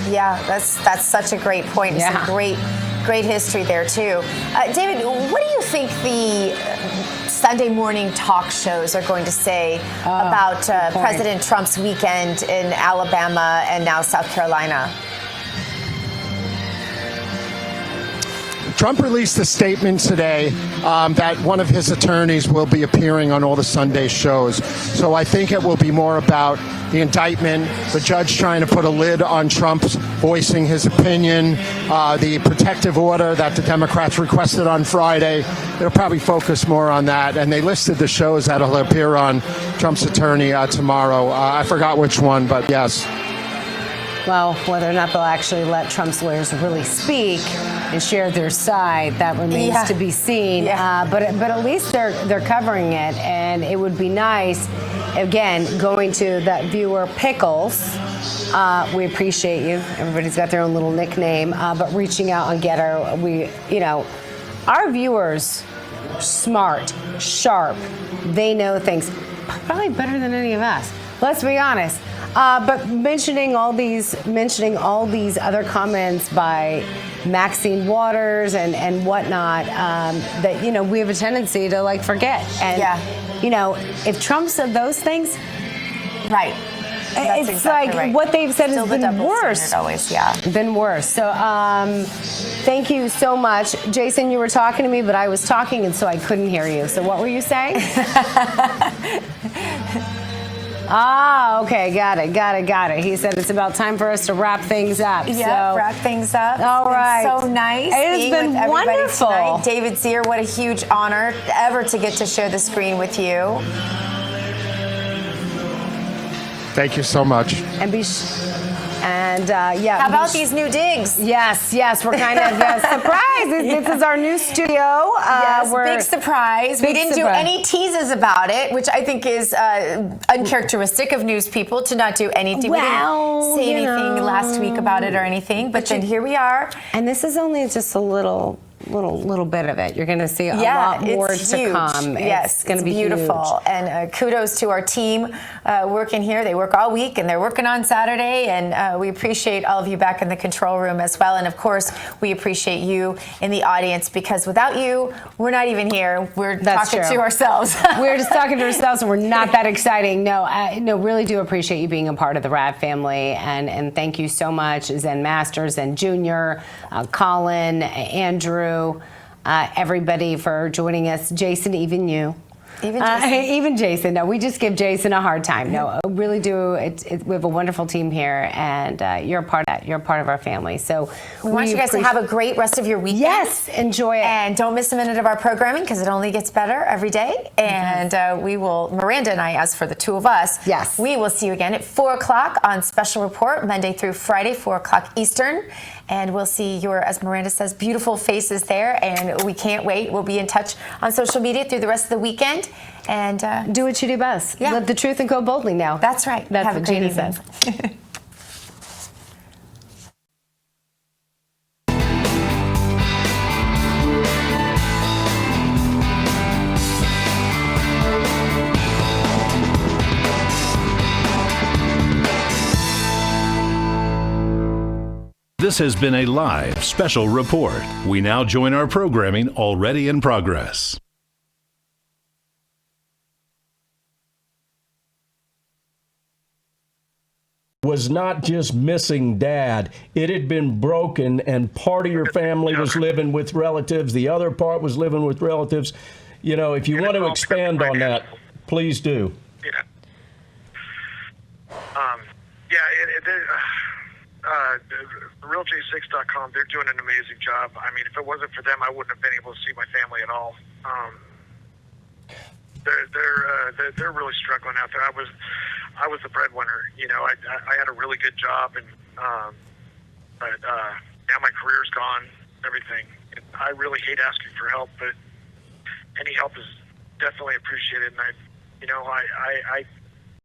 Yeah, that's such a great point. Yeah. Some great history there too. David, what do you think the Sunday morning talk shows are going to say about President Trump's weekend in Alabama and now South Carolina? Trump released a statement today that one of his attorneys will be appearing on all the Sunday shows. So I think it will be more about the indictment, the judge trying to put a lid on Trump's voicing his opinion, the protective order that the Democrats requested on Friday. It'll probably focus more on that. And they listed the shows that will appear on Trump's attorney tomorrow. I forgot which one, but yes. Well, whether or not they'll actually let Trump's lawyers really speak and share their side, that remains to be seen. But at least they're covering it, and it would be nice, again, going to that viewer Pickles. We appreciate you. Everybody's got their own little nickname, but reaching out on Getter, our viewers, smart, sharp, they know things probably better than any of us. Let's be honest. But mentioning all these other comments by Maxine Waters and whatnot, that we have a tendency to forget. And if Trump said those things, right. That's it's exactly right. What they've said has been worse. Always, been worse. So thank you so much. Jason, you were talking to me, but I was talking, and so I couldn't hear you. So what were you saying? Okay, got it. He said it's about time for us to wrap things up. Yeah, wrap things up. All right. So nice. It has been wonderful. Tonight. David Zier, what a huge honor ever to get to share the screen with you. Thank you so much. How about these new digs? Yes, we're kind of surprised. This is our new studio. Big surprise. We didn't do any teases about it, which I think is uncharacteristic of news people to not do anything. We didn't say anything last week about it or anything, but then here we are. And this is only just a little bit of it. You're going to see a lot more to come. Yes, it's going to be beautiful. Huge. And kudos to our team working here. They work all week and they're working on Saturday. And we appreciate all of you back in the control room as well. And of course, we appreciate you in the audience, because without you, we're not even here. We're talking to ourselves. We're just talking to ourselves, and we're not that exciting. No, really do appreciate you being a part of the RAD family. And thank you so much, Zen Masters and Junior, Colin, Andrew, everybody for joining us. Jason, even you. Even Jason. No, we just give Jason a hard time. No, really do. We have a wonderful team here, and you're a part of our family. So we want you guys to have a great rest of your weekend. Yes, enjoy it. And don't miss a minute of our programming, because it only gets better every day. And Miranda and I, as for the two of us, we will see you again at 4 o'clock on Special Report, Monday through Friday, 4 o'clock Eastern. And we'll see your, as Miranda says, beautiful faces there. And we can't wait. We'll be in touch on social media through the rest of the weekend. And do what you do best. Live the truth and go boldly now. That's right. That's Have what a great Gina evening. says. This has been a live special report. We now join our programming already in progress. Was not just missing dad. It had been broken, and part of your family was living with relatives. The other part was living with relatives. If you want to expand on that, please do. RealJ6.com, they're doing an amazing job. I mean, if it wasn't for them, I wouldn't have been able to see my family at all. They're really struggling out there. I was the breadwinner. You know, I had a really good job, and but now my career's gone. Everything. And I really hate asking for help, but any help is definitely appreciated. And I